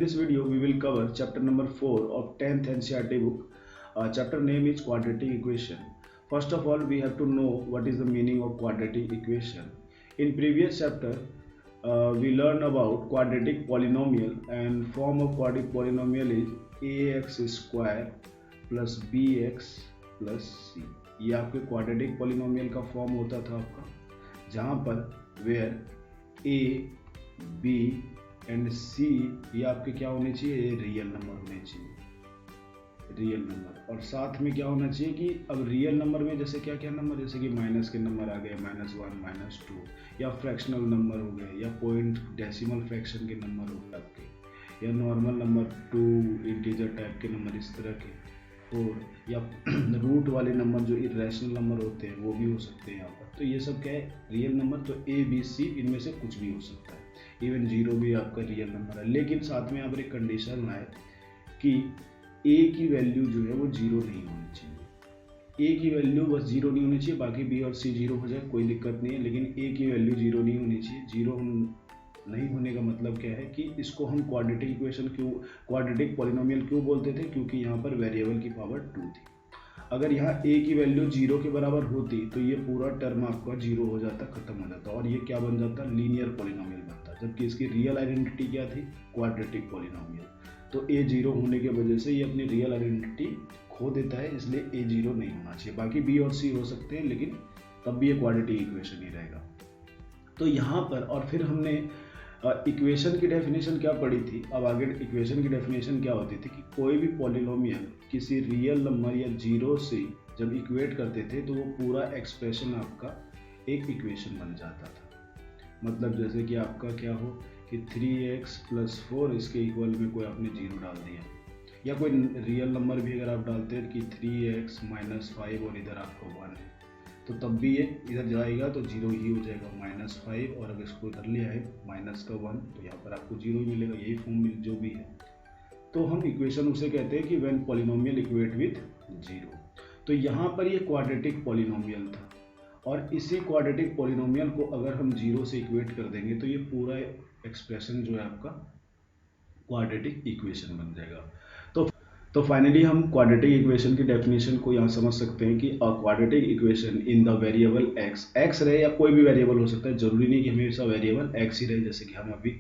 this video, we will cover chapter number 4 of 10th NCERT book. Chapter name is quadratic equation. First of all, we have to know what is the meaning of quadratic equation. In previous chapter, we learned about quadratic polynomial, and form of quadratic polynomial is ax square plus bx plus c. ये आपके quadratic polynomial का form होता था आपका, जहाँ पर where a, b and c ये आपके क्या होने चाहिए, ये रियल नंबर होने चाहिए, रियल नंबर। और साथ में क्या होना चाहिए कि अब रियल नंबर में जैसे क्या क्या नंबर, जैसे कि माइनस के नंबर आ गए, -1 -2, या फ्रैक्शनल नंबर हो गए, या पॉइंट डेसिमल फ्रैक्शन के नंबर हो गए आपके, या नॉर्मल नंबर 2 इंटीजर टाइप के नंबर इस तरह के, और या रूट वाले नंबर जो इरेशनल नंबर होते हैं वो भी हो सकते हैं यहाँ पर। तो ये सब क्या है, रियल नंबर। तो a b c इनमें से कुछ भी हो सकता है, इवन 0 भी आपका रियल नंबर है। लेकिन साथ में यहाँ पर एक कंडीशन है कि a की वैल्यू जो है वो 0 नहीं होनी चाहिए। a की वैल्यू बस 0 नहीं होनी चाहिए, बाकी b और c 0 हो जाए कोई दिक्कत नहीं है, लेकिन a की वैल्यू 0 नहीं होनी चाहिए। 0 नहीं होने का मतलब क्या है कि इसको हम क्वाड्रेटिक इक्वेशन क्यों, क्वाड्रेटिक पॉलिनोमियल क्यों बोलते थे, क्योंकि यहाँ पर वेरिएबल की पावर 2 थी। अगर यहाँ a की वैल्यू 0 के बराबर होती तो ये पूरा टर्म आपका 0 हो जाता, खत्म हो जाता, और ये क्या बन जाता, लीनियर पॉलिनोमियल बनता, जबकि इसकी रियल आइडेंटिटी क्या थी, क्वाड्रेटिक पॉलिनोमियल। तो a 0 होने के वजह से ये अपनी रियल आइडेंटिटी खो देता है, इसलिए a 0 नहीं होना चाहिए। बाकी b और c हो सकते हैं, लेकिन तब भी ये क्वाड्रेटिक इक्वेशन ही रहेगा। तो यहाँ पर और फिर हमने इक्वेशन की डेफिनेशन क्या पढ़ी थी। अब आगे इक्वेशन की डेफिनेशन क्या होती थी कि कोई भी पॉलिनोमियल किसी रियल नंबर या 0 से जब इक्वेट करते थे तो वो पूरा एक्सप्रेशन आपका एक इक्वेशन बन जाता था। मतलब जैसे कि आपका क्या हो कि 3x + 4 इसके इक्वल में कोई आपने 0 डाल दिया, या कोई रियल नंबर भी अगर आप डालते हैं कि 3x - 5 और इधर आपको 1 है, तो तब भी ये इधर जाएगा तो 0 ही हो जाएगा, -5, और अगर इसको इधर ले आए -1 तो यहाँ पर आपको 0 ही मिलेगा। यही फॉर्म जो भी है, तो हम इक्वेशन उसे कहते हैं कि व्हेन पॉलिनोमियल इक्वेट विथ 0। तो यहाँ पर ये क्वाड्रेटिक पॉलिनोमियल था, और इसी क्वाड्रेटिक पॉलिनोमियल को अगर हम 0 से इक्वेट कर देंगे तो ये पूरा एक्सप्रेशन जो है आपका क्वाड्रेटिक इक्वेशन बन जाएगा। तो फाइनली हम क्वाड्रेटिक इक्वेशन की डेफिनेशन को यहाँ समझ सकते हैं कि a quadratic equation in the variable x रहे या कोई भी वेरिएबल हो सकता है, जरूरी नहीं कि हमेशा वेरिएबल x ही रहे। जैसे कि हम अभी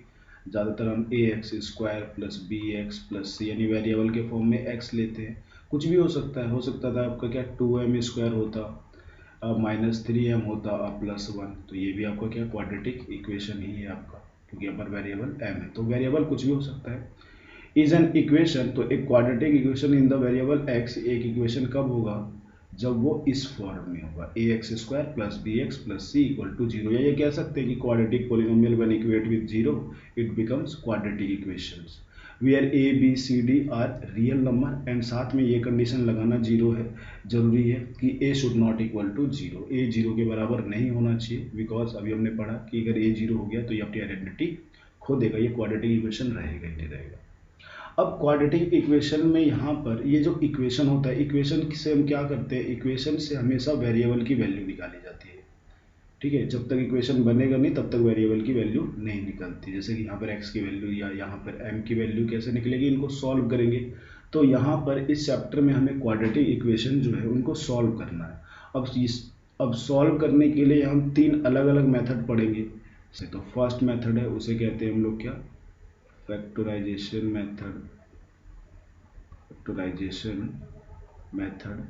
ज़्यादातर हम ax square plus bx plus c यानी वेरिएबल के फॉर्म में x लेते हैं, कुछ भी हो सकता है। हो सकता था आपका क्या 2m स्क्वायर होता, -3m होता, +1, तो ये भी आपका क्या क्वाड्रेटिक इक्वेशन ही है आपका, क्योंकि यहाँ पर वेरिएबल m है। तो वेरिएबल कुछ भी हो सकता है। इज एन इक्वेशन, तो एक quadratic equation in the variable x एक इक्वेशन कब होगा, जब वो इस फॉर्म में होगा, ax square plus bx plus c = 0। या ये कह सकते हैं कि quadratic polynomial when equate with 0 it becomes quadratic equations where a b c d are real number, and साथ में ये कंडीशन लगाना 0 है, जरूरी है कि a should not equal to 0, a 0 के बराबर नहीं होना चाहिए, बिकॉज अभी हमने पढ़ा कि अगर a 0 हो गया तो ये अपनी आइडेंटिटी खो देगा, ये क्वाड्रेटिक इक्वेशन रहेगा ही नहीं रहेगा। अब क्वाड्रेटिक इक्वेशन में यहाँ पर ये जो इक्वेशन होता है, इक्वेशन से हम क्या करते हैं, इक्वेशन से हमेशा वेरिएबल की वैल्यू निकाली जाती है, ठीक है। जब तक इक्वेशन बनेगा नहीं तब तक वेरिएबल की वैल्यू नहीं निकलती। जैसे कि यहाँ पर x की वैल्यू या यहाँ पर m की वैल्यू कैसे निकलेगी, इनको सॉल्व करेंगे। तो यहाँ पर इस चैप्टर में हमें क्वाड्रेटिक इक्वेशन जो है उनको सॉल्व करना है। अब सॉल्व करने के लिए हम 3 अलग अलग मेथड पढ़ेंगे। तो फर्स्ट मेथड है, उसे कहते हैं हम लोग क्या, फैक्टराइजेशन मेथड,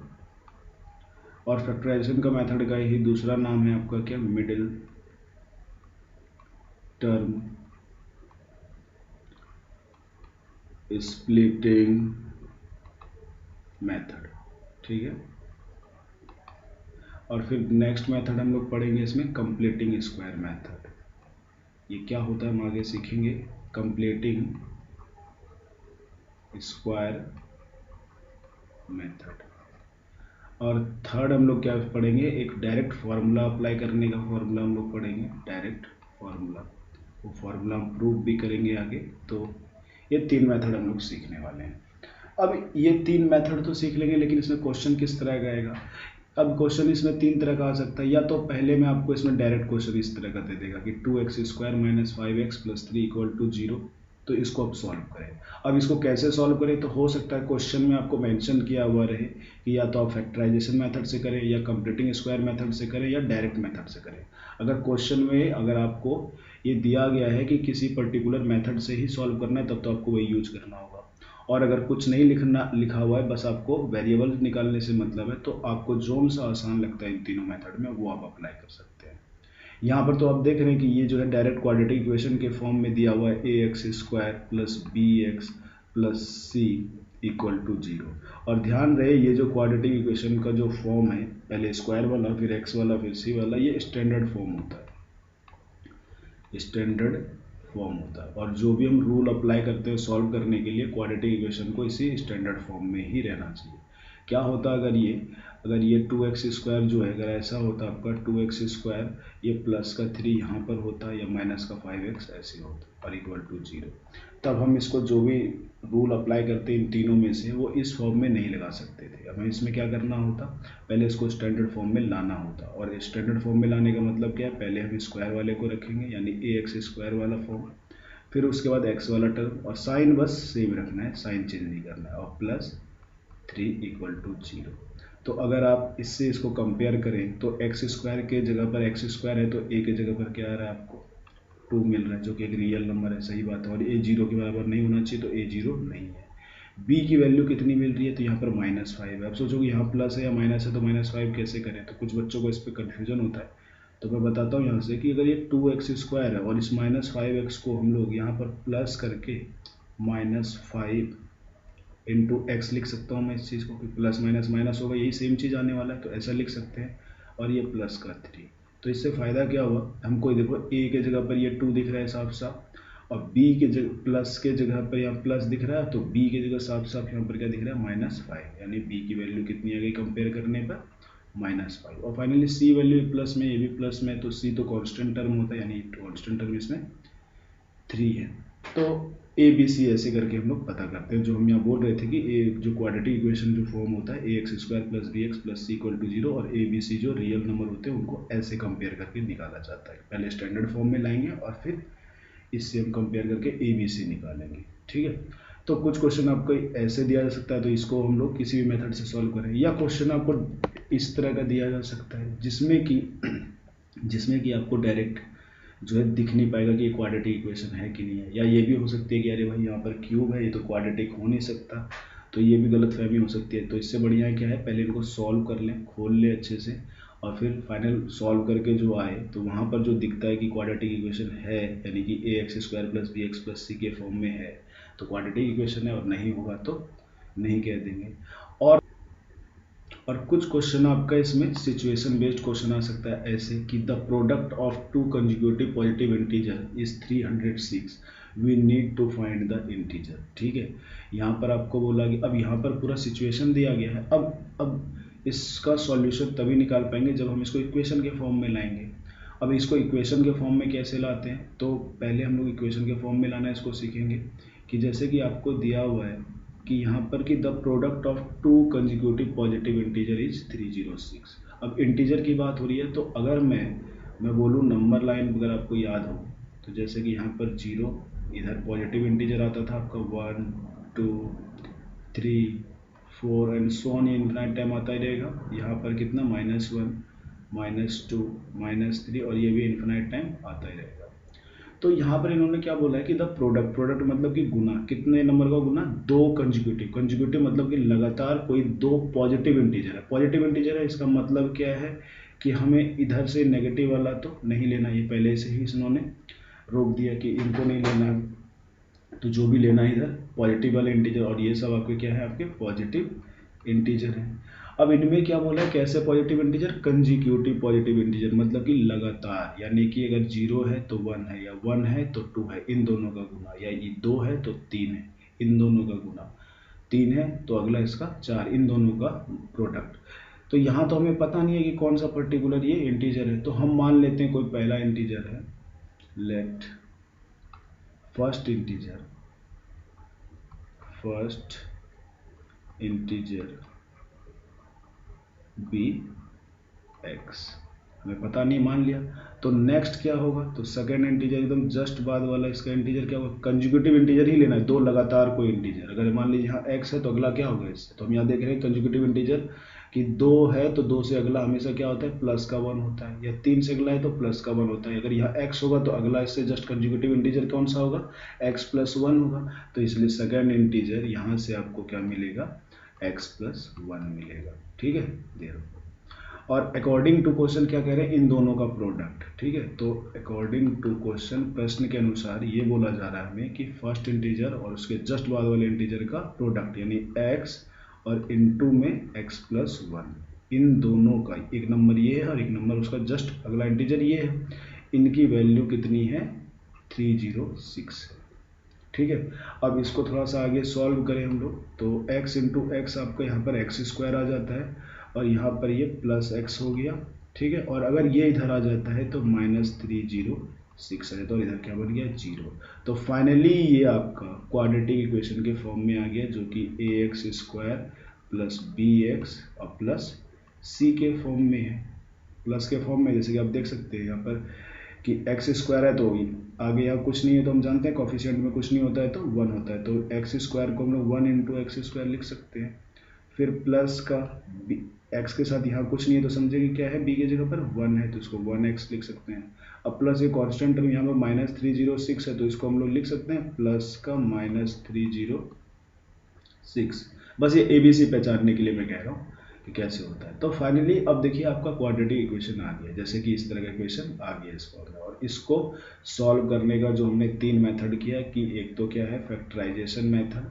और फैक्टराइजेशन का मेथड का ही दूसरा नाम है आपका क्या, मिडिल टर्म स्प्लिटिंग मेथड, ठीक है। और फिर नेक्स्ट मेथड हम लोग पढ़ेंगे इसमें कंप्लीटिंग स्क्वायर मेथड। ये क्या होता है हम आगे सीखेंगे, कंप्लीटिंग स्क्वायर मेथड। और थर्ड हम लोग क्या पढ़ेंगे, एक डायरेक्ट फार्मूला अप्लाई करने का फार्मूला हम लोग पढ़ेंगे, डायरेक्ट फार्मूला, वो फार्मूला हम प्रूव भी करेंगे आगे। तो ये 3 मेथड हम लोग सीखने वाले हैं। अब ये 3 मेथड तो सीख लेंगे, लेकिन इसमें क्वेश्चन किस तरह का आएगा। अब क्वेश्चन इसमें 3 तरह का आ सकता है, या तो पहले में आपको इसमें डायरेक्ट क्वेश्चन इस तरह का दे देगा कि 2x² - 5x + 3 = 0, तो इसको अब सॉल्व करें। अब इसको कैसे सॉल्व करें, तो हो सकता है क्वेश्चन में आपको मेंशन किया हुआ रहे कि या तो आप फैक्टराइजेशन मेथड से करें, या कंप्लीटिंग स्क्वायर मेथड से करें, या डायरेक्ट मेथड से करें। अगर क्वेश्चन में अगर आपको ये दिया गया है कि किसी पर्टिकुलर मेथड से ही सॉल्व करना है, तब तो आपको वही यूज करना होगा। और अगर कुछ नहीं लिखा हुआ है, बस आपको वेरिएबल निकालने से मतलब है, तो आपको जो सा आसान लगता है इन तीनों मेथड में वो आप अप्लाई कर सकते हैं। यहाँ पर तो आप देख रहे हैं कि ये जो है डायरेक्ट क्वाड्रेटिक इक्वेशन के फॉर्म में दिया हुआ है ax² plus bx plus c equal to 0। और ध्यान रहे ये जो क्वाड्रेटिक इक्वेशन का जो फॉर्म है, पहले स्क्वायर वाला, फिर x वाला, फिर c वाला, ये स्टैंडर्ड फॉर्म होता है, स्टैंडर्ड फॉर्म होता है। और जो भी हम रूल अप्लाई करते हैं सॉल्व करने के लिए, क्वाड्रेटिक इक्वेशन को इसी स्टैंडर्ड फॉर्म में ही रहना चाहिए। क्या होता अगर ये 2x² जो है, अगर ऐसा होता आपका 2x², ये प्लस का 3 यहाँ पर होता, या माइनस का 5x ऐसे होता, और इक्वल टू 0, तब हम इसको जो भी रूल अप्लाई करते इन तीनों में से वो इस फॉर्म में नहीं लगा सकते थे। हमें इसमें क्या करना होता, पहले इसको स्टैंडर्ड फॉर्म में लाना होता। और स्टैंडर्ड फॉर्म में लाने का मतलब क्या है, पहले हम स्क्वायर वाले को रखेंगे, यानी ax² वाला फॉर्म, फिर उसके बाद x वाला टर्म, और साइन बस सेम रखना है, साइन चेंज नहीं करना है, और प्लस 3 इक्वल टू 0। तो अगर आप इससे इसको कंपेयर करें तो x² के जगह पर x² है, तो a के जगह पर क्या आ रहा है आपको 2 मिल रहा है, जो कि एक रियल नंबर है, सही बात है। और a 0 के बराबर नहीं होना चाहिए, तो a 0 नहीं है। b की वैल्यू कितनी मिल रही है, तो यहाँ पर -5 है। अब सोचो कि यहाँ प्लस है या माइनस है, तो -5 कैसे करें, तो कुछ बच्चों को इस पर कन्फ्यूजन होता है। तो मैं बताता हूँ यहाँ से कि अगर ये 2x² है और इस -5x को हम लोग यहाँ पर प्लस करके -5 इंटू एक्स लिख सकता हूँ मैं इस चीज़ को, कि प्लस माइनस माइनस होगा, यही सेम चीज़ आने वाला है, तो ऐसा लिख सकते हैं। और ये प्लस का 3, तो इससे फ़ायदा क्या हुआ हमको, देखो a के जगह पर ये 2 दिख रहा है साफ साफ, और b के जगह प्लस के जगह पर यहाँ प्लस दिख रहा है, तो b के जगह साफ साफ यहाँ पर क्या दिख रहा है -5, यानी b की वैल्यू कितनी आ गई कंपेयर करने पर -5। और फाइनली c वैल्यू प्लस में, ये भी प्लस में, तो c तो कांस्टेंट टर्म होता है, यानी कांस्टेंट टर्म इसमें 3 है। तो ए बी सी ऐसे करके हम लोग पता करते हैं। जो हम यहाँ बोल रहे थे कि ए जो क्वाड्रेटिक इक्वेशन जो फॉर्म होता है ax² plus bx plus c equal to 0, और ए बी सी जो रियल नंबर होते हैं उनको ऐसे कंपेयर करके निकाला जाता है। पहले स्टैंडर्ड फॉर्म में लाएंगे और फिर इससे हम कंपेयर करके ए बी सी निकालेंगे। ठीक है, तो कुछ क्वेश्चन आपको ऐसे दिया जा सकता है, तो इसको हम लोग किसी भी मेथड से सॉल्व करें, या क्वेश्चन आपको इस तरह का दिया जा सकता है जिसमें कि आपको डायरेक्ट जो है दिख नहीं पाएगा कि ये क्वाड्रेटिक इक्वेशन है कि नहीं है। या ये भी हो सकती है कि अरे भाई यहाँ पर क्यूब है, ये तो क्वाड्रेटिक हो नहीं सकता, तो ये भी गलतफहमी हो सकती है। तो इससे बढ़िया है क्या है, पहले इनको सॉल्व कर लें, खोल लें अच्छे से, और फिर फाइनल सॉल्व करके जो आए तो वहाँ पर जो दिखता है कि क्वाड्रेटिक इक्वेशन है, यानी कि ax² plus bx plus c के फॉर्म में है, तो क्वाड्रेटिक इक्वेशन है, और नहीं होगा तो नहीं कह देंगे। और कुछ क्वेश्चन आपका इसमें सिचुएशन बेस्ड क्वेश्चन आ सकता है, ऐसे कि the product of 2 consecutive positive integer is 306, we need to find the integer. ठीक है, यहाँ पर आपको बोला कि अब यहाँ पर पूरा सिचुएशन दिया गया है। अब इसका सॉल्यूशन तभी निकाल पाएंगे जब हम इसको इक्वेशन के फॉर्म में लाएंगे। अब इसको इक्वेशन के फॉर्म में कैसे लाते हैं, तो पहले हम लोग इक्वेशन के फॉर्म में लाना इसको सीखेंगे। कि जैसे कि आपको दिया हुआ है कि यहाँ पर कि the product of 2 consecutive positive integer is 306। अब इंटीजर की बात हो रही है, तो अगर मैं बोलूँ नंबर लाइन, अगर आपको याद हो, तो जैसे कि यहाँ पर 0, इधर पॉजिटिव इंटीजर आता था आपका 1 2 3 4 एंड सो ऑन, ये इनफाइनाइट टाइम आता ही रहेगा। यहाँ पर कितना -1 -2 -3, और ये भी इनफाइनाइट टाइम आता ही रहेगा। तो यहाँ पर इन्होंने क्या बोला है कि द प्रोडक्ट मतलब कि गुना, कितने नंबर का गुना, 2 कंजिक्यूटिव मतलब कि लगातार कोई 2 पॉजिटिव इंटीजर है। पॉजिटिव इंटीजर है, इसका मतलब क्या है कि हमें इधर से नेगेटिव वाला तो नहीं लेना, ये पहले से ही इन्होंने रोक दिया कि इनको नहीं लेना है। तो जो भी लेना है इधर पॉजिटिव वाले इंटीजर, और ये सब आपके क्या है, आपके पॉजिटिव इंटीजर हैं। अब इनमें क्या बोला है, कैसे positive integer, consecutive positive integer, मतलब कि लगातार, यानी कि अगर 0 है तो 1 है, या 1 है तो 2 है, इन दोनों का गुना, या ये 2 है तो 3 है, इन दोनों का गुना, 3 है तो अगला इसका 4, इन दोनों का प्रोडक्ट। तो यहाँ तो हमें पता नहीं है कि कौन सा पर्टिकुलर ये इंटीजर है, तो हम मान लेते हैं कोई पहला इंटीजर है। Let first integer be x। हमें पता नहीं, मान लिया। तो नेक्स्ट क्या होगा, तो सेकेंड इंटीजर एकदम जस्ट बाद वाला इसका इंटीजर क्या होगा, कंजुगेटिव इंटीजर ही लेना है, दो लगातार कोई इंटीजर। अगर मान लीजिए यहाँ x है तो अगला क्या होगा इससे, तो हम यहाँ देख रहे हैं कंजुगेटिव इंटीजर कि 2 है तो 2 से अगला हमेशा क्या होता है, प्लस का 1 होता है, या 3 से अगला है तो प्लस का 1 होता है। अगर यहाँ x होगा तो अगला इससे जस्ट कंजुगेटिव इंटीजर कौन सा होगा, x प्लस 1 होगा। तो इसलिए सेकेंड इंटीजर यहाँ से आपको क्या मिलेगा, x प्लस 1 मिलेगा। ठीक है, देर। और अकॉर्डिंग टू क्वेश्चन क्या कह रहे हैं, इन दोनों का प्रोडक्ट। ठीक है, तो अकॉर्डिंग टू क्वेश्चन, प्रश्न के अनुसार ये बोला जा रहा है हमें कि फर्स्ट इंटीजर और उसके जस्ट बाद वाले इंटीजर का प्रोडक्ट, यानी x और इनटू में x प्लस 1, इन दोनों का, एक नंबर ये है और एक नंबर उसका जस्ट अगला इंटीजर ये है, इनकी वैल्यू कितनी है, 306 है। ठीक है, अब इसको थोड़ा सा आगे सॉल्व करें हम लोग, तो x इंटू एक्स आपका यहाँ पर एक्स स्क्वायर आ जाता है और यहाँ पर ये प्लस एक्स हो गया। ठीक है, और अगर ये इधर आ जाता है तो -306 आ जाता है और इधर क्या बन गया, 0। तो फाइनली ये आपका क्वाड्रेटिक इक्वेशन के फॉर्म में आ गया, जो कि ax स्क्वायर प्लस bx और प्लस c के फॉर्म में है, प्लस के फॉर्म में। जैसे कि आप देख सकते हैं यहाँ पर कि एक्स स्क्वायर है तो आगे यहाँ कुछ नहीं है, तो हम जानते हैं कॉफिशिएंट में कुछ नहीं होता है तो 1 होता है, तो एक्स स्क्वायर को हम लोग 1 इंटू एक्स स्क्वायर लिख सकते हैं। फिर प्लस का एक्स के साथ यहाँ कुछ नहीं है तो समझे कि क्या है, बी की जगह पर 1 है तो इसको 1x लिख सकते हैं। अब प्लस एक कॉन्स्टेंट टर्म यहाँ पर -306 है तो इसको हम लोग लिख सकते हैं प्लस का -306। बस ये ABC पहचानने के लिए मैं कह रहा हूँ कि कैसे होता है। तो फाइनली अब देखिए आपका क्वाड्रेटिक इक्वेशन आ गया, जैसे कि इस तरह का इक्वेशन आ गया इस फॉर्म में। और इसको सॉल्व करने का जो हमने 3 मेथड किया कि एक तो क्या है फैक्टराइजेशन मेथड,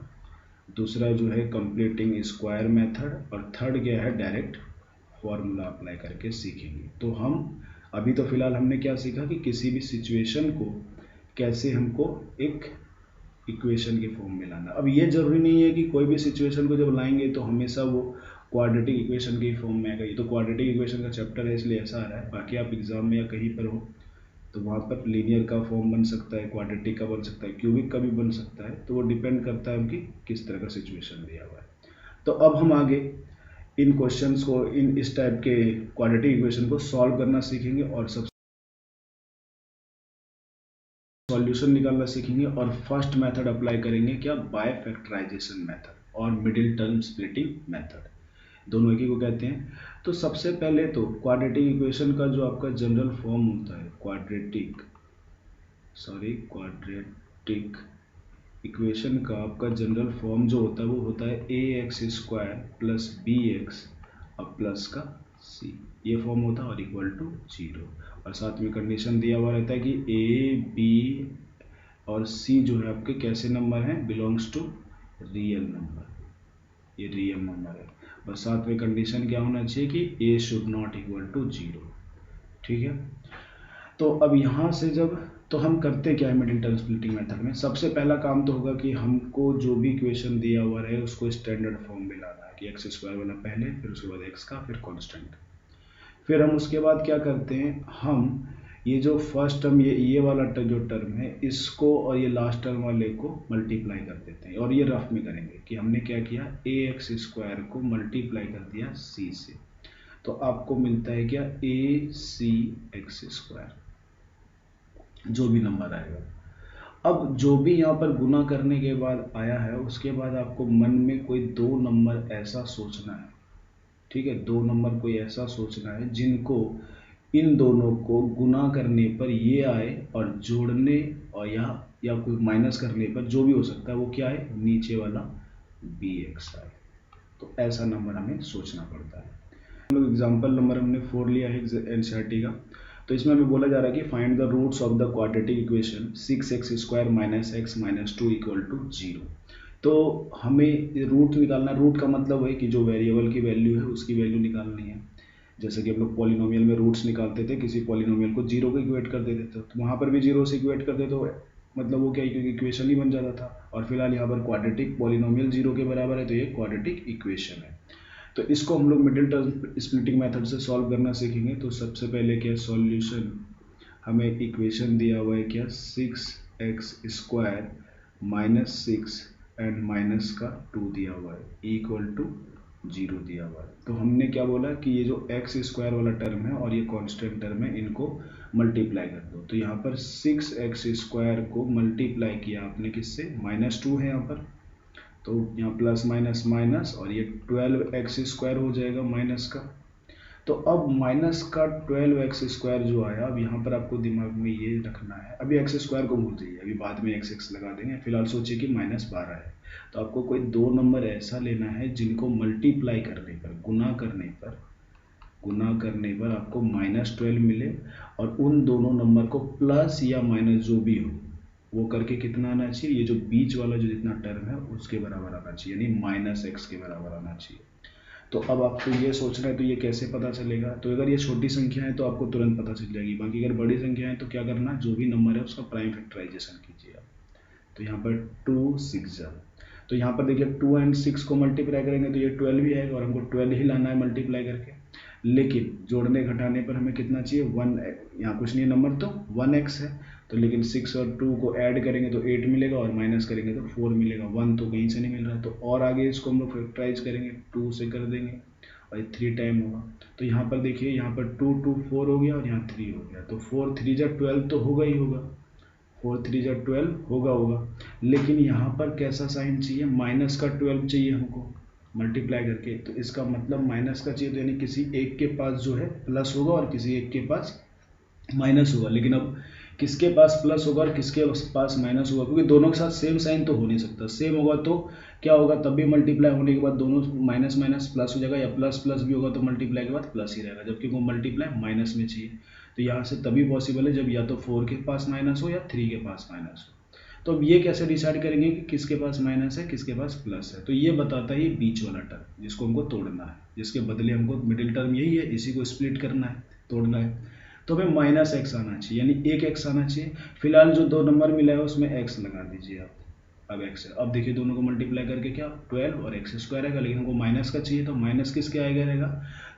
दूसरा जो है कंप्लीटिंग स्क्वायर मेथड, और थर्ड क्या है डायरेक्ट फॉर्मूला अप्लाई करके सीखेंगे। तो हम अभी तो फिलहाल हमने क्या सीखा कि किसी भी सिचुएशन को कैसे हमको एक इक्वेशन के फॉर्म में लाना। अब ये जरूरी नहीं है कि कोई भी सिचुएशन को जब लाएंगे तो हमेशा वो क्वाड्रेटिक इक्वेशन के फॉर्म में आएगा। ये तो क्वाड्रेटिक इक्वेशन का चैप्टर है इसलिए ऐसा आ रहा है, बाकी आप एग्जाम में या कहीं पर हो तो वहाँ पर लीनियर का फॉर्म बन सकता है, क्वाड्रेटिक का बन सकता है, क्यूबिक का भी बन सकता है, तो वो डिपेंड करता है कि किस तरह का सिचुएशन दिया हुआ है। तो अब हम आगे इन क्वेश्चंस को, इन इस टाइप के क्वाड्रेटिक इक्वेशन को सॉल्व करना सीखेंगे और सब सॉल्यूशन निकालना सीखेंगे। और फर्स्ट मेथड अप्लाई करेंगे क्या, बाय फैक्टराइजेशन मेथड और मिडिल टर्म स्प्लिटिंग मेथड, दोनों एक ही को कहते हैं। तो सबसे पहले तो क्वाड्रेटिक इक्वेशन का जो आपका जनरल फॉर्म होता है, क्वाड्रेटिक इक्वेशन का आपका जनरल फॉर्म जो होता है वो होता है ax स्क्वायर प्लस bx और प्लस का c, ये फॉर्म होता है और इक्वल टू 0। और साथ में कंडीशन दिया हुआ रहता है कि a b और c जो है आपके कैसे नंबर हैं, बिलोंग्स टू रियल नंबर, ये रियल नंबर है। और साथ में कंडीशन क्या होना चाहिए कि a should not equal to 0। ठीक है, तो अब यहाँ से जब, तो हम करते क्या है मिडिल टर्म स्प्लिटिंग मेथड में, सबसे पहला काम तो होगा कि हमको जो भी इक्वेशन दिया हुआ है उसको स्टैंडर्ड फॉर्म में लाना है कि एक्स स्क्वायर वाला पहले, फिर उसके बाद एक्स का, फिर कांस्टेंट। फिर हम उसके बाद क्या करते हैं, हम ये जो फर्स्ट टर्म, ये वाला जो टर्म है इसको और ये लास्ट टर्म वाले को मल्टीप्लाई कर देते हैं। और ये रफ में करेंगे कि हमने क्या किया, ए एक्स स्क्वायर को मल्टीप्लाई कर दिया सी से, तो आपको मिलता है क्या, ए सी एक्स स्क्वायर, जो भी नंबर आएगा। अब जो भी यहाँ पर गुना करने के बाद आया है उसके बाद आपको मन में कोई 2 नंबर ऐसा सोचना है। ठीक है, 2 नंबर कोई ऐसा सोचना है जिनको, इन दोनों को गुना करने पर ये आए और जोड़ने और या कोई माइनस करने पर जो भी हो सकता है वो क्या है, नीचे वाला bx आए। तो ऐसा नंबर हमें सोचना पड़ता है। हम लोग एग्जाम्पल नंबर हमने 4 लिया है एनसीईआरटी का, तो इसमें हमें बोला जा रहा है कि find the roots of the quadratic equation 6x square minus x minus 2 equal to 0। तो हमें रूट निकालना, रूट का मतलब है कि जो वेरिएबल की वैल्यू है उसकी वैल्यू निकालनी है। जैसे कि हम लोग पॉलिनोमियल में रूट्स निकालते थे, किसी पॉलिनोमियल को 0 को इक्वेट कर देते थे तो वहाँ पर भी 0 से इक्वेट कर देते तो मतलब वो क्या इक्वेशन ही बन जाता था। और फिलहाल यहाँ पर क्वाड्रेटिक पॉलिनोमियल 0 के बराबर है तो ये क्वाड्रेटिक इक्वेशन है। तो इसको हम लोग मिडिल टर्म स्प्लिटिंग मेथड से सॉल्व करना सीखेंगे। तो सबसे पहले क्या सॉल्यूशन, हमें इक्वेशन दिया हुआ है क्या, 6x square minus 6 and minus का 2 दिया हुआ है इक्वल टू जीरो दिया हुआ है। तो हमने क्या बोला कि ये जो एक्स स्क्वायर वाला टर्म है और ये कांस्टेंट टर्म है, इनको मल्टीप्लाई कर दो। तो यहाँ पर 6x² को मल्टीप्लाई किया आपने किससे, -2 है यहाँ पर, तो यहाँ प्लस माइनस माइनस, और ये 12x² हो जाएगा माइनस का। तो अब माइनस का 12x² जो आया, अब यहाँ पर आपको दिमाग में ये रखना है, अभी x² को भूल जाइए, अभी बाद में x लगा देंगे, फिलहाल सोचिए कि -12 है। तो आपको कोई दो नंबर ऐसा लेना है जिनको मल्टीप्लाई करने पर, गुना करने पर आपको -12 मिले, और उन दोनों नंबर को प्लस या माइनस जो भी हो वो करके कितना आना चाहिए, ये जो बीच वाला जो जितना टर्म है उसके बराबर आना चाहिए, यानी -x के बराबर आना चाहिए। तो अब आपको ये सोचना है तो ये कैसे पता चलेगा, तो अगर ये छोटी संख्या है तो आपको तुरंत पता चल जाएगी, बाकी अगर बड़ी संख्या है तो क्या करना, जो भी नंबर है उसका प्राइम फैक्टराइजेशन कीजिए आप। तो यहाँ पर 2 6, तो यहाँ पर देखिए 2 और 6 को मल्टीप्लाई करेंगे तो ये 12 ही आएगा, और हमको 12 ही लाना है मल्टीप्लाई करके। लेकिन जोड़ने घटाने पर हमें कितना चाहिए, 1, यहाँ कुछ नहीं है नंबर तो 1x है, तो लेकिन 6 और 2 को ऐड करेंगे तो 8 मिलेगा, और माइनस करेंगे तो 4 मिलेगा, 1 तो कहीं से नहीं मिल रहा। तो और आगे इसको हम लोग फैक्टराइज करेंगे, 2 से कर देंगे और ये 3 टाइम होगा। तो यहाँ पर देखिए, यहाँ पर 2 2 4 हो गया और यहाँ 3 हो गया, तो 4 3 जा 12 तो होगा ही होगा, 4 3 जा 12 होगा। लेकिन यहाँ पर कैसा साइन चाहिए, माइनस का 12 चाहिए हमको मल्टीप्लाई करके, तो इसका मतलब माइनस का चाहिए, तो यानी किसी एक के पास जो है प्लस होगा और किसी एक के पास माइनस होगा। लेकिन अब किसके पास प्लस होगा और किसके पास माइनस होगा, क्योंकि दोनों के साथ सेम साइन तो हो नहीं सकता। सेम होगा तो क्या होगा, तब भी मल्टीप्लाई होने के बाद दोनों माइनस माइनस प्लस हो जाएगा, या प्लस प्लस भी होगा तो मल्टीप्लाई के बाद प्लस ही रहेगा, जबकि वो मल्टीप्लाई माइनस में चाहिए। तो यहाँ से तभी पॉसिबल है जब या तो 4 के पास माइनस हो या 3 के पास माइनस हो। तो अब ये कैसे डिसाइड करेंगे कि किसके पास माइनस है किसके पास प्लस है, तो ये बताता है ये बीच वाला टर्म जिसको हमको तोड़ना है, जिसके बदले हमको मिडिल टर्म यही है, इसी को स्प्लिट करना है, तोड़ना है। तो हमें -x आना चाहिए, यानी एक x आना चाहिए। फिलहाल जो दो नंबर मिला है उसमें x लगा दीजिए आप, अब x है। अब देखिए दोनों को मल्टीप्लाई करके क्या 12 और x² आएगा, लेकिन हमको माइनस का चाहिए तो माइनस किसके आएगा रहेगा।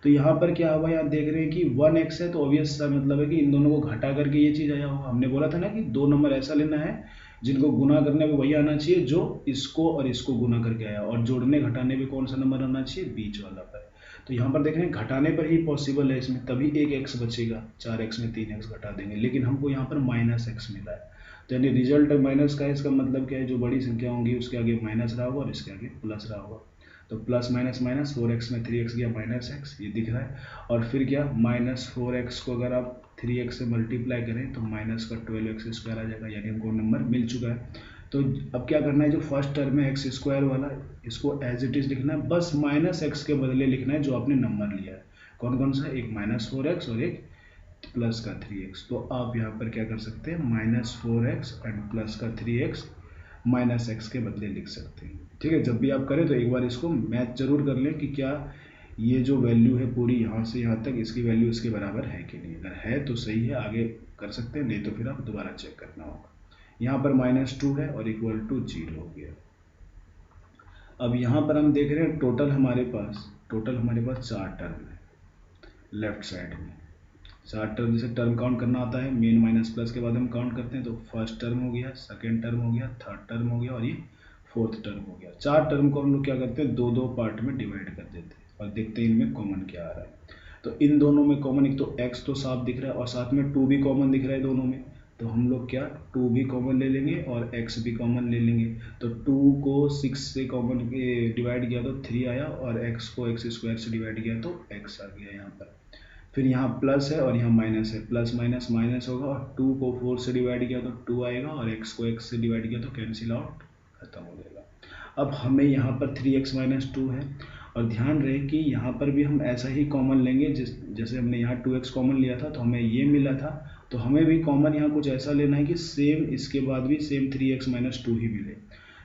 तो यहाँ पर क्या हुआ, यहाँ देख रहे हैं कि 1x है, तो ऑब्वियस सा मतलब है कि इन दोनों को घटा करके ये चीज़ आया होगा। हमने बोला था ना कि दो नंबर ऐसा लेना है जिनको गुना करने में वही आना चाहिए जो इसको और इसको गुना करके आया, और जोड़ने घटाने में कौन सा नंबर आना चाहिए, बीच वाला पर। तो यहाँ पर देख रहे हैं घटाने पर ही पॉसिबल है इसमें, तभी एक x बचेगा, 4x में 3x घटा देंगे, लेकिन हमको यहाँ पर -x मिला है। तो यानी रिजल्ट माइनस का है, इसका मतलब क्या है, जो बड़ी संख्या होंगी उसके आगे माइनस रहा होगा और इसके आगे प्लस रहा होगा। तो प्लस माइनस माइनस, 4x में 3x गया -x, ये दिख रहा है। और फिर क्या, -4x को अगर आप 3x से मल्टीप्लाई करें तो माइनस का 12x² आ जाएगा, यानी हमको नंबर मिल चुका है। तो अब क्या करना है, जो फर्स्ट टर्म है x² वाला, इसको एज इट इज लिखना है, बस -x के बदले लिखना है जो आपने नंबर लिया है। कौन कौन सा, एक -4x और एक प्लस का 3x। तो आप यहाँ पर क्या कर सकते हैं, -4x एंड प्लस का 3x -x के बदले लिख सकते हैं। ठीक है, जब भी आप करें तो एक बार इसको मैथ जरूर कर लें कि क्या ये जो वैल्यू है पूरी यहाँ से यहाँ तक, इसकी वैल्यू इसके बराबर है कि नहीं। अगर है तो सही है, आगे कर सकते हैं, नहीं तो फिर आप दोबारा चेक करना होगा। यहाँ पर -2 है और इक्वल टू 0 हो गया। अब यहाँ पर हम देख रहे हैं टोटल हमारे पास 4 टर्म है लेफ्ट साइड में। 4 टर्म, जैसे टर्म काउंट करना आता है, मेन माइनस प्लस के बाद हम काउंट करते हैं, तो फर्स्ट टर्म हो गया, सेकेंड टर्म हो गया, थर्ड टर्म हो गया और ये फोर्थ टर्म हो गया। 4 टर्म को हम लोग क्या करते हैं, 2 पार्ट में डिवाइड कर देते हैं और देखते हैं इनमें कॉमन क्या आ रहा है। तो इन दोनों में कॉमन, एक तो x तो साफ दिख रहा है और साथ में 2 भी कॉमन दिख रहा है दोनों में, तो हम लोग क्या 2 भी कॉमन ले लेंगे और x भी कॉमन ले लेंगे। तो 2 को 6 से कॉमन डिवाइड किया तो 3 आया, और x को x² से डिवाइड किया तो x आ गया यहाँ पर। फिर यहाँ प्लस है और यहाँ माइनस है, प्लस माइनस माइनस होगा, और 2 को 4 से डिवाइड किया तो 2 आएगा, और x को x से डिवाइड किया तो कैंसिल आउट, खत्म हो जाएगा। अब हमें यहाँ पर 3x - 2 है, और ध्यान रहे कि यहाँ पर भी हम ऐसा ही कॉमन लेंगे, जैसे हमने यहाँ 2x कॉमन लिया था तो हमें ये मिला था, तो हमें भी कॉमन यहाँ कुछ ऐसा लेना है कि सेम इसके बाद भी सेम 3x - 2 ही मिले।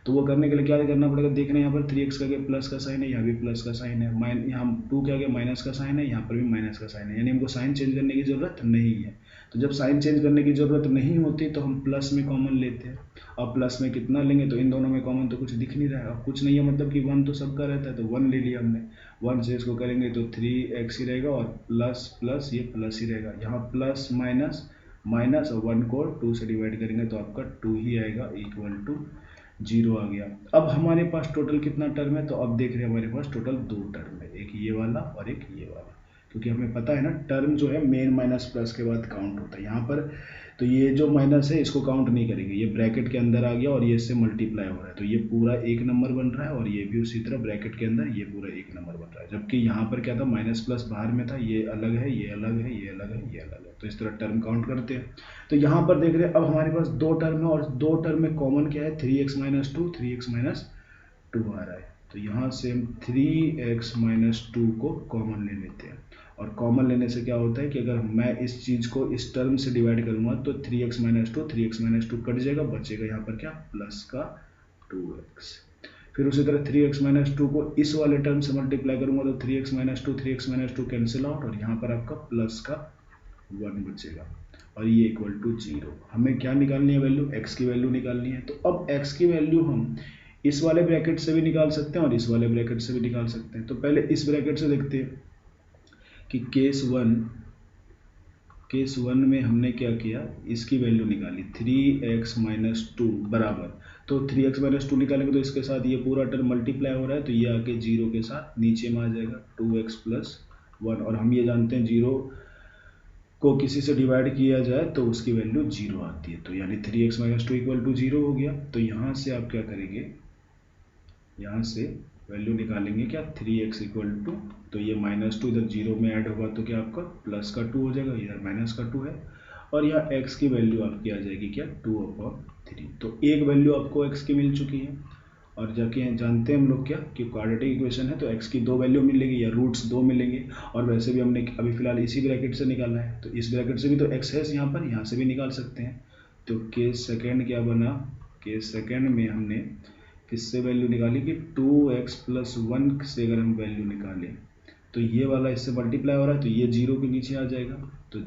तो वो करने के लिए क्या करना पड़ेगा, देख रहे हैं यहाँ पर 3x के आगे प्लस का साइन है, यहाँ भी प्लस का साइन है, यहाँ 2 के आगे माइनस का साइन है, यहाँ पर भी माइनस का साइन है, यानी हमको साइन चेंज करने की ज़रूरत नहीं है। तो जब साइन चेंज करने की ज़रूरत नहीं होती तो हम प्लस में कॉमन लेते हैं, और प्लस में कितना लेंगे, तो इन दोनों में कॉमन तो कुछ दिख नहीं रहा है, और कुछ नहीं है मतलब कि 1 तो सबका रहता है, तो 1 ले लिया हमने। 1 से इसको करेंगे तो 3x ही रहेगा, और प्लस प्लस ये प्लस ही रहेगा, यहाँ प्लस माइनस माइनस, और 1 को 2 से डिवाइड करेंगे तो आपका 2 ही आएगा, इक्वल टू जीरो आ गया। अब हमारे पास टोटल कितना टर्म है, तो अब देख रहे हैं हमारे पास टोटल दो टर्म है, एक ये वाला और एक ये वाला, क्योंकि हमें पता है ना टर्म जो है मेन माइनस प्लस के बाद काउंट होता है यहाँ पर। तो ये जो माइनस है इसको काउंट नहीं करेंगे, ये ब्रैकेट के अंदर आ गया और ये इससे मल्टीप्लाई हो रहा है, तो ये पूरा एक नंबर बन रहा है और ये भी उसी तरह ब्रैकेट के अंदर ये पूरा एक नंबर बन रहा है। जबकि यहाँ पर क्या था, माइनस प्लस बाहर में था, ये अलग है, ये अलग है, ये अलग है, ये अलग है, तो इस तरह टर्म काउंट करते हैं। तो यहाँ पर देख रहे हैं अब हमारे पास दो टर्म है और दो टर्म में कॉमन क्या है, 3x minus two, 3x minus two आ रहा है। तो यहाँ से हम 3x माइनस टू को कॉमन ले लेते हैं, और कॉमन लेने से क्या होता है कि अगर मैं इस चीज़ को इस टर्म से डिवाइड करूँगा तो 3x minus two, 3x minus to cut जाएगा, बचेगा यहाँ पर क्या, प्लस का 2x। फिर उसी तरह 3x माइनस टू को इस वाले टर्म से मल्टीप्लाई करूँगा तो 3x minus two, 3x minus to cancel out, और यहाँ पर आपका प्लस का 1 बचेगा, और ये इक्वल टू 0। हमें क्या निकालनी है, वैल्यू, x की वैल्यू निकालनी है। तो अब x की वैल्यू हम इस वाले ब्रैकेट से भी निकाल सकते हैं और इस वाले ब्रैकेट से भी निकाल सकते हैं। तो पहले इस ब्रैकेट से देखते हैं कि केस वन में हमने क्या किया, इसकी वैल्यू निकाली 3x माइनस टू बराबर, तो 3x माइनस टू निकालेंगे तो इसके साथ ये पूरा टर्म मल्टीप्लाई हो रहा है, तो ये आके 0 के साथ नीचे में आ जाएगा 2x प्लस 1, और हम ये जानते हैं 0 को किसी से डिवाइड किया जाए तो उसकी वैल्यू 0 आती है, तो यानी 3x minus two equal to 0 हो गया। तो यहाँ से आप क्या करेंगे, यहाँ से वैल्यू निकालेंगे क्या, 3x इक्वल टू, तो ये माइनस टू इधर 0 में ऐड होगा तो क्या आपका प्लस का 2 हो जाएगा, इधर माइनस का 2 है, और यहाँ x की वैल्यू आपकी आ जाएगी क्या, 2/3। तो एक वैल्यू आपको x की मिल चुकी है, और जाके जानते हैं हम लोग क्या कि क्वाड्रेटिक इक्वेशन है तो x की दो वैल्यू मिलेगी या रूट्स दो मिलेंगे, और वैसे भी हमने अभी फिलहाल इसी ब्रैकेट से निकालना है, तो इस ब्रैकेट से भी तो x है यहाँ से भी निकाल सकते हैं। तो केस सेकेंड क्या बना, केस सेकेंड में हमने किससे वैल्यू निकाली कि 2x प्लस 1 से अगर हम वैल्यू निकालें तो ये वाला इससे मल्टीप्लाई हो रहा है तो ये 0 के नीचे आ जाएगा, तो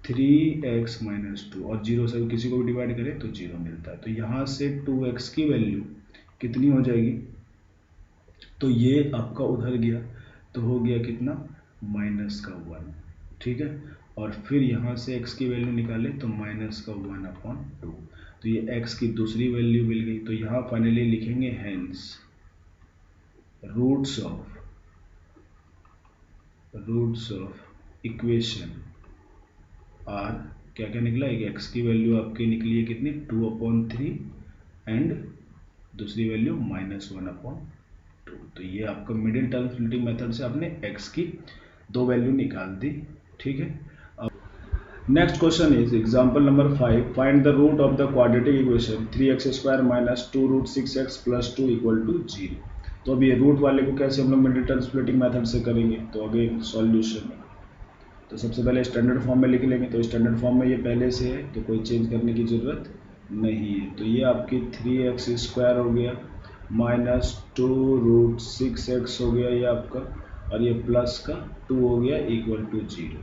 0/3x माइनस टू, और 0 से किसी को भी डिवाइड करें तो 0 मिलता है। तो यहाँ से 2x की वैल्यू कितनी हो जाएगी, तो ये आपका उधर गया तो हो गया कितना, माइनस का 1, ठीक है। और फिर यहाँ से x की वैल्यू निकाले तो माइनस का 1/2, तो ये x की दूसरी वैल्यू मिल गई। तो यहाँ फाइनली लिखेंगे hence roots of equation are, क्या क्या निकला, एक x की वैल्यू आपकी निकली है कितनी, 2/3 एंड दूसरी वैल्यू -1/2। तो ये आपका मिडिल टर्म स्प्लिटिंग मेथड से आपने x की दो वैल्यू निकाल दी, ठीक है। अब next question is example number 5, find the root of the quadratic equation 3x² minus 2√6x plus 2 equal to 0। तो अब ये रूट वाले को कैसे हम लोग मिडिल टर्म स्प्लिटिंग मेथड से करेंगे, तो अगेन सॉल्यूशन, तो सबसे पहले स्टैंडर्ड फॉर्म में लिख लेंगे। तो स्टैंडर्ड फॉर्म में ये पहले से है तो कोई चेंज करने की ज़रूरत नहीं है। तो ये आपकी 3x² हो गया माइनस 2√6x हो गया ये आपका, और ये प्लस का 2 हो गया इक्वल टू 0।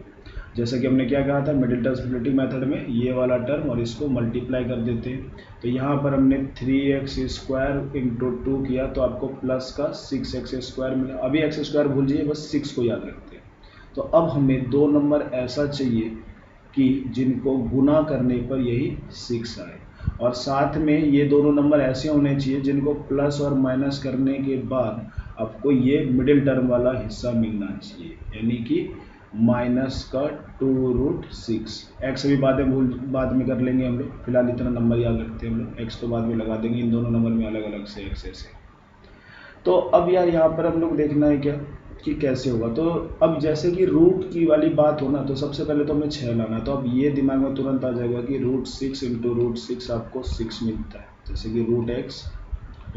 जैसा कि हमने क्या कहा था, मिडिल टर्म स्प्लिटिंग मेथड में ये वाला टर्म और इसको मल्टीप्लाई कर देते हैं। तो यहाँ पर हमने 3x² इंटू 2 किया तो आपको प्लस का 6x² मिला। अभी x² भूल जाइए, बस 6 को याद रखते हैं। तो अब हमें दो नंबर ऐसा चाहिए कि जिनको गुना करने पर यही 6 आए, और साथ में ये दोनों नंबर ऐसे होने चाहिए जिनको प्लस और माइनस करने के बाद आपको ये मिडिल टर्म वाला हिस्सा मिलना चाहिए, यानी कि माइनस का 2√6। एक्स भी बाद में कर लेंगे हम लोग, फिलहाल इतना नंबर याद रखते हैं हम लोग, एक्स तो बाद में लगा देंगे इन दोनों नंबर में अलग अलग से एक्स ऐसे। तो अब यार यहाँ पर हम लोग देखना है क्या कि कैसे होगा। तो अब जैसे कि रूट की वाली बात हो ना, तो सबसे पहले तो हमें 6 लाना, तो अब ये दिमाग में तुरंत आ जाएगा कि √6 इंटू √6 आपको 6 मिलता है। जैसे कि √x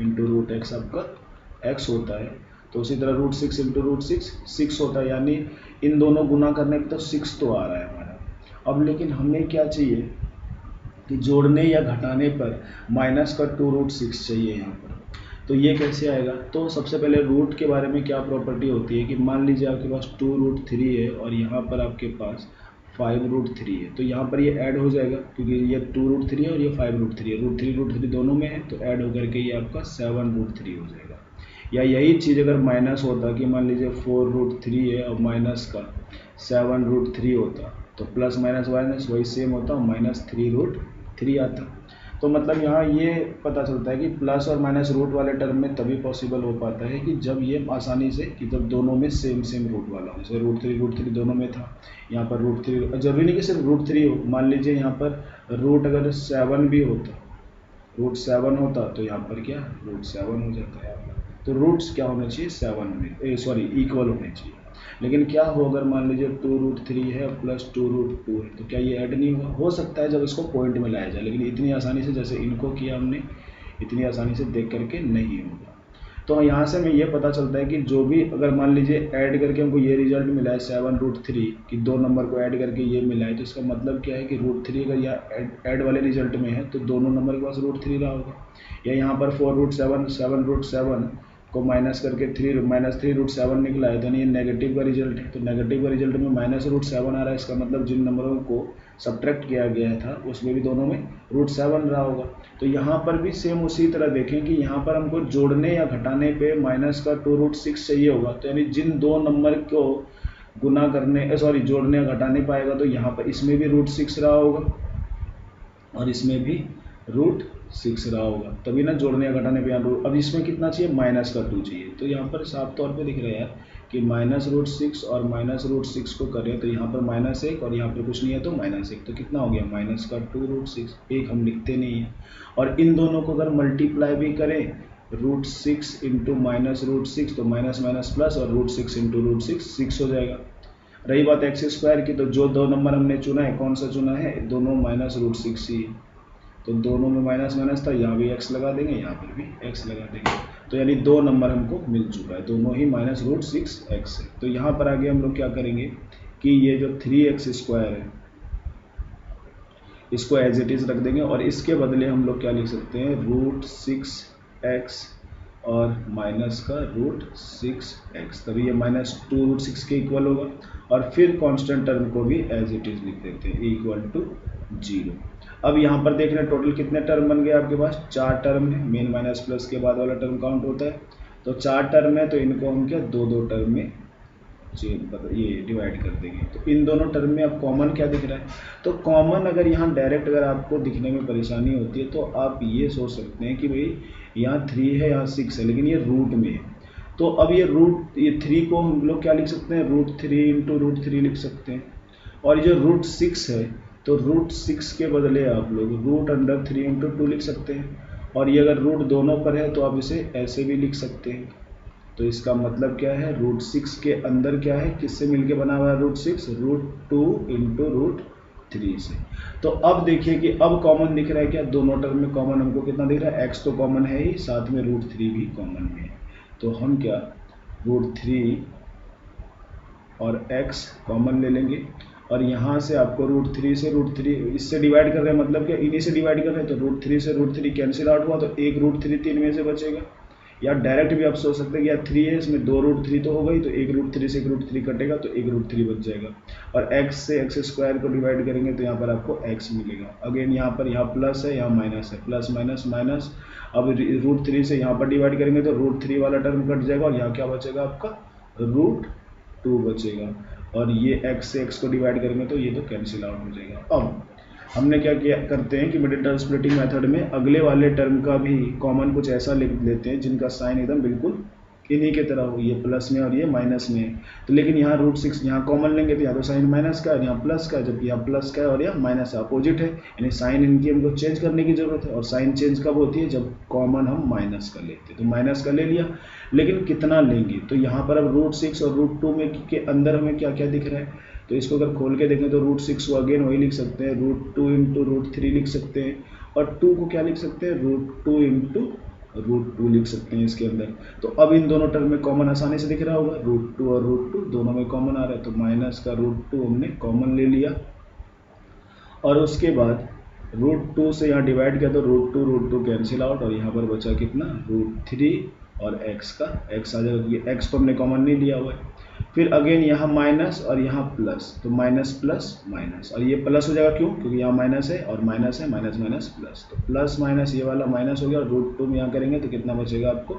इंटू √x आपका x होता है, तो उसी तरह √6 इंटू √6 6 होता है, यानी इन दोनों गुना करने पर तो 6 तो आ रहा है हमारा। अब लेकिन हमें क्या चाहिए कि जोड़ने या घटाने पर माइनस का 2√6 चाहिए यहाँ पर। तो ये कैसे आएगा, तो सबसे पहले रूट के बारे में क्या प्रॉपर्टी होती है कि मान लीजिए आपके पास 2√3 है और यहाँ पर आपके पास 5√3 है, तो यहाँ पर ये ऐड हो जाएगा क्योंकि ये 2√3 है और ये 5√3 है, √3 दोनों में है, तो ऐड होकर के ये आपका 7√3 हो जाएगा। या यही चीज़ अगर माइनस होता कि मान लीजिए 4√3 है और माइनस का 7√3 होता, तो प्लस माइनस माइनस वही सेम होता, -3√3 आता। तो मतलब यहाँ ये पता चलता है कि प्लस और माइनस रूट वाले टर्म में तभी पॉसिबल हो पाता है कि जब ये आसानी से कि जब दोनों में सेम रूट वाला हो। जैसे रूट थ्री दोनों में था, यहाँ पर रूट थ्री, जरूरी नहीं कि सिर्फ रूट थ्री हो, मान लीजिए यहाँ पर रूट अगर 7 भी होता, रूट 7 होता तो यहाँ पर क्या रूट 7 हो जाता है। तो रूट्स क्या होने चाहिए 7 होने, सॉरी इक्वल होने चाहिए। लेकिन क्या हो अगर मान लीजिए 2√3 है प्लस 2√2 है, तो क्या ये ऐड नहीं होगा? हो सकता है जब इसको पॉइंट में लाया जाए, लेकिन इतनी आसानी से जैसे इनको किया हमने, इतनी आसानी से देख करके नहीं होगा। तो यहाँ से हमें ये पता चलता है कि जो भी अगर मान लीजिए ऐड करके हमको ये रिजल्ट मिला है 7√3 कि 2 नंबर को ऐड करके ये मिला है, तो इसका मतलब क्या है कि √3 अगर यहाँ ऐड वाले रिजल्ट में है तो दोनों नंबर के पास √3 रहा होगा। या यहाँ पर 4√7 7√7 को माइनस करके -3√7 निकला है, तो यानी ये नेगेटिव का रिजल्ट है। तो नेगेटिव का रिजल्ट में -√7 आ रहा है, इसका मतलब जिन नंबरों को सब्ट्रैक्ट किया गया था उसमें भी दोनों में √7 रहा होगा। तो यहाँ पर भी सेम उसी तरह देखें कि यहाँ पर हमको जोड़ने या घटाने पे माइनस का 2√6 चाहिए होगा, तो यानी जिन दो नंबर को गुना करने जोड़ने या घटाने पाएगा, तो यहाँ पर इसमें भी √6 रहा होगा और इसमें भी √6 रहा होगा, तभी ना जोड़ने या घटाने पे यहाँ अब इसमें कितना चाहिए -2 चाहिए। तो यहाँ पर साफ तौर पे दिख रहा है यार कि -√6 और -√6 को करें तो यहाँ पर -1 और यहाँ पर कुछ नहीं है तो -1, तो कितना हो गया -2√6। एक हम लिखते नहीं है, और इन दोनों को अगर मल्टीप्लाई भी करें √6 इंटू -√6 तो माइनस माइनस प्लस और √6 इंटू √6 6 हो जाएगा। रही बात x² की, तो जो दो नंबर हमने चुना है कौन सा चुना है, दोनों -√6 ही है, तो दोनों में माइनस माइनस था, यहाँ भी x लगा देंगे, यहाँ पर भी x लगा देंगे, तो यानी दो नंबर हमको मिल चुका है, दोनों ही -√6x है। तो यहाँ पर आगे हम लोग क्या करेंगे कि ये जो 3x² है इसको एज इट इज़ रख देंगे, और इसके बदले हम लोग क्या लिख सकते हैं √6x और माइनस का √6x, तभी ये -2√6 के इक्वल होगा। और फिर कांस्टेंट टर्म को भी एज इट इज़ लिख देते हैं =0। अब यहाँ पर देख रहे हैं टोटल कितने टर्म बन गए आपके पास, 4 टर्म है, मेन माइनस प्लस के बाद वाला टर्म काउंट होता है, तो 4 टर्म है, तो इनको हम क्या 2-2 टर्म में ये डिवाइड कर देंगे। तो इन दोनों टर्म में अब कॉमन क्या दिख रहा है, तो कॉमन अगर यहाँ डायरेक्ट अगर आपको दिखने में परेशानी होती है तो आप ये सोच सकते हैं कि भाई यहाँ 3 है यहाँ 6 है, लेकिन ये रूट में है, तो अब ये 3 को हम लोग क्या लिख सकते हैं √3 इंटू √3 लिख सकते हैं, और ये जो √6 है तो √6 के बदले आप लोग √3 इंटू 2 लिख सकते हैं, और ये अगर रूट दोनों पर है तो आप इसे ऐसे भी लिख सकते हैं। तो इसका मतलब क्या है √6 के अंदर क्या है, किससे मिलके बना हुआ है √6, √2 इंटू √3 से। तो अब देखिए कि अब कॉमन दिख रहा है क्या, दोनों टर्म में कॉमन हमको कितना दिख रहा है, x तो कॉमन है ही, साथ में √3 भी कॉमन है, तो हम क्या √3 और x कॉमन ले लेंगे, और यहाँ से आपको √3 से √3 इससे डिवाइड कर रहे हैं, मतलब क्या इन्हीं से डिवाइड कर रहे हैं, तो √3 से √3 कैंसिल आउट हुआ, तो एक √3 3 में से बचेगा। या डायरेक्ट भी आप सोच सकते हैं कि यार 3 है इसमें 2 √3 तो हो गई, तो एक √3 से एक √3 कटेगा तो एक √3 बच जाएगा, और x से x² को डिवाइड करेंगे तो यहाँ पर आपको x मिलेगा। अगेन यहाँ प्लस है यहाँ माइनस है, प्लस माइनस माइनस, अब √3 से यहाँ पर डिवाइड करेंगे तो √3 वाला टर्म कट जाएगा, और यहाँ क्या बचेगा आपका √2 बचेगा, और ये x से x को डिवाइड करेंगे तो ये तो कैंसिल आउट हो जाएगा। अब हमने क्या किया करते हैं कि मिडिल टर्म स्प्लिटिंग मेथड में अगले वाले टर्म का भी कॉमन कुछ ऐसा लिख लेते हैं जिनका साइन एकदम बिल्कुल इन्हीं के तरह हो, ये प्लस में और ये माइनस में है, तो लेकिन यहाँ √6 यहाँ कॉमन लेंगे तो यहाँ तो साइन माइनस का है, यहाँ प्लस का है, जबकि यहाँ प्लस का है और यहाँ माइनस अपोजिट है, यानी साइन इनकी हमको चेंज करने की जरूरत है, और साइन चेंज कब होती है जब कॉमन हम माइनस का लेते हैं। तो माइनस का ले लिया, लेकिन कितना लेंगे, तो यहाँ पर अब √6 और √2 में के अंदर हमें क्या क्या दिख रहा है, तो इसको अगर खोल के देखें तो √6 को अगेन वही लिख सकते हैं, √2 इंटू √3 लिख सकते हैं, और 2 को क्या लिख सकते हैं √2 इंटू √2 लिख सकते हैं इसके अंदर। तो अब इन दोनों टर्म में कॉमन आसानी से दिख रहा होगा, √2 और √2 दोनों में कॉमन आ रहा है, तो माइनस का √2 हमने कॉमन ले लिया, और उसके बाद √2 से यहाँ डिवाइड किया तो √2 कैंसिल आउट, और यहाँ पर बचा कितना √3 और x का x आ जाएगा, ये x तो हमने कॉमन नहीं लिया हुआ है। फिर अगेन यहाँ माइनस और यहाँ प्लस, तो माइनस प्लस माइनस, और ये प्लस हो जाएगा क्यों, क्योंकि यहाँ माइनस है और माइनस है, माइनस माइनस प्लस, तो प्लस माइनस ये वाला माइनस हो गया, और √2 में यहाँ करेंगे तो कितना बचेगा आपको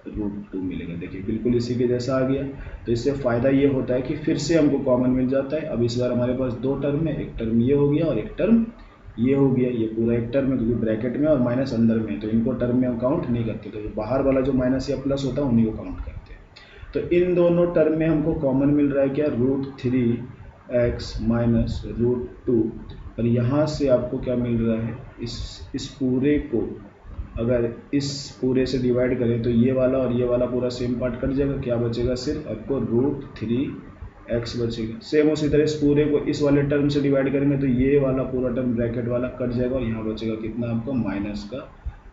√2 मिलेगा। देखिए बिल्कुल इसी के जैसा आ गया। तो इससे फ़ायदा ये होता है कि फिर से हमको कॉमन मिल जाता है। अब इस बार हमारे पास 2 टर्म है, एक टर्म ये हो गया और एक टर्म ये हो गया, ये पूरा एक टर्म है क्योंकि ब्रैकेट में और माइनस अंदर में है, तो इनको टर्म में हम काउंट नहीं करते, तो बाहर वाला जो माइनस या प्लस होता है उन्हीं को काउंट करते हैं। तो इन दोनों टर्म में हमको कॉमन मिल रहा है क्या, √3x माइनस √2, और यहाँ से आपको क्या मिल रहा है, इस पूरे को अगर इस पूरे से डिवाइड करें तो ये वाला और ये वाला पूरा सेम पार्ट कट जाएगा, क्या बचेगा, सिर्फ आपको √3x बचेगा। सेम उसी तरह इस पूरे को इस वाले टर्म से डिवाइड करेंगे तो ये वाला पूरा टर्म ब्रैकेट वाला कट जाएगा और यहाँ बचेगा कितना आपको, माइनस का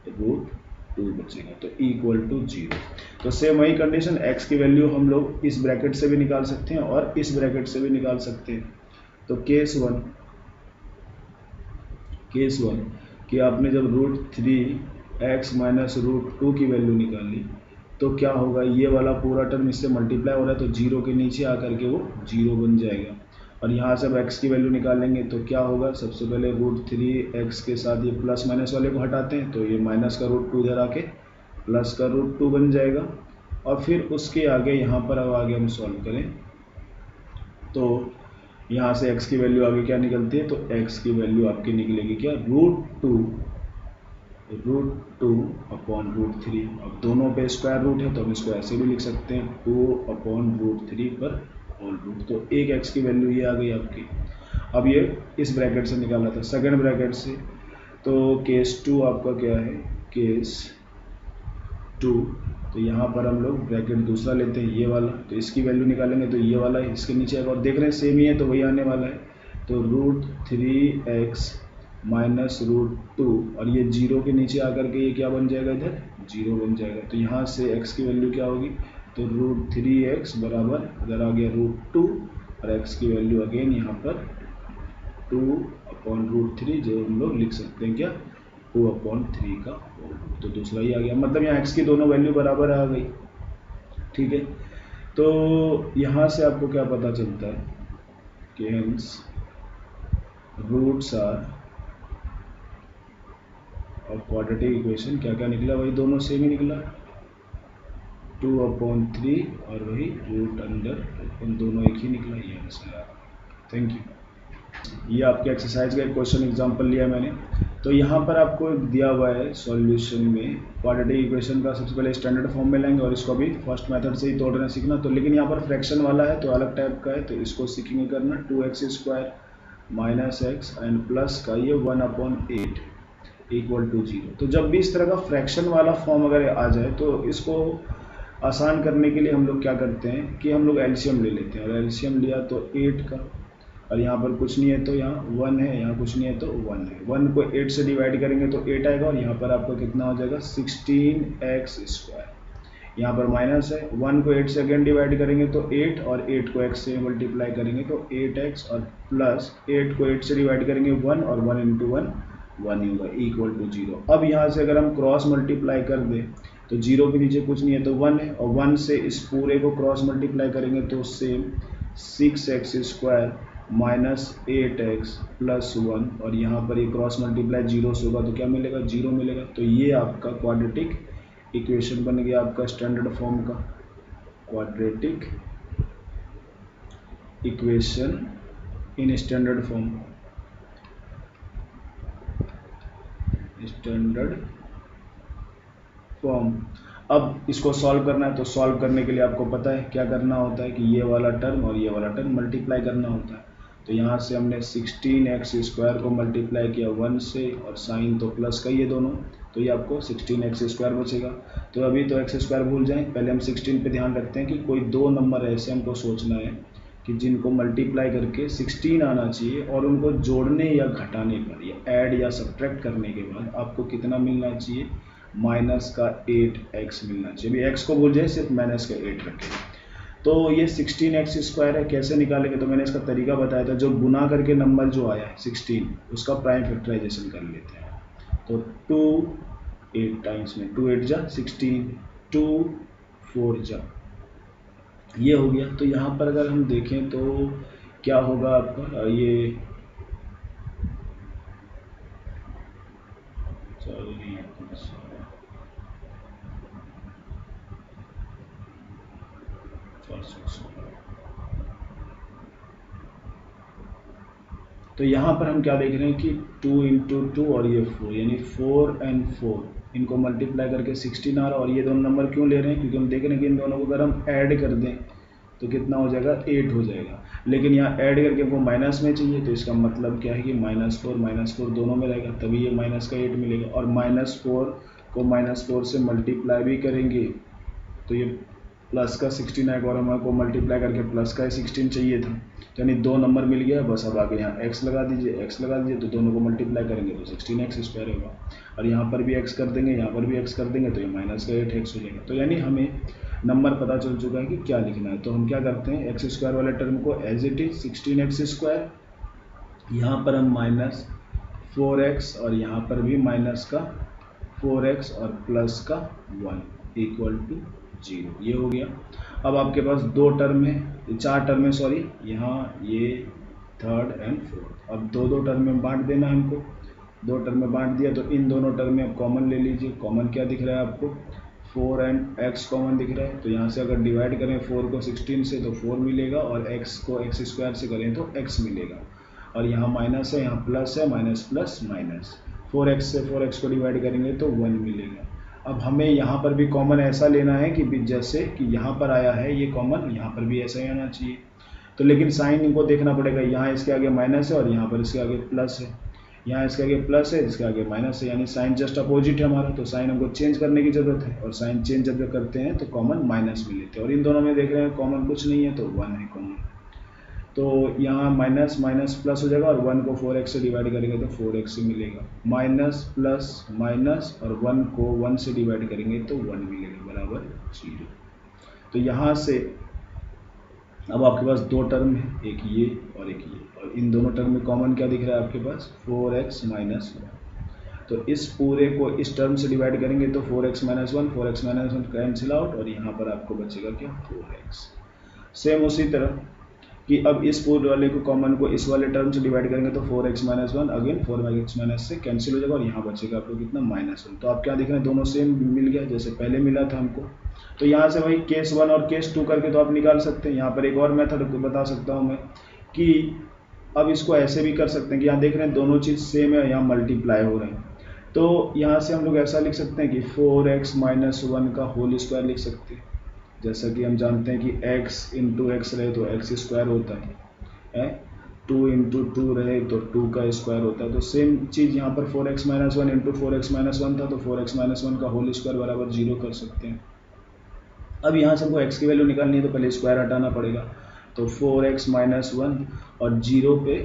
√2 बचेगा, तो इक्वल टू 0। तो सेम वही कंडीशन, x की वैल्यू हम लोग इस ब्रैकेट से भी निकाल सकते हैं और इस ब्रैकेट से भी निकाल सकते हैं। तो केस वन कि आपने जब √3x माइनस √2 की वैल्यू निकाली तो क्या होगा, ये वाला पूरा टर्म इससे मल्टीप्लाई हो रहा है तो 0 के नीचे आकर के वो 0 बन जाएगा। और यहाँ से अब x की वैल्यू निकालेंगे तो क्या होगा, सबसे पहले √3x के साथ ये प्लस माइनस वाले को हटाते हैं, तो ये माइनस का √2 इधर आके प्लस का √2 बन जाएगा। और फिर उसके आगे यहाँ पर अब आगे हम सॉल्व करें तो यहाँ से x की वैल्यू आगे क्या निकलती है, तो x की वैल्यू आपकी निकलेगी क्या, √2 अपॉन √3। अब दोनों पे स्क्वायर रूट है तो हम इसको ऐसे भी लिख सकते हैं, 2/√3 पर होल रूट। तो एक x की वैल्यू ये आ गई आपकी। अब ये इस ब्रैकेट से निकाला था, सेकंड ब्रैकेट से, तो केस 2 आपका क्या है, केस 2, तो यहाँ पर हम लोग ब्रैकेट दूसरा लेते हैं, ये वाला, तो इसकी वैल्यू निकालेंगे तो ये वाला इसके नीचे आएगा और देख रहे हैं सेम ही है तो वही आने वाला है। तो √3x माइनस √2 और ये 0 के नीचे आकर के ये क्या बन जाएगा, इधर 0 बन जाएगा। तो यहाँ से x की वैल्यू क्या होगी, तो √3x बराबर इधर आ गया √2 और x की वैल्यू अगेन यहाँ पर 2/√3, जो हम लोग लिख सकते हैं क्या, 2/3 का होल, तो दूसरा ही आ गया, मतलब यहाँ x की दोनों वैल्यू बराबर आ गई। ठीक है, तो यहाँ से आपको क्या पता चलता है कि हेंस रूट्स आर और क्वाड्रेटिक इक्वेशन क्या क्या निकला, वही दोनों सेम ही निकला, 2/3 और वही √, दोनों एक ही निकला, ये आंसर आ। Thank you. ये आपके एक्सरसाइज का एक क्वेश्चन एग्जांपल लिया मैंने। तो यहाँ पर आपको दिया हुआ है सॉल्यूशन में क्वाड्रेटिक इक्वेशन का, सबसे पहले स्टैंडर्ड फॉर्म में लाएंगे और इसको भी फर्स्ट मेथड से ही तोड़ना सीखना। तो लेकिन यहाँ पर फ्रैक्शन वाला है तो अलग टाइप का है, तो इसको सीखेंगे करना, 2x² minus x and plus का ये 1/8 इक्वल टू 0। तो जब भी इस तरह का फ्रैक्शन वाला फॉर्म अगर आ जाए तो इसको आसान करने के लिए हम लोग क्या करते हैं कि हम लोग एलसीएम ले लेते हैं, और एलसीएम लिया तो 8 का, और यहाँ पर कुछ नहीं है तो यहाँ 1 है, यहाँ कुछ नहीं है तो 1 है, 1 को 8 से डिवाइड करेंगे तो 8 आएगा और यहाँ पर आपका कितना हो जाएगा, 16x²। यहाँ पर माइनस है, 1 को 8 से अगेन डिवाइड करेंगे तो 8, और 8 को x से मल्टीप्लाई करेंगे तो 8x, और प्लस 8 को 8 से डिवाइड करेंगे 1, और 1 इंटू 1 1 ही होगा, इक्वल टू 0। अब यहाँ से अगर हम क्रॉस मल्टीप्लाई कर दें तो 0 के नीचे कुछ नहीं है तो 1 है, और 1 से इस पूरे को क्रॉस मल्टीप्लाई करेंगे तो same 6x² minus 8x plus 1, और यहाँ पर ये क्रॉस मल्टीप्लाई 0 से होगा तो क्या मिलेगा, 0 मिलेगा। तो ये आपका क्वाड्रेटिक इक्वेशन बन गया आपका स्टैंडर्ड फॉर्म का, quadratic equation in standard form, standard form. अब इसको सॉल्व करना है तो सॉल्व करने के लिए आपको पता है क्या करना होता है कि ये वाला टर्म और ये वाला टर्म मल्टीप्लाई करना होता है। तो यहाँ से हमने 16x² को मल्टीप्लाई किया 1 से, और साइन तो प्लस का ही है दोनों, तो ये आपको 16x² बचेगा। तो अभी तो x² भूल जाएं, पहले हम 16 पे ध्यान रखते हैं कि कोई दो नंबर ऐसे हमको सोचना है कि जिनको मल्टीप्लाई करके 16 आना चाहिए, और उनको जोड़ने या घटाने पर या ऐड या सब्ट्रैक्ट करने के बाद आपको कितना मिलना चाहिए, माइनस का 8x मिलना चाहिए। अभी x को भूल जाए, सिर्फ माइनस का 8 रखें। तो ये 16x² है, कैसे निकालेंगे, तो मैंने इसका तरीका बताया था, जो गुना करके नंबर जो आया है 16 उसका प्राइम फैक्टराइजेशन कर लेते हैं। तो 2 8 टाइम्स में 2 8 जा 16, 2 4 जा, ये हो गया। तो यहाँ पर अगर हम देखें तो क्या होगा आपका, ये तो यहाँ पर हम क्या देख रहे हैं कि 2 इंटू 2 और ये 4 यानी 4 and 4 इनको मल्टीप्लाई करके 16 आ रहा है। और ये दोनों नंबर क्यों ले रहे हैं, क्योंकि हम देख रहे हैं कि इन दोनों को अगर हम ऐड कर दें तो कितना हो जाएगा, 8 हो जाएगा। लेकिन यहाँ ऐड करके हमको माइनस में चाहिए, तो इसका मतलब क्या है कि -4 दोनों में रहेगा, तभी ये माइनस का 8 मिलेगा। और -4 को -4 से मल्टीप्लाई भी करेंगे तो ये प्लस का 16 आएगा, और हमारे को मल्टीप्लाई करके प्लस का 16 चाहिए था, यानी 2 नंबर मिल गया। बस अब आगे यहाँ x लगा दीजिए, तो दोनों को मल्टीप्लाई करेंगे तो 16x² होगा। और यहाँ पर भी x कर देंगे, यहाँ पर भी x कर देंगे तो ये माइनस का 8x हो जाएगा। तो यानी हमें नंबर पता चल चुका है कि क्या लिखना है। तो हम क्या करते हैं, x² वाले टर्म को एज इट इज 16x², यहाँ पर हम -4x और यहाँ पर भी माइनस का 4x और प्लस का 1 इक्वल टू 0, ये हो गया। अब आपके पास 2 टर्म है, 4 टर्म है सॉरी, यहाँ ये 3rd and 4th। अब 2 टर्म में बांट देना है हमको, 2 टर्म में बांट दिया तो इन दोनों टर्म में अब कॉमन ले लीजिए। कॉमन क्या दिख रहा है आपको, 4 and x कॉमन दिख रहा है। तो यहाँ से अगर डिवाइड करें 4 को 16 से तो 4 मिलेगा, और x को x² से करें तो x मिलेगा। और यहाँ माइनस है, यहाँ प्लस है, माइनस प्लस माइनस, 4x से 4x को डिवाइड करेंगे तो 1 मिलेगा। अब हमें यहाँ पर भी कॉमन ऐसा लेना है कि जैसे कि यहाँ पर आया है ये कॉमन, यहाँ पर भी ऐसा ही आना चाहिए। तो लेकिन साइन इनको देखना पड़ेगा, यहाँ इसके आगे माइनस है और यहाँ पर इसके आगे प्लस है, यहाँ इसके आगे प्लस है, इसके आगे माइनस है, यानी साइन जस्ट अपोजिट है हमारा। तो साइन हमको चेंज करने की जरूरत है, और साइन चेंज जब करते हैं तो कॉमन माइनस में लेते हैं। और इन दोनों में देख रहे हैं कॉमन कुछ नहीं है तो 1 है कॉमन। तो यहाँ माइनस माइनस प्लस हो जाएगा, और 1 को 4x से डिवाइड करेंगे तो 4x से मिलेगा। माइनस प्लस माइनस, और 1 को 1 से डिवाइड करेंगे तो 1 मिलेगा बराबर 0। तो यहाँ से अब आपके पास 2 टर्म है, एक ये और एक ये, और इन दोनों टर्म में कॉमन क्या दिख रहा है आपके पास, 4x - 1। तो इस पूरे को इस टर्म से डिवाइड करेंगे तो 4x - 1, 4x - 1 कैंसिल आउट, और यहाँ पर आपको बचेगा क्या, 4x। सेम उसी तरह कि अब इस पूरे वाले को कॉमन को इस वाले टर्म से डिवाइड करेंगे तो 4x - 1 अगेन 4x - से कैंसिल हो जाएगा, और यहाँ बचेगा आपको कितना, -1। तो आप क्या देख रहे हैं, दोनों सेम मिल गया जैसे पहले मिला था हमको। तो यहाँ से वही केस 1 और केस 2 करके तो आप निकाल सकते हैं। यहाँ पर एक और मेथड बता सकता हूँ मैं कि अब इसको ऐसे भी कर सकते हैं कि यहाँ देख रहे हैं दोनों चीज़ सेम है, यहाँ मल्टीप्लाई हो रहे हैं। तो यहाँ से हम लोग ऐसा लिख सकते हैं कि 4x - 1 का होल स्क्वायर लिख सकते हैं। जैसा कि हम जानते हैं कि x इंटू एक्स रहे तो x² होता है, 2 इंटू 2 रहे तो 2 का स्क्वायर होता है। तो सेम चीज़ यहाँ पर 4x - 1 इंटू 4x - 1 था, तो 4x - 1 का होल स्क्वायर बराबर 0 कर सकते हैं। अब यहाँ से हमको x की वैल्यू निकालनी है तो पहले स्क्वायर हटाना पड़ेगा, तो 4x - 1 और 0 पे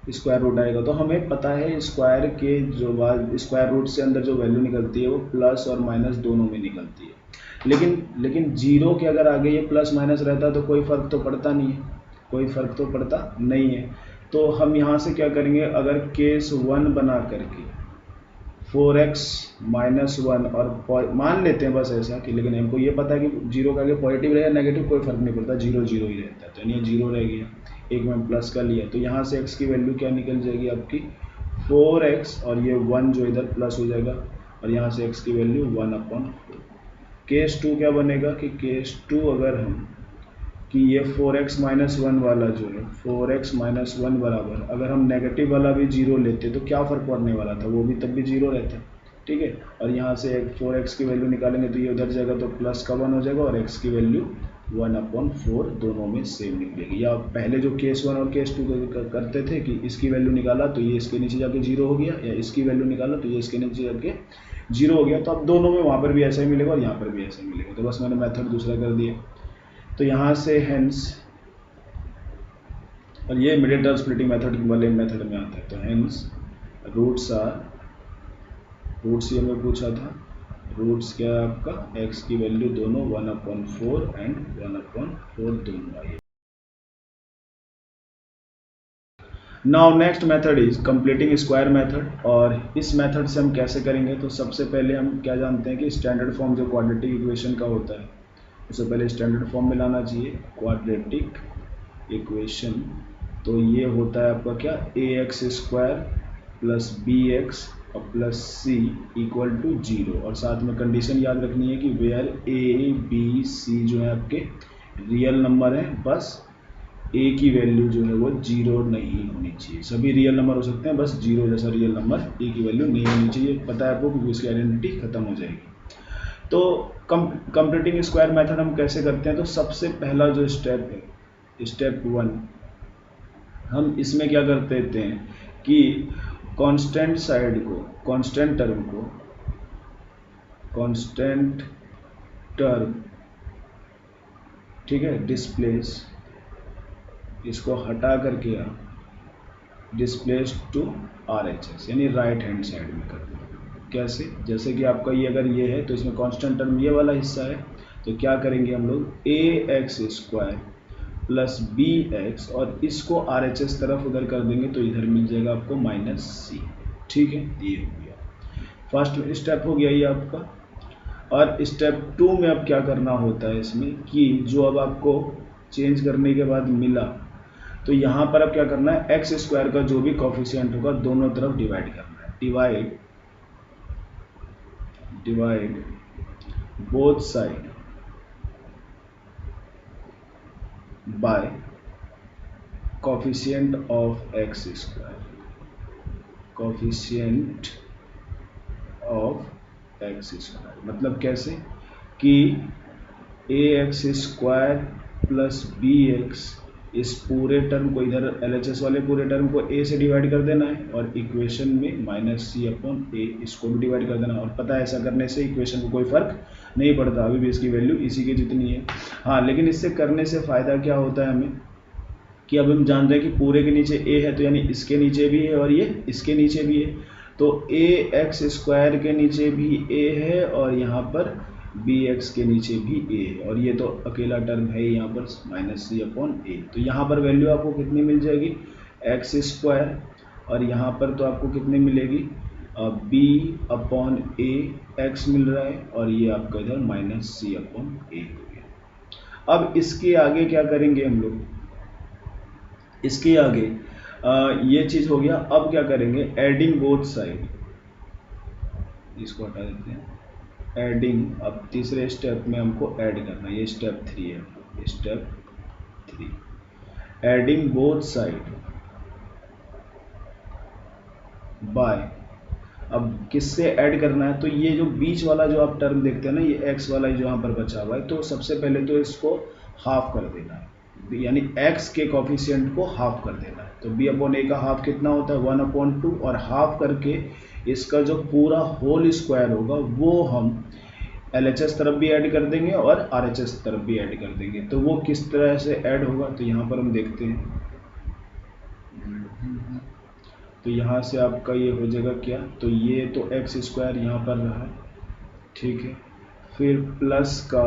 स्क्वायर रूट आएगा। तो हमें पता है स्क्वायर के जो स्क्वायर रूट से अंदर जो वैल्यू निकलती है वो प्लस और माइनस दोनों में निकलती है। लेकिन 0 के अगर आगे ये प्लस माइनस रहता तो कोई फ़र्क तो पड़ता नहीं है, कोई फ़र्क तो पड़ता नहीं है। तो हम यहाँ से क्या करेंगे, अगर केस 1 बना करके 4x - 1 और मान लेते हैं बस ऐसा कि, लेकिन हमको ये पता है कि 0 का आगे पॉजिटिव रहे या नेगेटिव कोई फ़र्क नहीं पड़ता, 0 0 ही रहता है। तो यानी 0 रह गया, एक में प्लस का लिया, तो यहाँ से x की वैल्यू क्या निकल जाएगी आपकी, 4x, और ये 1 जो इधर प्लस हो जाएगा, और यहाँ से x की वैल्यू 1/4। केस 2 क्या बनेगा कि केस 2 अगर हम कि ये 4x - 1 वाला जो है 4x - 1 बराबर, अगर हम नेगेटिव वाला भी 0 लेते तो क्या फ़र्क पड़ने वाला था, वो भी तब भी 0 रहता, ठीक है। और यहाँ से 4x की वैल्यू निकालेंगे तो ये उधर जाएगा तो प्लस का 1 हो जाएगा, और x की वैल्यू 1/4 दोनों में सेम निकलेगी। या पहले जो केस 1 और केस 2 करते थे कि इसकी वैल्यू निकाला तो ये इसके नीचे जाके 0 हो गया, या इसकी वैल्यू निकाला तो ये इसके नीचे जाके 0 हो गया। तो अब दोनों में वहाँ पर भी ऐसा ही मिलेगा और यहाँ पर भी ऐसा ही मिलेगा, तो बस मैंने मेथड दूसरा कर दिया। तो यहाँ से हेंस, और ये मिडिल टर्म स्प्लिटिंग मेथड वाले मेथड में आता है, तो हेंस रूट्स ये हमें पूछा था, रूट्स क्या है आपका, x की वैल्यू दोनों 1/4 एंड 1/4 दोनों आई। Now next method is completing square method, और इस मेथड से हम कैसे करेंगे, तो सबसे पहले हम क्या जानते हैं कि स्टैंडर्ड फॉर्म जो क्वाड्रेटिक इक्वेशन का होता है उससे पहले स्टैंडर्ड फॉर्म में लाना चाहिए क्वाड्रेटिक इक्वेशन। तो ये होता है आपका क्या, ax² प्लस bx और प्लस c इक्वल टू 0, और साथ में कंडीशन याद रखनी है कि वेयर a b c जो है आपके रियल नंबर हैं, बस ए की वैल्यू जो है वो 0 नहीं होनी चाहिए। सभी रियल नंबर हो सकते हैं, बस 0 जैसा रियल नंबर ए की वैल्यू नहीं होनी चाहिए। पता है आपको, क्योंकि उसकी आइडेंटिटी खत्म हो जाएगी। तो कंप्लीटिंग स्क्वायर मेथड हम कैसे करते हैं? तो सबसे पहला जो स्टेप है, स्टेप 1, हम इसमें क्या कर देते हैं कि कांस्टेंट साइड को, कांस्टेंट टर्म, ठीक है, डिस्प्लेस, इसको हटा करके आप डिस्प्लेस टू RHS यानी राइट हैंड साइड में कर दें। कैसे? जैसे कि आपका ये अगर ये है तो इसमें कांस्टेंट टर्म ये वाला हिस्सा है, तो क्या करेंगे हम लोग, ax² प्लस bx, और इसको RHS तरफ उधर कर देंगे तो इधर मिल जाएगा आपको -c। ठीक है, ये हो गया फर्स्ट स्टेप, हो गया ये आपका। और स्टेप 2 में अब क्या करना होता है इसमें कि जो अब आपको चेंज करने के बाद मिला, तो यहाँ पर अब क्या करना है, x² का जो भी कॉफिशिएंट होगा दोनों तरफ डिवाइड करना है। Divide both side by coefficient of x², coefficient of x²। मतलब कैसे कि ax² प्लस bx, इस पूरे टर्म को इधर LHS वाले पूरे टर्म को a से डिवाइड कर देना है, और इक्वेशन में -c/a इसको भी डिवाइड कर देना है। और पता है ऐसा करने से इक्वेशन को कोई फर्क नहीं पड़ता, अभी भी इसकी वैल्यू इसी की जितनी है। हाँ, लेकिन इससे करने से फ़ायदा क्या होता है हमें कि अब हम जान रहे हैं कि पूरे के नीचे a है, तो यानी इसके नीचे भी है और ये इसके नीचे भी है, तो ax² के नीचे भी a है और यहाँ पर bx के नीचे भी a है, और ये तो अकेला टर्म है यहाँ पर -c/a। तो यहाँ पर वैल्यू आपको कितनी मिल जाएगी, x², और यहाँ पर तो आपको कितनी मिलेगी, b/a, x मिल रहा है, और ये आपका इधर -c/a हो गया। अब इसके आगे क्या करेंगे हम लोग, इसके आगे ये चीज़ हो गया। अब क्या करेंगे, एडिंग बोथ साइड, इसको हटा देते हैं, एडिंग। अब तीसरे स्टेप में हमको ऐड करना है, ये स्टेप 3 है, step 3, adding both side by. अब किससे ऐड करना है, तो ये जो बीच वाला जो आप टर्म देखते हैं ना, ये x वाला जो यहाँ पर बचा हुआ है, तो सबसे पहले तो इसको हाफ कर देना है, यानी x के कॉफिशिएंट को हाफ कर देना है। तो b/a का हाफ कितना होता है, 1/2, और हाफ करके इसका जो पूरा होल स्क्वायर होगा वो हम LHS तरफ भी ऐड कर देंगे और RHS तरफ भी ऐड कर देंगे। तो वो किस तरह से ऐड होगा, तो यहाँ पर हम देखते हैं। तो यहाँ से आपका ये हो जाएगा क्या, तो ये तो x² यहाँ पर रहा, ठीक है, फिर प्लस का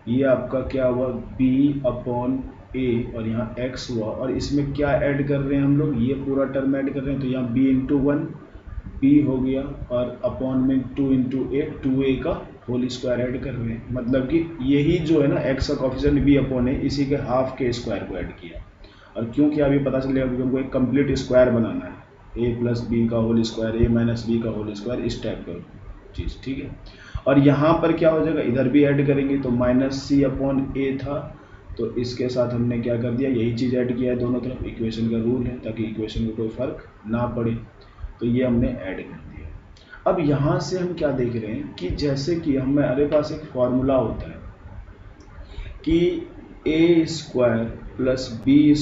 ये आपका क्या हुआ, b/a, और यहाँ x हुआ, और इसमें क्या ऐड कर रहे हैं हम लोग, ये पूरा टर्म ऐड कर रहे हैं, तो यहाँ b/1 b हो गया, और अपॉन में 2 × 2a का होल स्क्वायर ऐड कर रहे हैं। मतलब कि यही जो है ना x का कॉफिशिएंट b/a, इसी के हाफ के स्क्वायर को ऐड किया। और क्यों किया अभी पता चलेगा, क्योंकि हमको एक कंप्लीट स्क्वायर बनाना है, a + b का होल स्क्वायर, a - b का होल स्क्वायर, इस टाइप का चीज़, ठीक है। और यहाँ पर क्या हो जाएगा, इधर भी ऐड करेंगे, तो -c/a था, तो इसके साथ हमने क्या कर दिया, यही चीज़ ऐड किया है दोनों तरफ। इक्वेशन का रूल है, ताकि इक्वेशन को कोई फर्क ना पड़े, तो ये हमने ऐड कर दिया। अब यहाँ से हम क्या देख रहे हैं कि जैसे कि हमारे पास एक फॉर्मूला होता है कि a² + b²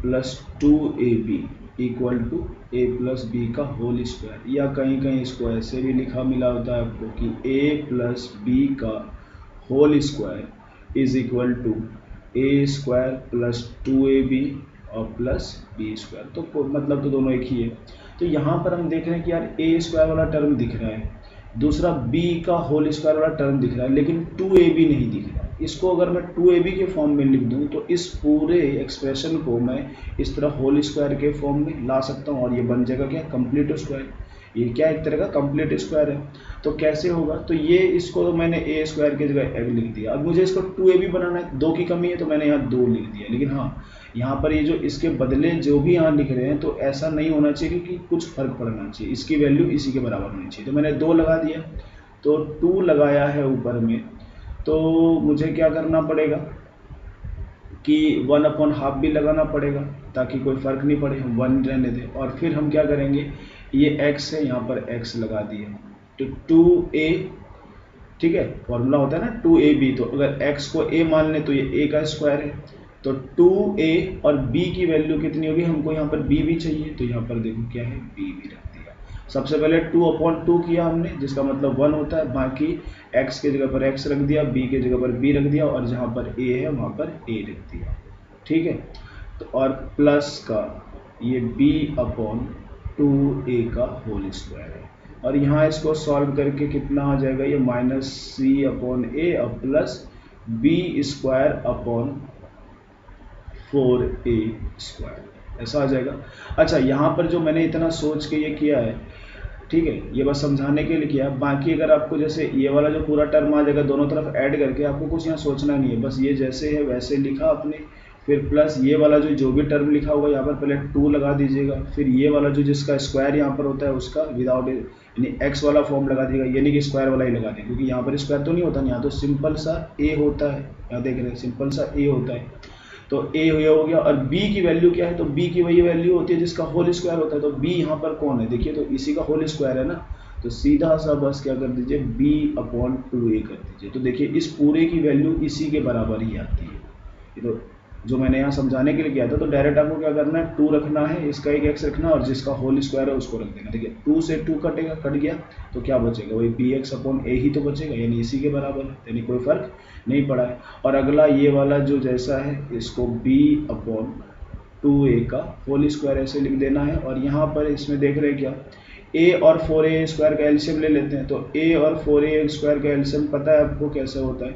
+ 2ab = a + b का होल स्क्वायर, या कहीं कहीं इसको ऐसे भी लिखा मिला होता है आपको कि a + b का होल स्क्वायर = a² + 2ab और प्लस b²। तो मतलब तो दोनों एक ही है। तो यहाँ पर हम देख रहे हैं कि यार a² वाला टर्म दिख रहा है, दूसरा b का होल स्क्वायर वाला टर्म दिख रहा है, लेकिन 2ab नहीं दिख रहा है। इसको अगर मैं 2ab के फॉर्म में लिख दूं तो इस पूरे एक्सप्रेशन को मैं इस तरह होल स्क्वायर के फॉर्म में ला सकता हूं, और ये बन जाएगा क्या, कंप्लीट स्क्वायर। ये क्या एक तरह का कंप्लीट स्क्वायर है। तो कैसे होगा, तो ये इसको तो मैंने a² की जगह लिख दिया। अब मुझे इसको 2ab बनाना है, 2 की कमी है, तो मैंने यहाँ 2 लिख दिया। लेकिन हाँ, यहाँ पर ये जो इसके बदले जो भी यहाँ लिख रहे हैं, तो ऐसा नहीं होना चाहिए कि कुछ फर्क पड़ना चाहिए, इसकी वैल्यू इसी के बराबर होनी चाहिए। तो मैंने 2 लगा दिया, तो 2 लगाया है ऊपर में, तो मुझे क्या करना पड़ेगा कि 1/2 भी लगाना पड़ेगा ताकि कोई फ़र्क नहीं पड़े, हम 1 रहने दें। और फिर हम क्या करेंगे, ये x है, यहाँ पर x लगा दिए, तो 2a, ठीक है, फॉर्मूला होता है ना 2ab, तो अगर x को a मान लें तो ये a का स्क्वायर है, तो 2a और b की वैल्यू कितनी होगी, हमको यहाँ पर b भी चाहिए, तो यहाँ पर देखो क्या है, b भी रख दिया। सबसे पहले 2/2 किया हमने, जिसका मतलब 1 होता है, बाकी x के जगह पर x रख दिया, b के जगह पर b रख दिया, और जहाँ पर a है वहाँ पर a रख दिया, ठीक है। तो और प्लस का ये b/2a का होल स्क्वायर है, और यहाँ इसको सॉल्व करके कितना आ जाएगा, ये -c/a और प्लस b²/4a², ऐसा आ जाएगा। अच्छा, यहाँ पर जो मैंने इतना सोच के ये किया है, ठीक है, ये बस समझाने के लिए किया। बाकी अगर आपको जैसे ये वाला जो पूरा टर्म आ जाएगा दोनों तरफ ऐड करके, आपको कुछ यहाँ सोचना नहीं है, बस ये जैसे है वैसे लिखा आपने, फिर प्लस ये वाला जो भी टर्म लिखा होगा यहाँ पर पहले 2 लगा दीजिएगा, फिर ये वाला जो जिसका स्क्वायर यहाँ पर होता है उसका विदाउट यानी x वाला फॉर्म लगा दीजिएगा, यानी कि स्क्वायर वाला ही लगा दें, क्योंकि यहाँ पर स्क्वायर तो नहीं होता, यहाँ तो सिंपल सा a होता है, यहाँ देख रहे हैं सिंपल सा a होता है, तो a ये हो गया। और b की वैल्यू क्या है, तो b की वही वैल्यू होती है जिसका होल स्क्वायर होता है, तो b यहाँ पर कौन है, देखिए, तो इसी का होल स्क्वायर है ना, तो सीधा सा बस क्या कर दीजिए, b/2a कर दीजिए, तो देखिए इस पूरे की वैल्यू इसी के बराबर ही आती है। ये तो जो मैंने यहाँ समझाने के लिए किया था, तो डायरेक्ट आपको क्या करना है, 2 रखना है, इसका एक x रखना है, और जिसका होल स्क्वायर है उसको रख देना। देखिए 2 से 2 कटेगा, कट गया, तो क्या बचेगा, वही bx/a ही तो बचेगा, यानी इसी के बराबर है, यानी कोई फर्क नहीं पड़ा है। और अगला ये वाला जो जैसा है, इसको b/2a का होल स्क्वायर ऐसे लिख देना है। और यहाँ पर इसमें देख रहे हैं क्या, a और 4a² का एलसीएम ले लेते हैं, तो a और 4a² का एलसीएम पता है आपको कैसे होता है,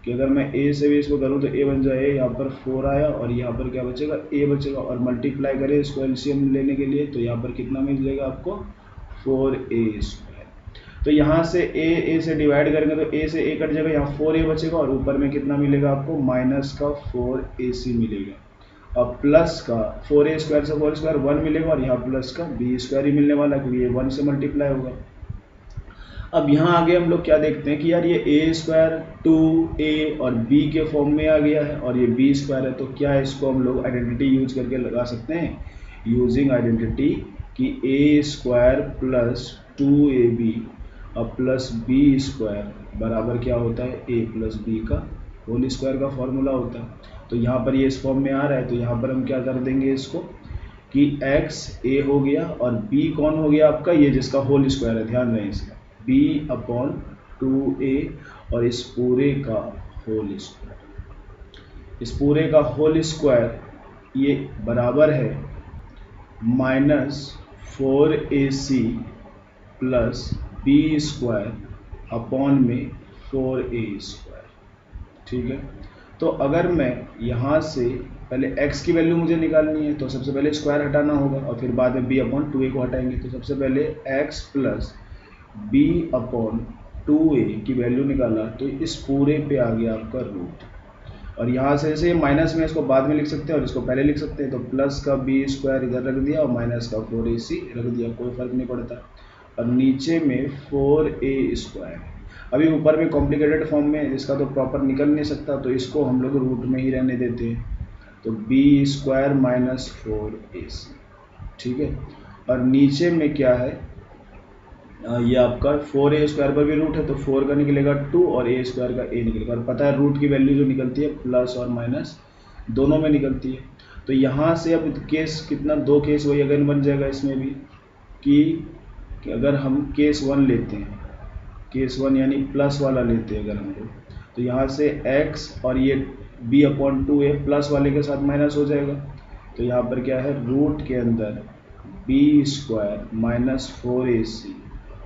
कि अगर मैं a से भी इसको करूँ तो a बन जाए, यहाँ पर 4 आया और यहाँ पर क्या बचेगा, a बचेगा, और मल्टीप्लाई करें इसको एलसीएम लेने के लिए, तो यहाँ पर कितना मिल जाएगा आपको, 4a²। तो यहाँ से a से डिवाइड करेंगे तो a से a कट जाएगा, यहाँ 4a बचेगा, और ऊपर में कितना मिलेगा आपको, -4ac मिलेगा, और प्लस का 4a² से होल स्क्वायर 1 मिलेगा, और यहाँ प्लस का b² ही मिलने वाला है, क्योंकि ये 1 से मल्टीप्लाई होगा। अब यहाँ आगे हम लोग क्या देखते हैं कि यार ये a² 2a और b के फॉर्म में आ गया है, और ये b² है, तो क्या इसको हम लोग आइडेंटिटी यूज करके लगा सकते हैं, यूजिंग आइडेंटिटी, कि a² प्लस 2ab और प्लस b² बराबर क्या होता है, a प्लस b का होल स्क्वायर का फॉर्मूला होता है। तो यहाँ पर ये इस फॉर्म में आ रहा है, तो यहाँ पर हम क्या कर देंगे इसको, कि x a हो गया और b कौन हो गया आपका, ये जिसका होल स्क्वायर है, ध्यान रहे इसका, b/2a और इस पूरे का होल स्क्वायर, इस पूरे का होल स्क्वायर ये बराबर है -4ac प्लस b²/4a², ठीक है। तो अगर मैं यहाँ से पहले x की वैल्यू मुझे निकालनी है, तो सबसे पहले स्क्वायर हटाना होगा, और फिर बाद में b/2a को हटाएंगे, तो सबसे पहले x प्लस b/2a की वैल्यू निकाला, तो इस पूरे पे आ गया आपका रूट, और यहाँ से जैसे माइनस में इसको बाद में लिख सकते हैं और इसको पहले लिख सकते हैं, तो प्लस का b² इधर रख दिया और माइनस का 4ac रख दिया, कोई फर्क नहीं पड़ता, और नीचे में 4a²। अभी ऊपर में कॉम्प्लिकेटेड फॉर्म में इसका तो प्रॉपर निकल नहीं सकता, तो इसको हम लोग रूट में ही रहने देते हैं, तो b² - 4ac, ठीक है। और नीचे में क्या है, ये आपका 4a² पर भी रूट है, तो 4 का निकलेगा 2 और a² का a निकलेगा, और पता है रूट की वैल्यू जो निकलती है प्लस और माइनस दोनों में निकलती है। तो यहाँ से अब केस कितना, 2 केस वही अगेन बन जाएगा इसमें भी, कि अगर हम केस 1 लेते हैं, केस 1 यानी प्लस वाला लेते हैं अगर हम लोग, तो यहाँ से x और ये b/2a प्लस वाले के साथ माइनस हो जाएगा, तो यहाँ पर क्या है, रूट के अंदर b² - 4ac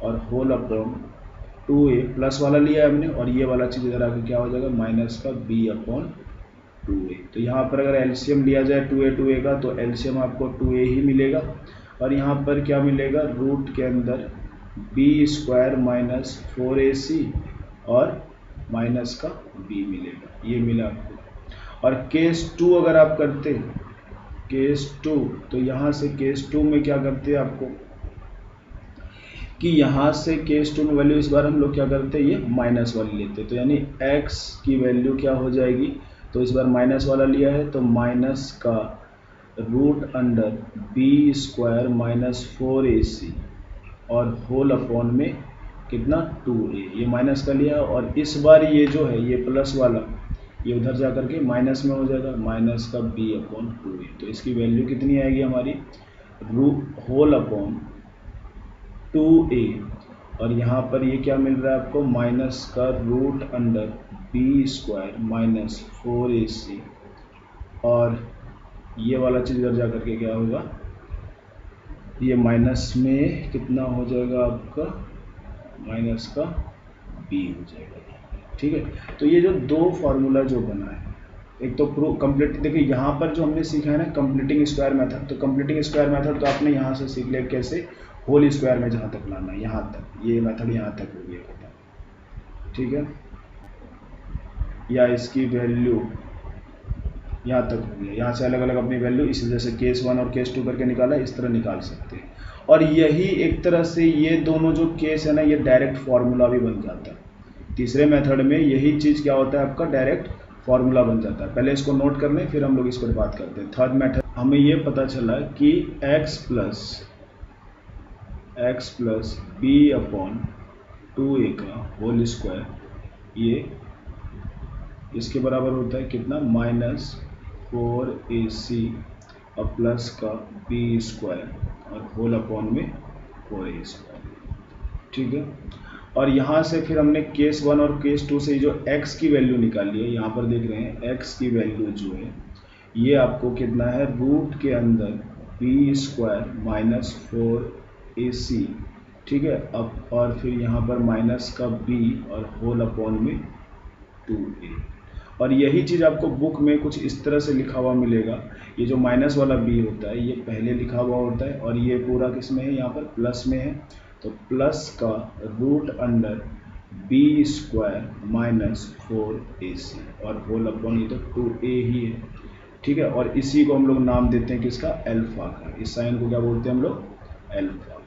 और होल/2a प्लस वाला लिया है हमने, और ये वाला चीज़ इधर आके क्या हो जाएगा, माइनस का b/2a। तो यहाँ पर अगर एलसीएम लिया जाए 2a का, तो एलसीएम आपको 2a ही मिलेगा, और यहाँ पर क्या मिलेगा, रूट के अंदर b² - 4ac और माइनस का b मिलेगा, ये मिला आपको। और केस 2 अगर आप करते, केस 2, तो यहाँ से केस 2 में क्या करते हैं आपको, कि यहाँ से केस 2 में वैल्यू इस बार हम लोग क्या करते हैं, ये माइनस वाली लेते हैं, तो यानी x की वैल्यू क्या हो जाएगी, तो इस बार माइनस वाला लिया है तो माइनस का root under b square minus 4ac और होल अपॉन में कितना 2a, ये माइनस का लिया। और इस बार ये जो है ये प्लस वाला ये उधर जा करके माइनस में हो जाएगा, माइनस का b अपॉन 2a। तो इसकी वैल्यू कितनी आएगी हमारी, होल अपॉन 2a। और यहाँ पर ये क्या मिल रहा है आपको, माइनस का root under b square minus 4ac और ये वाला चीज़ इधर जा करके क्या होगा, ये माइनस में कितना हो जाएगा आपका, माइनस का b हो जाएगा। ठीक है, तो ये जो दो फार्मूला जो बना है, एक तो प्रूफ कंप्लीट, देखिए यहाँ पर जो हमने सीखा है ना कंप्लीटिंग स्क्वायर मेथड, तो कंप्लीटिंग स्क्वायर मेथड तो आपने यहाँ से सीख लिया कैसे होल स्क्वायर में जहाँ तक लाना है, यहाँ तक ये मेथड यहाँ तक हो गया खत्म। ठीक है, या इसकी वैल्यू यहाँ तक हो गया, यहाँ से अलग अलग अपनी वैल्यू इसी जैसे केस 1 और केस 2 करके निकाला, इस तरह निकाल सकते हैं। और यही एक तरह से ये दोनों जो केस है ना ये डायरेक्ट फार्मूला भी बन जाता है। तीसरे मेथड में यही चीज़ क्या होता है आपका डायरेक्ट फार्मूला बन जाता है। पहले इसको नोट कर लें फिर हम लोग इस पर बात करते हैं। थर्ड मेथड हमें ये पता चला कि x plus B upon 2a का होल स्क्वायर ये इसके बराबर होता है कितना, माइनस 4ac और प्लस का b स्क्वायर और होल अपॉन में 4a स्क्वायर। ठीक है, और यहाँ से फिर हमने केस 1 और केस 2 से जो x की वैल्यू निकाली है, यहाँ पर देख रहे हैं x की वैल्यू जो है ये आपको कितना है, रूट के अंदर b स्क्वायर माइनस 4ac। ठीक है, अब और फिर यहाँ पर माइनस का b और होल अपॉन में 2a। और यही चीज़ आपको बुक में कुछ इस तरह से लिखा हुआ मिलेगा, ये जो माइनस वाला b होता है ये पहले लिखा हुआ होता है और ये पूरा किस में है, यहाँ पर प्लस में है। तो प्लस का root under b square minus 4ac और होल अपॉन ये तो 2a ही है। ठीक है, और इसी को हम लोग नाम देते हैं किसका, अल्फा का। इस साइन को क्या बोलते हैं हम लोग, अल्फा।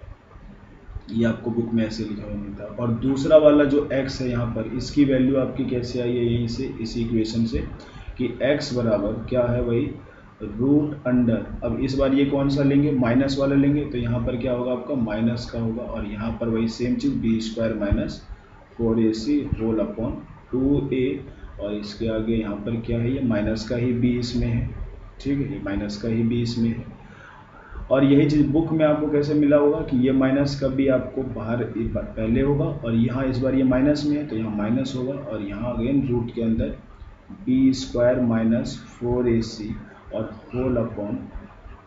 ये आपको बुक में ऐसे लिखा हुआ मिलता है। और दूसरा वाला जो x है यहाँ पर, इसकी वैल्यू आपकी कैसे आई है, यहीं से इसी इक्वेशन से कि x बराबर क्या है वही रूट अंडर, अब इस बार ये कौन सा लेंगे, माइनस वाला लेंगे, तो यहाँ पर क्या होगा आपका माइनस का होगा और यहाँ पर वही सेम चीज़ b square minus 4ac whole upon 2a और इसके आगे यहाँ पर क्या है, ये माइनस का ही b इसमें है। ठीक है, ये माइनस का ही b इसमें है। और यही चीज़ बुक में आपको कैसे मिला होगा कि ये माइनस का भी आपको बाहर पहले होगा और यहाँ इस बार ये माइनस में है तो यहाँ माइनस होगा और यहाँ अगेन रूट के अंदर बी स्क्वायर माइनस 4ac और होल अपॉन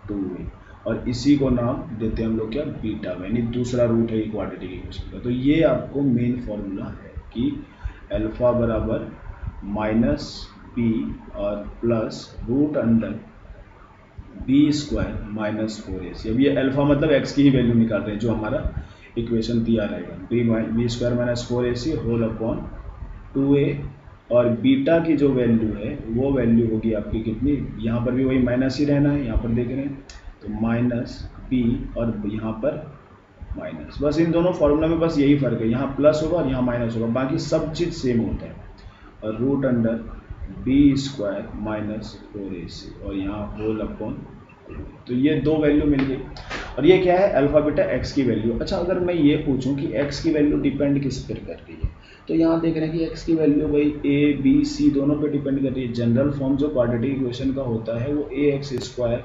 2a और इसी को नाम देते हैं हम लोग क्या, बीटा, यानी दूसरा रूट है क्वाड्रेटिक इक्वेशन का। तो ये आपको मेन फॉर्मूला है कि अल्फा बराबर माइनस b और plus root under b square minus 4ac। अब ये अल्फा मतलब x की ही वैल्यू निकाल रहे हैं जो हमारा इक्वेशन दिया रहेगा, b square minus 4ac whole upon 2a और बीटा की जो वैल्यू है वो वैल्यू होगी आपकी कितनी, यहाँ पर भी वही माइनस ही रहना है, यहाँ पर देख रहे हैं तो माइनस b और यहाँ पर माइनस, बस इन दोनों फॉर्मूला में बस यही फर्क है, यहाँ प्लस होगा और यहाँ माइनस होगा, बाकी सब चीज़ सेम होता है। और root under b square minus 4ac और यहाँ होल अपॉन, तो ये दो वैल्यू मिल गई। और ये क्या है, अल्फा बीटा एक्स की वैल्यू। अच्छा, अगर मैं ये पूछूं कि एक्स की वैल्यू डिपेंड किस पर कर रही है, तो यहाँ देख रहे हैं कि एक्स की वैल्यू भाई ए बी सी दोनों पे डिपेंड कर रही है। जनरल फॉर्म जो क्वाड्रेटिक इक्वेशन का होता है वो a x square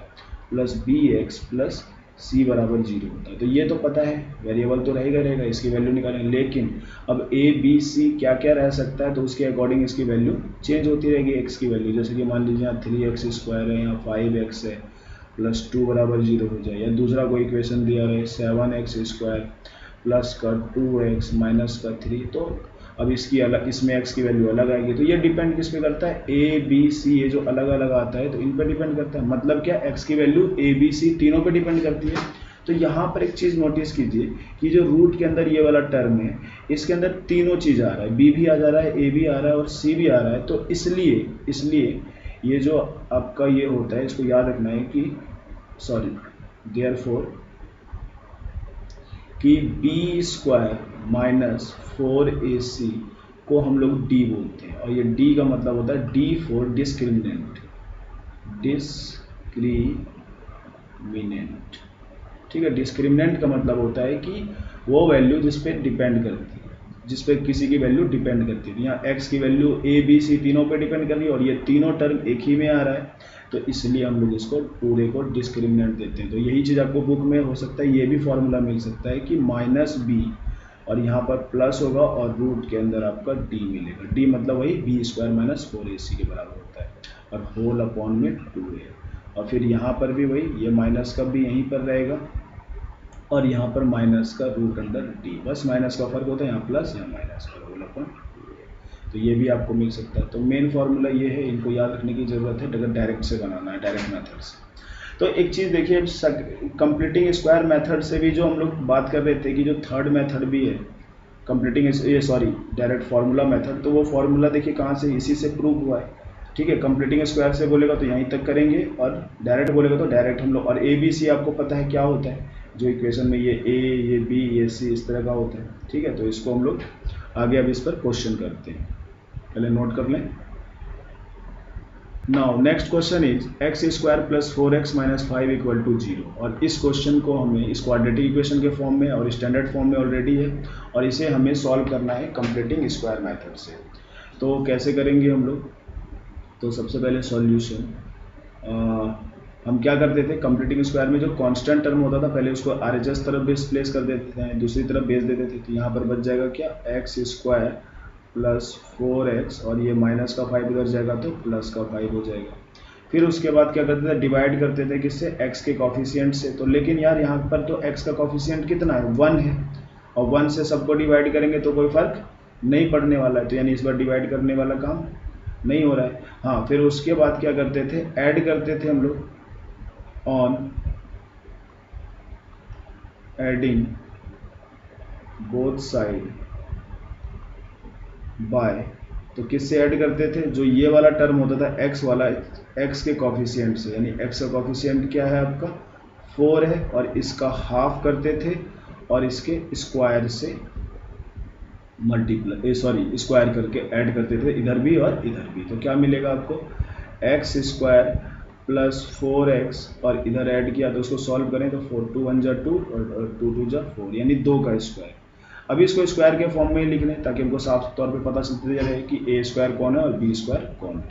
plus b x plus c बराबर 0 होता है। तो ये तो पता है, वेरिएबल तो रहेगा, इसकी वैल्यू निकालेंगे। लेकिन अब ए बी सी क्या क्या रह सकता है, तो उसके अकॉर्डिंग इसकी वैल्यू चेंज होती रहेगी एक्स की वैल्यू। जैसे कि मान लीजिए यहाँ 3x स्क्वायर है, यहाँ 5x है प्लस 2 बराबर 0 हो जाए, या दूसरा कोई इक्वेशन दिया रहे 7x स्क्वायर प्लस का 2x माइनस का 3, तो अब इसकी अलग, इसमें x की वैल्यू अलग आएगी। तो ये डिपेंड किस पे करता है, ए बी सी ये जो अलग अलग आता है तो इन पे डिपेंड करता है। मतलब क्या, x की वैल्यू ए बी सी तीनों पे डिपेंड करती है। तो यहाँ पर एक चीज़ नोटिस कीजिए कि जो रूट के अंदर ये वाला टर्म है इसके अंदर तीनों चीज़ आ रहा है, b भी आ जा रहा है, a भी आ रहा है और c भी आ रहा है। तो इसलिए ये जो आपका ये होता है इसको याद रखना है कि देयरफॉर कि बी स्क्वायर माइनस 4ac को हम लोग डी बोलते हैं, और ये डी का मतलब होता है डी फॉर डिस्क्रिमिनेंट, डिस्क्रिमिनेंट, ठीक है। डिस्क्रिमिनेंट का मतलब होता है कि वो वैल्यू जिस पे डिपेंड करती है, जिस पे किसी की वैल्यू डिपेंड करती है। यहाँ x की वैल्यू a b c तीनों पे डिपेंड कर रही है, और ये तीनों टर्म एक ही में आ रहा है, तो इसलिए हम लोग इसको पूरे को डिस्क्रिमिनेंट देते हैं। तो यही चीज़ आपको बुक में हो सकता है ये भी फॉर्मूला मिल सकता है कि -b, और यहाँ पर प्लस होगा और रूट के अंदर आपका d मिलेगा। d मतलब वही b² - 4ac के बराबर होता है, और होल अपॉन में 2a, और फिर यहाँ पर भी वही, ये माइनस का भी यहीं पर रहेगा, और यहाँ पर माइनस का रूट अंडर डी, बस माइनस का फर्क होता है, यहाँ प्लस यहाँ माइनस का होल अपॉन 2a। तो ये भी आपको मिल सकता है। तो मेन फॉर्मूला ये है, इनको याद रखने की जरूरत है अगर डायरेक्ट से बनाना है, डायरेक्ट मेथड से। तो एक चीज़ देखिए, कंप्लीटिंग स्क्वायर मेथड से भी जो हम लोग बात कर रहे थे कि जो थर्ड मेथड भी है डायरेक्ट फार्मूला मेथड, तो वो फार्मूला देखिए कहाँ से, इसी से प्रूव हुआ है, ठीक है। कंप्लीटिंग स्क्वायर से बोलेगा तो यहीं तक करेंगे, और डायरेक्ट बोलेगा तो डायरेक्ट हम लोग, और ए बी सी आपको पता है क्या होता है, जो इक्वेशन में ये ए, ये बी, ये सी इस तरह का होता है, ठीक है। तो इसको हम लोग आगे अब इस पर क्वेश्चन करते हैं, पहले नोट कर लें। Now next question is x² + 4x - 5 = 0, और इस क्वेश्चन को हमें इस क्वाड्रेटिक इक्वेशन के फॉर्म में और स्टैंडर्ड फॉर्म में ऑलरेडी है, और इसे हमें सॉल्व करना है कंप्लीटिंग स्क्वायर मेथड से। तो कैसे करेंगे हम लोग, तो सबसे पहले सॉल्यूशन, हम क्या करते थे, कंप्लीटिंग स्क्वायर में जो कांस्टेंट टर्म होता था पहले उसको RHS तरफ बेस प्लेस कर देते थे, दूसरी तरफ बेस दे देते थे। तो यहाँ पर बच जाएगा क्या, x² + 4x, और ये माइनस का 5 इधर जाएगा तो प्लस का 5 हो जाएगा। फिर उसके बाद क्या करते थे, डिवाइड करते थे किससे, x के कॉफिशिएंट से। तो लेकिन यार यहाँ पर तो x का कॉफिशिएंट कितना है, 1 है, और 1 से सबको डिवाइड करेंगे तो कोई फर्क नहीं पड़ने वाला है, तो यानी इस बार डिवाइड करने वाला काम नहीं हो रहा है। हाँ, फिर उसके बाद क्या करते थे, ऐड करते थे हम लोग, on adding both side by, तो किससे ऐड करते थे, जो ये वाला टर्म होता था x वाला, x के कॉफिशिएंट से, यानी x का कॉफिशिएंट क्या है आपका 4 है, और इसका हाफ करते थे और इसके स्क्वायर से स्क्वायर करके ऐड करते थे, इधर भी और इधर भी। तो क्या मिलेगा आपको, x² + 4x, और इधर ऐड किया तो उसको सॉल्व करें तो 4 × 1 = 2 और 2 × 2 = 4, यानी 2 का स्क्वायर। अभी इसको स्क्वायर के फॉर्म में लिख लें ताकि हमको साफ तौर पे पता चलते रहे कि a² कौन है और b² कौन है।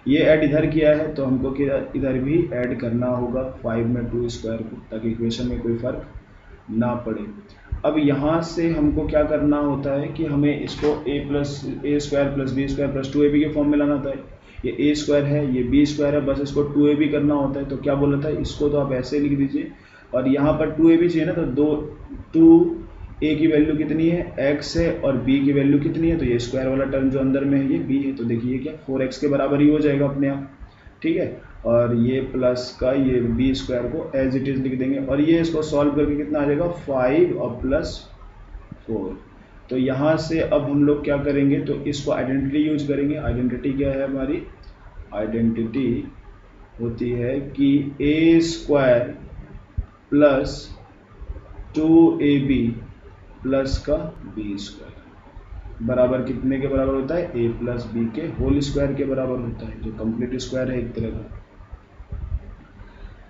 ये ऐड इधर किया है तो हमको इधर भी ऐड करना होगा 5 में 2 स्क्वायर को, ताकि इक्वेशन में कोई फर्क ना पड़े। अब यहाँ से हमको क्या करना होता है कि हमें इसको a² + b² + 2ab के फॉर्म में लाना होता है। ये a² है, ये b² है, बस इसको 2ab करना होता है। तो क्या बोला था, इसको तो आप ऐसे लिख दीजिए, और यहाँ पर 2ab चाहिए ना, तो 2a की वैल्यू कितनी है, x है, और b की वैल्यू कितनी है, तो ये स्क्वायर वाला टर्म जो अंदर में है ये b है, तो देखिए क्या 4x के बराबर ही हो जाएगा अपने आप, ठीक है। और ये प्लस का ये b² को एज इट इज लिख देंगे, और ये इसको सॉल्व करके कितना आ जाएगा 5 और +4। तो यहाँ से अब हम लोग क्या करेंगे, तो इसको आइडेंटिटी यूज करेंगे। आइडेंटिटी क्या है हमारी, आइडेंटिटी होती है कि a² + 2ab प्लस का b² बराबर कितने के बराबर होता है, a + b के होल स्क्वायर के बराबर होता है, जो कंप्लीट स्क्वायर है एक तरह का।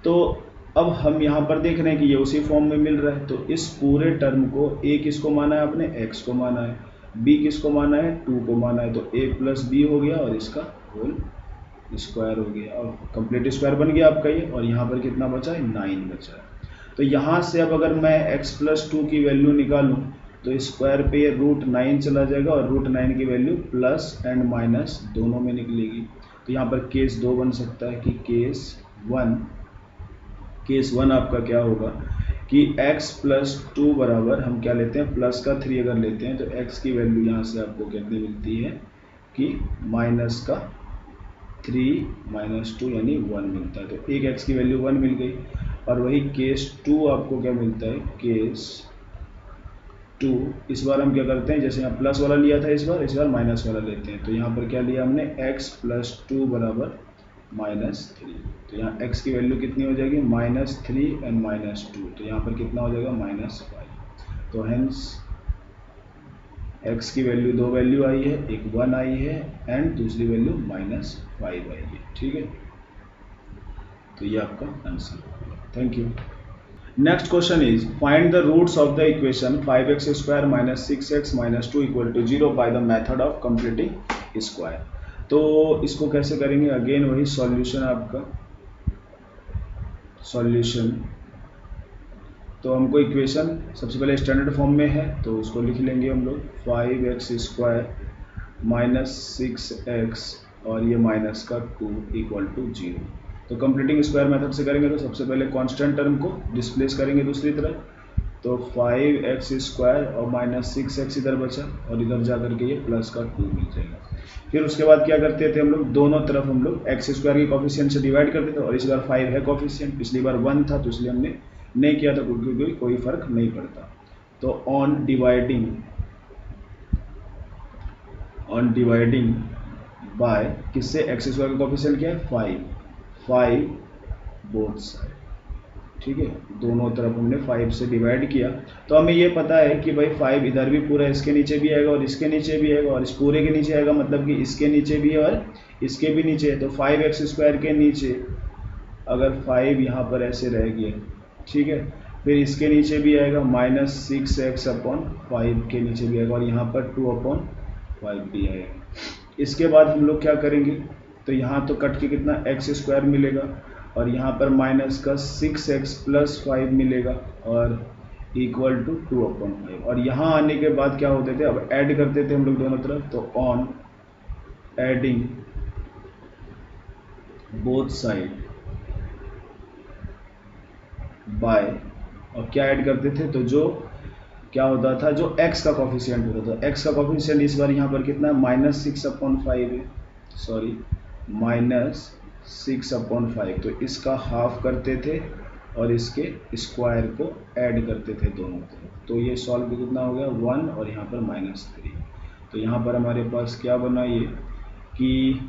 तो अब हम यहाँ पर देख रहे हैं कि ये उसी फॉर्म में मिल रहा है। तो इस पूरे टर्म को a किसको माना है आपने, x को माना है, b किसको माना है, 2 को माना है, तो a + b हो गया और इसका होल स्क्वायर हो गया, और कंप्लीट स्क्वायर बन गया आपका ये। और यहाँ पर कितना बचा है, 9 बचा है। तो यहाँ से अब अगर मैं x + 2 की वैल्यू निकालूं तो स्क्वायर पे ये √9 चला जाएगा, और √9 की वैल्यू प्लस एंड माइनस दोनों में निकलेगी। तो यहाँ पर केस 2 बन सकता है कि केस 1 आपका क्या होगा कि x + 2 बराबर हम क्या लेते हैं, प्लस का 3 अगर लेते हैं तो x की वैल्यू यहाँ से आपको कितनी मिलती है कि -3 - 2 यानी 1 मिलता है। तो एक x की वैल्यू 1 मिल गई। और वही केस 2 आपको क्या मिलता है, केस 2 इस बार हम क्या करते हैं, जैसे यहाँ प्लस वाला लिया था इस बार माइनस वाला लेते हैं। तो यहाँ पर क्या लिया हमने, x + 2 बराबर -3। तो यहाँ x की वैल्यू कितनी हो जाएगी, -3 एंड -2, तो यहाँ पर कितना हो जाएगा, -5। तो हेंस x की वैल्यू 2 वैल्यू आई है, एक 1 आई है एंड दूसरी वैल्यू -5 आई है। ठीक है, तो ये आपका आंसर होगा। Thank you. Next question is find the roots of the equation 5x square minus 6x minus 2 equal to 0 by the method of completing square. तो इसको कैसे करेंगे, अगेन वही सॉल्यूशन आपका सॉल्यूशन। तो हमको इक्वेशन सबसे पहले स्टैंडर्ड फॉर्म में है तो उसको लिख लेंगे हम लोग 5x स्क्वायर माइनस 6x और ये माइनस का 2 इक्वल टू 0। तो कंप्लीटिंग स्क्वायर मेथड से करेंगे तो सबसे पहले कांस्टेंट टर्म को डिस्प्लेस करेंगे दूसरी तरफ, तो 5x स्क्वायर और माइनस 6x इधर बचा और इधर जा करके ये प्लस का 2 मिल जाएगा। फिर उसके बाद क्या करते थे हम लोग, दोनों तरफ हम लोग x स्क्वायर की कोफिशिएंट से डिवाइड करते थे और इस बार 5 है कोफिशिएंट, पिछली बार 1 था तो इसलिए हमने नहीं किया था क्योंकि कोई फर्क नहीं पड़ता। तो ऑन डिवाइडिंग बाय किससे, एक्स स्क्वायर का कोफिशिएंट क्या है 5 बोथ साइड। ठीक है, दोनों तरफ हमने 5 से डिवाइड किया तो हमें ये पता है कि भाई 5 इधर भी पूरा इसके नीचे भी आएगा और इसके नीचे भी आएगा और इस पूरे के नीचे आएगा, मतलब कि इसके नीचे भी है और इसके भी नीचे है। तो 5x स्क्वायर के नीचे अगर 5 यहाँ पर ऐसे रह गया, ठीक है, फिर इसके नीचे भी आएगा माइनस 6x अपॉन 5 के नीचे भी आएगा और यहाँ पर 2 अपॉन 5 भी आएगा। इसके बाद हम लोग क्या करेंगे, तो यहाँ तो कट के कितना x स्क्वायर मिलेगा और यहाँ पर माइनस का 6x प्लस 5 मिलेगा और इक्वल टू 2 अपॉन 5। और यहाँ आने के बाद क्या होते थे, अब ऐड करते थे हम लोग दोनों तरफ, तो on adding both side by, और क्या ऐड करते थे, तो जो क्या होता था, जो x का कोफिशिएंट होता था, x का कोफिशिएंट इस बार यहाँ पर कितना है माइनस 6 अपॉन 5 है, सॉरी माइनस 6 अपॉन 5। तो इसका हाफ करते थे और इसके स्क्वायर को ऐड करते थे दोनों तरफ। तो ये सॉल्व कितना हो गया 1 और यहाँ पर -3। तो यहाँ पर हमारे पास क्या बना ये कि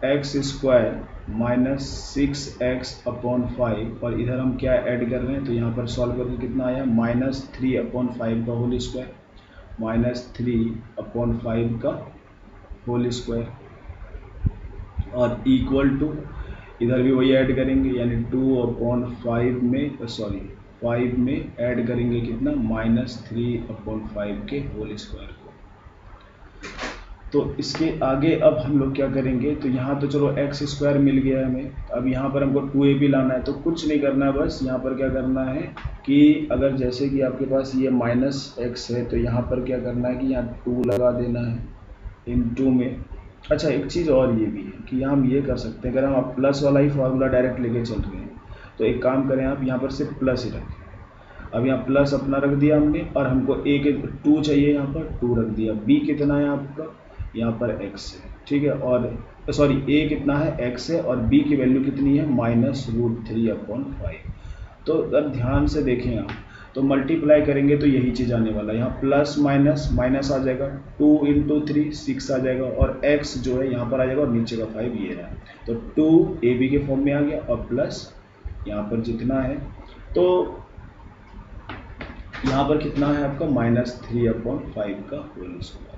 x square minus 6x upon 5 और इधर हम क्या ऐड कर रहे हैं, तो यहाँ पर सॉल्व करके कितना आया -3 अपॉन 5 का होल स्क्वायर, -3 अपॉन 5 का होल स्क्वायर और इक्वल टू इधर भी वही ऐड करेंगे यानी 2 अपॉन 5 में 5 में ऐड करेंगे कितना -3 अपॉन 5 के होल स्क्वायर को। तो इसके आगे अब हम लोग क्या करेंगे, तो यहाँ तो चलो x स्क्वायर मिल गया है हमें, अब यहाँ पर हमको 2ab लाना है। तो कुछ नहीं करना है, बस यहाँ पर क्या करना है कि अगर जैसे कि आपके पास ये -x है तो यहाँ पर क्या करना है कि यहाँ 2 लगा देना है इनटू में। अच्छा एक चीज़ और ये भी है कि हम ये कर सकते हैं, अगर हम आप प्लस वाला ही फार्मूला डायरेक्ट लेके चल रहे हैं तो एक काम करें, आप यहाँ पर सिर्फ प्लस ही रखें। अब यहाँ प्लस अपना रख दिया हमने और हमको a के 2 चाहिए, यहाँ पर 2 रख दिया। b कितना है आपका, यहाँ पर x है, ठीक है, और सॉरी a कितना है x है और b की वैल्यू कितनी है -√3 अपॉन 5। तो अगर ध्यान से देखें आप तो मल्टीप्लाई करेंगे तो यही चीज़ आने वाला है, यहाँ प्लस माइनस माइनस आ जाएगा, 2 × 3 6 आ जाएगा और x जो है यहाँ पर आ जाएगा और नीचे का 5 ये रहा। तो 2ab के फॉर्म में आ गया और प्लस यहाँ पर जितना है, तो यहाँ पर कितना है आपका -3 अपॉन 5 का होल स्क्वायर।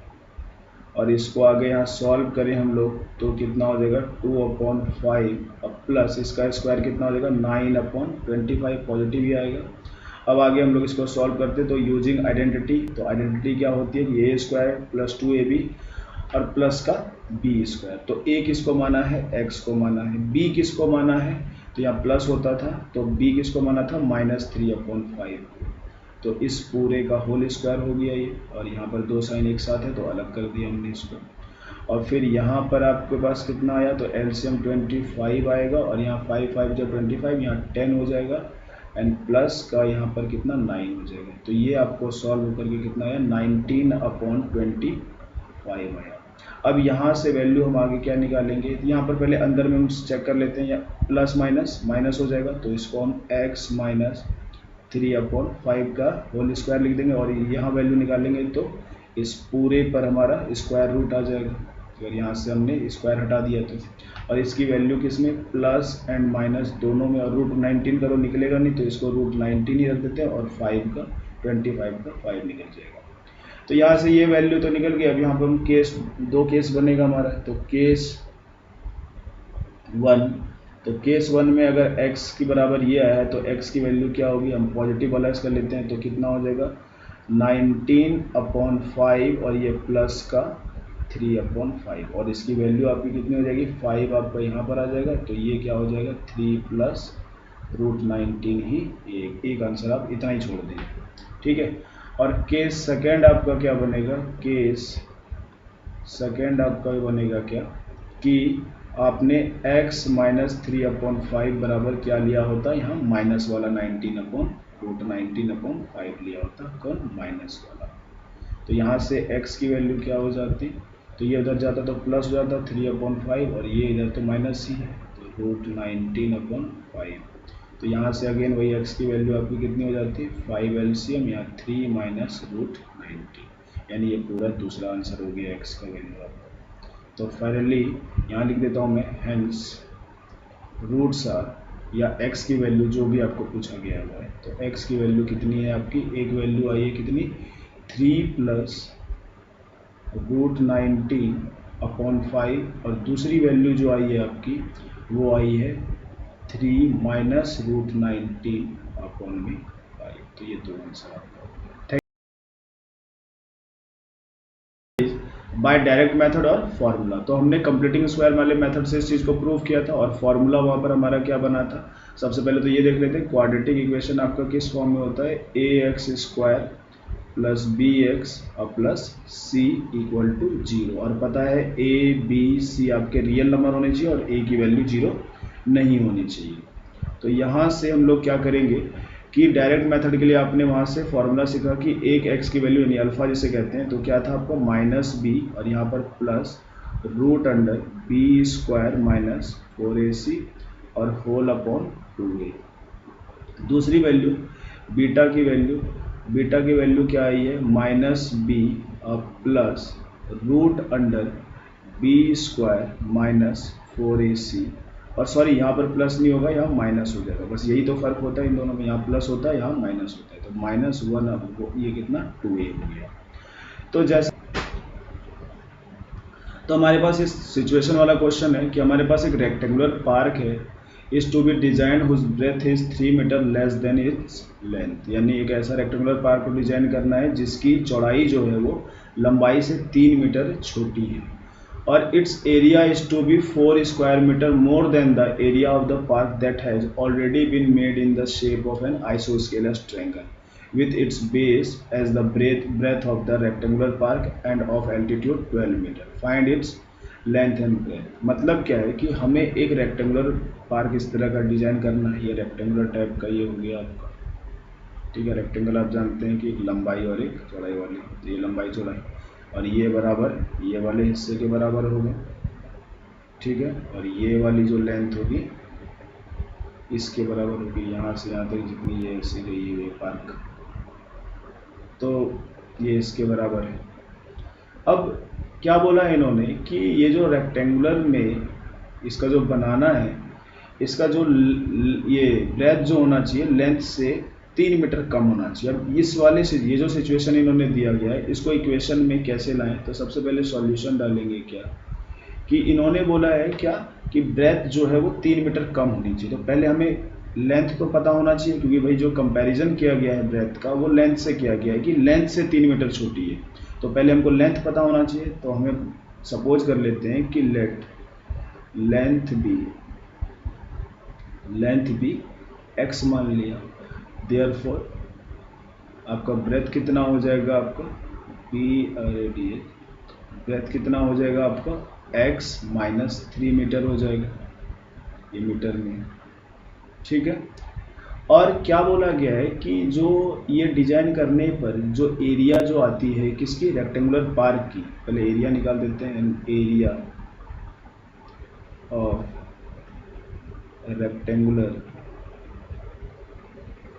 और इसको आगे यहाँ सॉल्व करें हम लोग तो कितना हो जाएगा 2 अपॉन 5 और प्लस इसका स्क्वायर कितना हो जाएगा 9 अपॉन 25, पॉजिटिव ही आएगा। अब आगे हम लोग इसको सॉल्व करते तो यूजिंग आइडेंटिटी, तो आइडेंटिटी क्या होती है कि a स्क्वायर प्लस 2ab और प्लस का b स्क्वायर। तो a किसको माना है, x को माना है, b किसको माना है, तो यहाँ प्लस होता था तो b किसको माना था -3 अपॉन 5। तो इस पूरे का होल स्क्वायर हो गया ये, और यहाँ पर 2 साइन एक साथ है तो अलग कर दिया हमने इसको। और फिर यहाँ पर आपके पास कितना आया, तो एलसीएम 25 आएगा और यहाँ 5 5 जो 25, यहाँ 10 हो जाएगा एंड प्लस का यहाँ पर कितना 9 हो जाएगा। तो ये आपको सॉल्व करके कितना आया 19 अपॉन 25 आया। अब यहाँ से वैल्यू हम आगे क्या निकालेंगे, तो यहाँ पर पहले अंदर में हम चेक कर लेते हैं, या प्लस माइनस माइनस हो जाएगा तो इसको हम x -3 अपॉन 5 का होल स्क्वायर लिख देंगे और यहाँ वैल्यू निकालेंगे तो इस पूरे पर हमारा स्क्वायर रूट आ जाएगा। अगर यहाँ से हमने स्क्वायर हटा दिया तो, और इसकी वैल्यू किसमें प्लस एंड माइनस दोनों में, और √19 करो निकलेगा नहीं तो इसको √19 ही रख देते हैं और 5 का 25 का 5 निकल जाएगा। तो यहाँ से ये वैल्यू तो निकल गई। अब यहाँ पर हम दो केस बनेगा हमारा। तो केस 1, तो केस 1 में अगर x की बराबर ये आया है तो x की वैल्यू क्या होगी, हम पॉजिटिव वाला इसका लेते हैं तो कितना हो जाएगा 19/5 और ये प्लस का 3/5 और इसकी वैल्यू आपकी कितनी हो जाएगी 5 आपका यहाँ पर आ जाएगा। तो ये क्या हो जाएगा 3 + √19 ही एक आंसर आप इतना ही छोड़ देंगे। ठीक है। और केस सेकेंड आपका क्या बनेगा, केस सेकेंड आपका बनेगा क्या कि आपने x - 3/5 बराबर क्या लिया होता, यहाँ माइनस वाला 19/√19/5 लिया होता, कौन माइनस वाला। तो यहाँ से x की वैल्यू क्या हो जाती, तो ये उधर जाता तो प्लस हो जाता 3/5 और ये इधर तो माइनस ही है तो √19/5। तो यहाँ से अगेन वही x की वैल्यू आपकी कितनी हो जाती है 5 LCM या 3 - √19, यानी ये पूरा दूसरा आंसर हो गया x का वैल्यू आपका। तो फाइनली यहाँ लिख देता हूँ मैं, हेंस रूट्स आर, या x की वैल्यू जो भी आपको पूछा गया हुआ है तो x की वैल्यू कितनी है आपकी, एक वैल्यू आई है कितनी 3 + √19/5 और दूसरी वैल्यू जो आई है आपकी वो आई है 3 - √19/5। तो ये दो आंसर आपका बाय डायरेक्ट मेथड और फार्मूला। तो हमने कंप्लीटिंग स्क्वायर वाले मेथड से इस चीज़ को प्रूव किया था और फार्मूला वहाँ पर हमारा क्या बना था। सबसे पहले तो ये देख लेते हैं क्वाड्रेटिक इक्वेशन आपका किस फॉर्म में होता है, ax² + bx + c = 0 और पता है a b c आपके रियल नंबर होने चाहिए और a की वैल्यू 0 नहीं होनी चाहिए। तो यहाँ से हम लोग क्या करेंगे कि डायरेक्ट मेथड के लिए आपने वहाँ से फॉर्मूला सीखा कि एक x की वैल्यू यानी अल्फा जिसे कहते हैं तो क्या था आपका -b और यहाँ पर प्लस √b² - 4ac और होल अपॉन 2a। दूसरी वैल्यू बीटा की वैल्यू क्या आई है -b और प्लस √b² - 4ac और सॉरी यहाँ पर प्लस नहीं होगा, यहाँ माइनस हो जाएगा, बस यही तो फर्क होता है इन दोनों में, यहाँ प्लस होता है यहाँ माइनस होता है। तो -1 अब ये कितना 2a हो गया। तो जैसे तो हमारे पास इस सिचुएशन वाला क्वेश्चन है कि हमारे पास एक रेक्टेंगुलर पार्क है, is to be design whose breadth is 3 metre less than its length, यानी एक ऐसा रेक्टेंगुलर पार्क को डिजाइन करना है जिसकी चौड़ाई जो है वो लंबाई से 3 मीटर छोटी है और its area is to be 4 square metre more than the area of the park that has already been made in the shape of an isosceles triangle with its base as the breadth of the rectangular park and of altitude 12 meter. Find its length and breadth. मतलब क्या है कि हमें एक rectangular park इस तरह का design करना है। ये रेक्टेंगुलर टाइप का ये हो गया आपका, ठीक है। रेक्टेंगल आप जानते हैं कि एक लंबाई और एक चौड़ाई वाली, तो ये लंबाई चौड़ाई और ये बराबर ये वाले हिस्से के बराबर होगा, ठीक है। और ये वाली जो लेंथ होगी इसके बराबर होगी, यहाँ से यहाँ तक जितनी ये ऐसी गई है पार्क, तो ये इसके बराबर है। अब क्या बोला है इन्होंने कि ये जो रेक्टेंगुलर में इसका जो बनाना है, इसका जो ये ब्रेथ जो होना चाहिए लेंथ से 3 मीटर कम होना चाहिए। अब इस वाले से ये जो सिचुएशन इन्होंने दिया गया है इसको इक्वेशन में कैसे लाएं, तो सबसे पहले सॉल्यूशन डालेंगे क्या कि इन्होंने बोला है क्या कि ब्रेथ जो है वो 3 मीटर कम होनी चाहिए। तो पहले हमें लेंथ तो पता होना चाहिए क्योंकि भाई जो कंपैरिजन किया गया है ब्रेथ का वो लेंथ से किया गया है कि लेंथ से 3 मीटर छोटी है, तो पहले हमको लेंथ पता होना चाहिए। तो हमें सपोज कर लेते हैं कि लेट लेंथ बी x मान लिया, देयरफॉर आपका ब्रेथ कितना हो जाएगा आपका ब्रेथ कितना हो जाएगा आपका x - 3 मीटर हो जाएगा, ये मीटर में, ठीक है। और क्या बोला गया है कि जो ये डिजाइन करने पर जो एरिया जो आती है किसकी, रेक्टेंगुलर पार्क की, पहले एरिया निकाल देते हैं, एरिया ऑफ रेक्टेंगुलर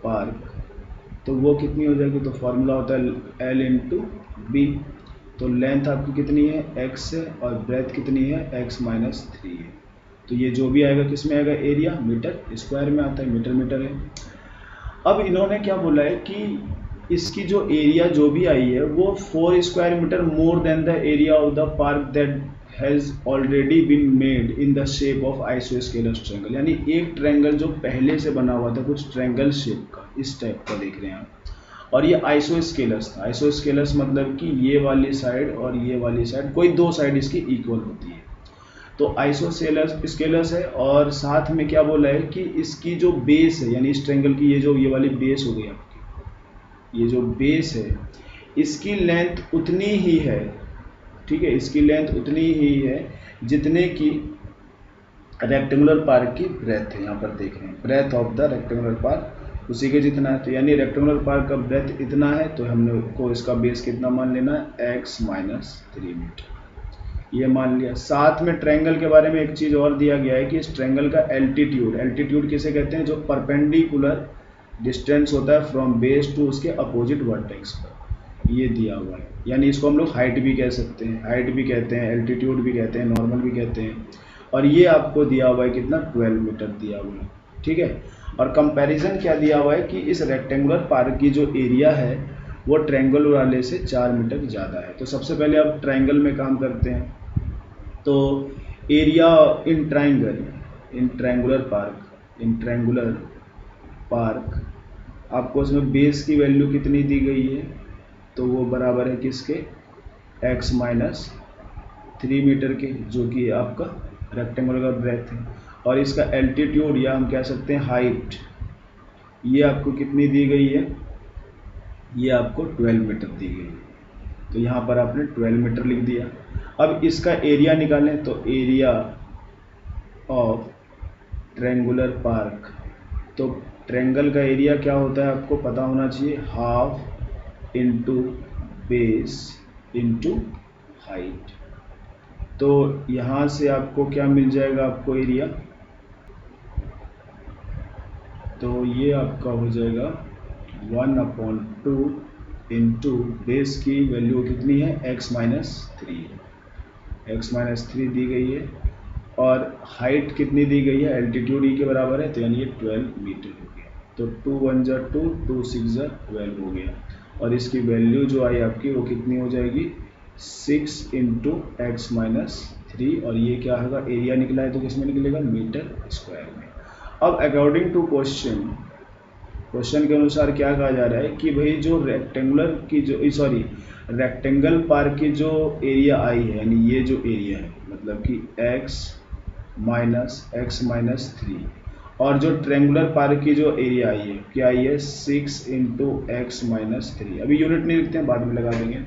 पार्क, तो वो कितनी हो जाएगी, तो फॉर्मूला होता है L × B। तो लेंथ आपकी कितनी है x है और ब्रेथ कितनी है x - 3 है, तो ये जो भी आएगा किस में आएगा, एरिया मीटर स्क्वायर में आता है, मीटर है। अब इन्होंने क्या बोला है कि इसकी जो एरिया जो भी आई है वो 4 square metre more than the area of the park that has already been made in the shape of isosceles triangle. यानी एक ट्रायंगल जो पहले से बना हुआ था कुछ ट्रायंगल शेप का, इस टाइप का देख रहे हैं आप, और ये आइसोस्केलस था। आइसोस्केलस मतलब कि ये वाली साइड और ये वाली साइड, कोई दो साइड इसकी इक्वल होती है, तो आइसोस्केलस स्केलस है। और साथ में क्या बोला है कि इसकी जो बेस है, यानी इस ट्रायंगल की ये वाली बेस हो गई आपकी, ये जो बेस है इसकी लेंथ उतनी ही है, ठीक है, इसकी लेंथ उतनी ही है जितने की रेक्टेंगुलर पार्क की ब्रेथ है। यहाँ पर देख रहे हैं breadth of the rectangular park उसी के जितना है, तो यानी रेक्टेंगुलर पार्क का ब्रेथ इतना है, तो हमने को इसका बेस कितना मान लेना है, x - 3 मीटर, ये मान लिया। साथ में ट्रायंगल के बारे में एक चीज़ और दिया गया है कि इस ट्रायंगल का एल्टीट्यूड, एल्टीट्यूड किसे कहते हैं, जो परपेंडिकुलर डिस्टेंस होता है फ्रॉम बेस टू उसके अपोजिट वर्टेक्स पर, ये दिया हुआ है। यानी इसको हम लोग हाइट भी कह सकते हैं, हाइट भी कहते हैं, एल्टीट्यूड भी कहते हैं, नॉर्मल भी कहते हैं। और ये आपको दिया हुआ है कितना, 12 मीटर दिया हुआ है, ठीक है। और कंपैरिजन क्या दिया हुआ है कि इस रेक्टेंगुलर पार्क की जो एरिया है वो ट्रायंगल वाले से 4 मीटर ज़्यादा है। तो सबसे पहले आप ट्रायंगल में काम करते हैं, तो area in triangle, in triangular park आपको उसमें बेस की वैल्यू कितनी दी गई है, तो वो बराबर है किसके, x - 3 मीटर के, जो कि आपका रेक्टेंगुलर का ब्रेथ है। और इसका एल्टीट्यूड या हम कह सकते हैं हाइट, ये आपको कितनी दी गई है, ये आपको 12 मीटर दी गई है, तो यहाँ पर आपने 12 मीटर लिख दिया। अब इसका एरिया निकालें, तो एरिया ऑफ ट्रायंगुलर पार्क, तो ट्रायंगल का एरिया क्या होता है आपको पता होना चाहिए, half into base into height. तो यहाँ से आपको क्या मिल जाएगा, आपको एरिया, तो ये आपका हो जाएगा 1/2 इंटू बेस की वैल्यू कितनी है, x - 3 दी गई है, और हाइट कितनी दी गई है, एल्टीट्यूड ई के बराबर है, तो यानी ये 12 मीटर हो गया। तो 2 × 1 = 2, 2 × 6 = 12 हो गया। और इसकी वैल्यू जो आई आपकी वो कितनी हो जाएगी, 6 × x - 3, और ये क्या होगा, एरिया निकला है तो किस में निकलेगा, मीटर स्क्वायर में। अब अकॉर्डिंग टू क्वेश्चन के अनुसार क्या कहा जा रहा है कि भाई जो रेक्टेंगुलर की जो रेक्टेंगल पार्क की जो एरिया आई है, यानी ये जो एरिया है मतलब कि x - 3, और जो ट्रायंगुलर पार्क की जो एरिया आई है क्या आई है, 6 × x - 3। अभी यूनिट नहीं लिखते हैं, बाद में लगा देंगे।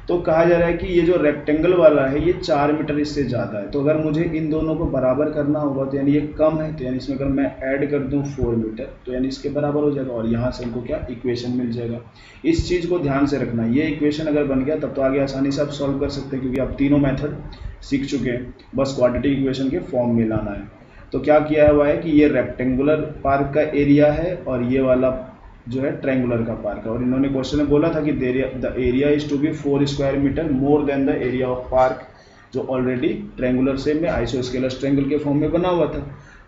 तो कहा जा रहा है कि ये जो रेक्टेंगल वाला है ये 4 मीटर इससे ज़्यादा है, तो अगर मुझे इन दोनों को बराबर करना होगा तो यानी ये कम है, तो यानी इसमें अगर मैं ऐड कर दूं 4 मीटर तो यानी इसके बराबर हो जाएगा, और यहाँ से हमको क्या इक्वेशन मिल जाएगा। इस चीज़ को ध्यान से रखना, ये इक्वेशन अगर बन गया तब तो आगे आसानी से आप सॉल्व कर सकते हैं, क्योंकि आप तीनों मेथड सीख चुके हैं, बस क्वाड्रेटिक इक्वेशन के फॉर्म में लाना है। तो क्या किया हुआ है कि ये रेक्टेंगुलर पार्क का एरिया है और ये वाला जो है ट्रायंगुलर का पार्क है, और इन्होंने क्वेश्चन में बोला था कि the area is to be 4 square metre more than the area of park, जो ऑलरेडी ट्रायंगुलर शेप में आइसोस्केलस ट्रायंगल के फॉर्म में बना हुआ था।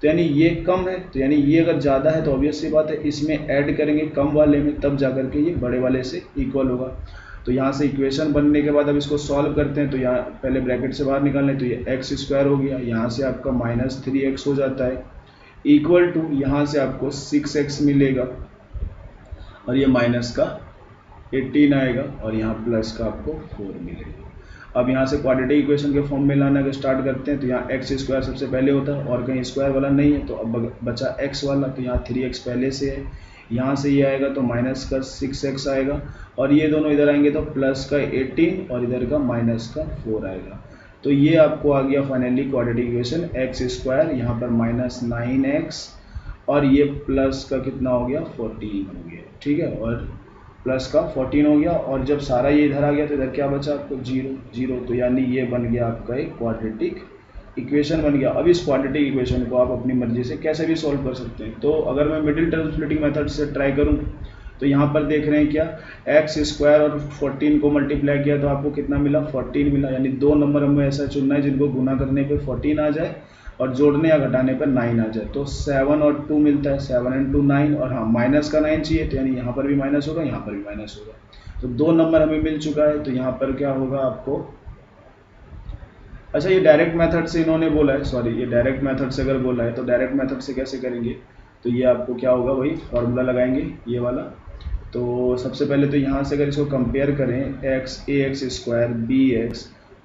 तो यानी ये कम है, तो यानी ये अगर ज़्यादा है तो ऑब्वियस सी बात है इसमें ऐड करेंगे कम वाले में, तब जा करके ये बड़े वाले से इक्वल होगा। तो यहाँ से इक्वेशन बनने के बाद अब इसको सॉल्व करते हैं, तो यहाँ पहले ब्रैकेट से बाहर निकाल लें, तो ये x² हो गया, यहाँ से आपका -3x हो जाता है, इक्वल टू यहाँ से आपको 6x मिलेगा, और ये माइनस का 18 आएगा, और यहाँ प्लस का आपको 4 मिलेगा। अब यहाँ से क्वाड्रेटिक इक्वेशन के फॉर्म में लाना का स्टार्ट करते हैं, तो यहाँ x² सबसे पहले होता है और कहीं स्क्वायर वाला नहीं है, तो अब बचा x वाला, तो यहाँ 3x पहले से है, यहाँ से ये आएगा तो माइनस का 6x आएगा, और ये दोनों इधर आएंगे तो प्लस का 18 और इधर का माइनस का 4 आएगा। तो ये आपको आ गया फाइनली क्वाड्रेटिक इक्वेशन, x², यहाँ पर -9x, और ये प्लस का कितना हो गया, 14 हो गया, ठीक है, और प्लस का 14 हो गया, और जब सारा ये इधर आ गया तो इधर क्या बचा आपको 0, तो यानी ये बन गया आपका एक क्वाड्रेटिक इक्वेशन बन गया। अब इस क्वाड्रेटिक इक्वेशन को आप अपनी मर्जी से कैसे भी सॉल्व कर सकते हैं। तो अगर मैं मिडिल टर्म स्प्लिटिंग मेथड से ट्राई करूं तो यहाँ पर देख रहे हैं क्या, x² और 14 को मल्टीप्लाई किया तो आपको कितना मिला, 14 मिला, यानी दो नंबर हमें ऐसा चुनना है जिनको गुना करने पे 14 आ जाए, और जोड़ने या घटाने पर 9 आ जाए, तो 7 और 2 मिलता है, 7 और 2 9, और हाँ माइनस का 9 चाहिए, तो यानी यहाँ पर भी माइनस होगा, यहाँ पर भी माइनस होगा। तो 2 नंबर हमें मिल चुका है, तो यहाँ पर क्या होगा आपको, अच्छा ये डायरेक्ट मेथड से इन्होंने बोला है, सॉरी ये डायरेक्ट मेथड से अगर बोला है तो डायरेक्ट मेथड से कैसे करेंगे, तो ये आपको क्या होगा, वही फॉर्मूला लगाएंगे ये वाला। तो सबसे पहले तो यहाँ से अगर इसको कंपेयर करें x a x square b x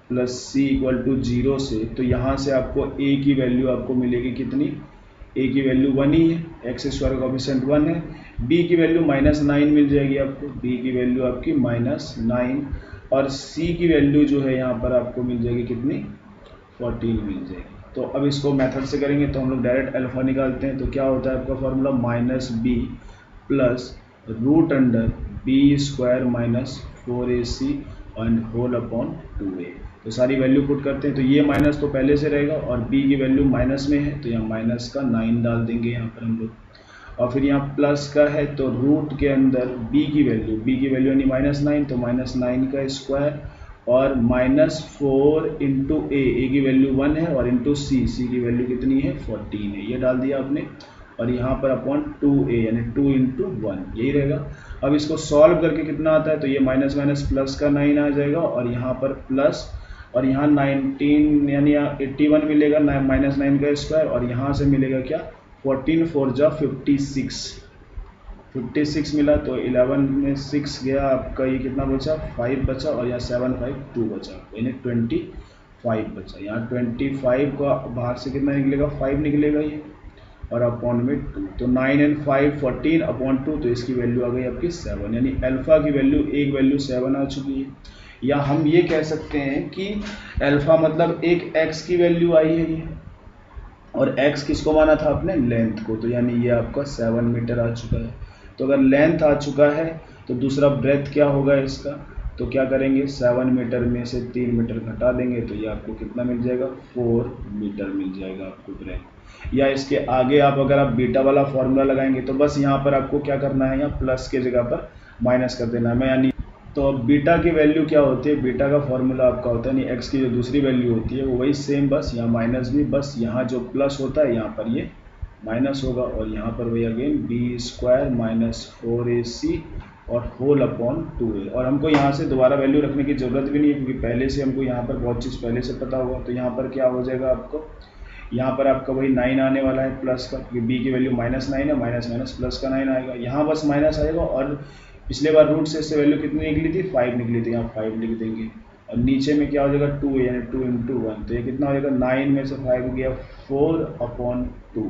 plus c equal to 0 से, तो यहाँ से आपको ए की वैल्यू आपको मिलेगी कितनी, ए की वैल्यू 1 ही है, एक्स स्क्वायर का कोफिशिएंट 1 है, बी की वैल्यू -9 मिल जाएगी आपको, बी की वैल्यू आपकी -9, और सी की वैल्यू जो है यहाँ पर आपको मिल जाएगी कितनी, 14 मिल जाएगी। तो अब इसको मेथड से करेंगे तो हम लोग डायरेक्ट अल्फा निकालते हैं, तो क्या होता है आपका formula, -b plus root under b square -4ac and whole upon 2a। तो सारी वैल्यू पुट करते हैं, तो ये माइनस तो पहले से रहेगा और b की वैल्यू माइनस में है, तो यहाँ माइनस का 9 डाल देंगे यहाँ पर हम लोग, और फिर यहाँ प्लस का है तो रूट के अंदर b की वैल्यू यानी -9, तो -9 का स्क्वायर और -4 इंटू ए की वैल्यू 1 है, और इंटू सी की वैल्यू कितनी है, 14 है, ये डाल दिया आपने, और यहाँ पर अपॉन 2a यानी 2 इंटू 1 यही रहेगा। अब इसको सॉल्व करके कितना आता है, तो ये माइनस माइनस प्लस का 9 आ जाएगा, और यहाँ पर प्लस, और यहाँ 19 यानी 81 मिलेगा, -9 का स्क्वायर, और यहाँ से मिलेगा क्या, 14 4 जा 56 मिला, तो 11 में 6 गया आपका, ये कितना बचा, 5 बचा, और यहाँ 7 5 2 बचा, यानी 25 बचा। यहाँ 25 का बाहर से कितना निकलेगा, 5 निकलेगा ये, और अपॉन में 2, तो 9 एंड 5 14 अपॉन 2, तो इसकी वैल्यू आ गई आपकी 7, यानी अल्फा की वैल्यू एक वैल्यू 7 आ चुकी है। या हम ये कह सकते हैं कि अल्फा मतलब एक x की वैल्यू आई है ये, और x किसको माना था आपने, लेंथ को, तो यानी ये आपका 7 मीटर आ चुका है। तो अगर लेंथ आ चुका है तो दूसरा ब्रेथ क्या होगा इसका, तो क्या करेंगे, 7 मीटर में से 3 मीटर घटा देंगे, तो ये आपको कितना मिल जाएगा, 4 मीटर मिल जाएगा आपको ब्रेथ। या इसके आगे आप अगर आप बीटा वाला फॉर्मूला लगाएंगे तो बस यहाँ पर आपको क्या करना है, यहाँ प्लस के जगह पर माइनस कर देना है, यानी तो अब बीटा की वैल्यू क्या होती है, बीटा का फॉर्मूला आपका होता है, नहीं एक्स की जो दूसरी वैल्यू होती है वो वही सेम, बस यहाँ माइनस भी, बस यहाँ जो प्लस होता है यहाँ पर ये माइनस होगा, और यहाँ पर वही अगेन बी स्क्वायर -4ac और होल अपॉन 2a, और हमको यहाँ से दोबारा वैल्यू रखने की ज़रूरत भी नहीं है क्योंकि पहले से हमको यहाँ पर बहुत चीज़ पहले से पता होगा। तो यहाँ पर क्या हो जाएगा आपको, यहाँ पर आपका वही 9 आने वाला है प्लस का, क्योंकि b की वैल्यू -9 है, माइनस माइनस प्लस का 9 आएगा, यहाँ बस माइनस आएगा, और पिछले बार रूट से इससे वैल्यू कितनी निकली थी, 5 निकली थी, यहाँ 5 लिख देंगे, और नीचे में क्या हो जाएगा 2 यानी 2 इंटू 1, तो ये कितना हो जाएगा, 9 में से 5 गया 4 अपॉन 2,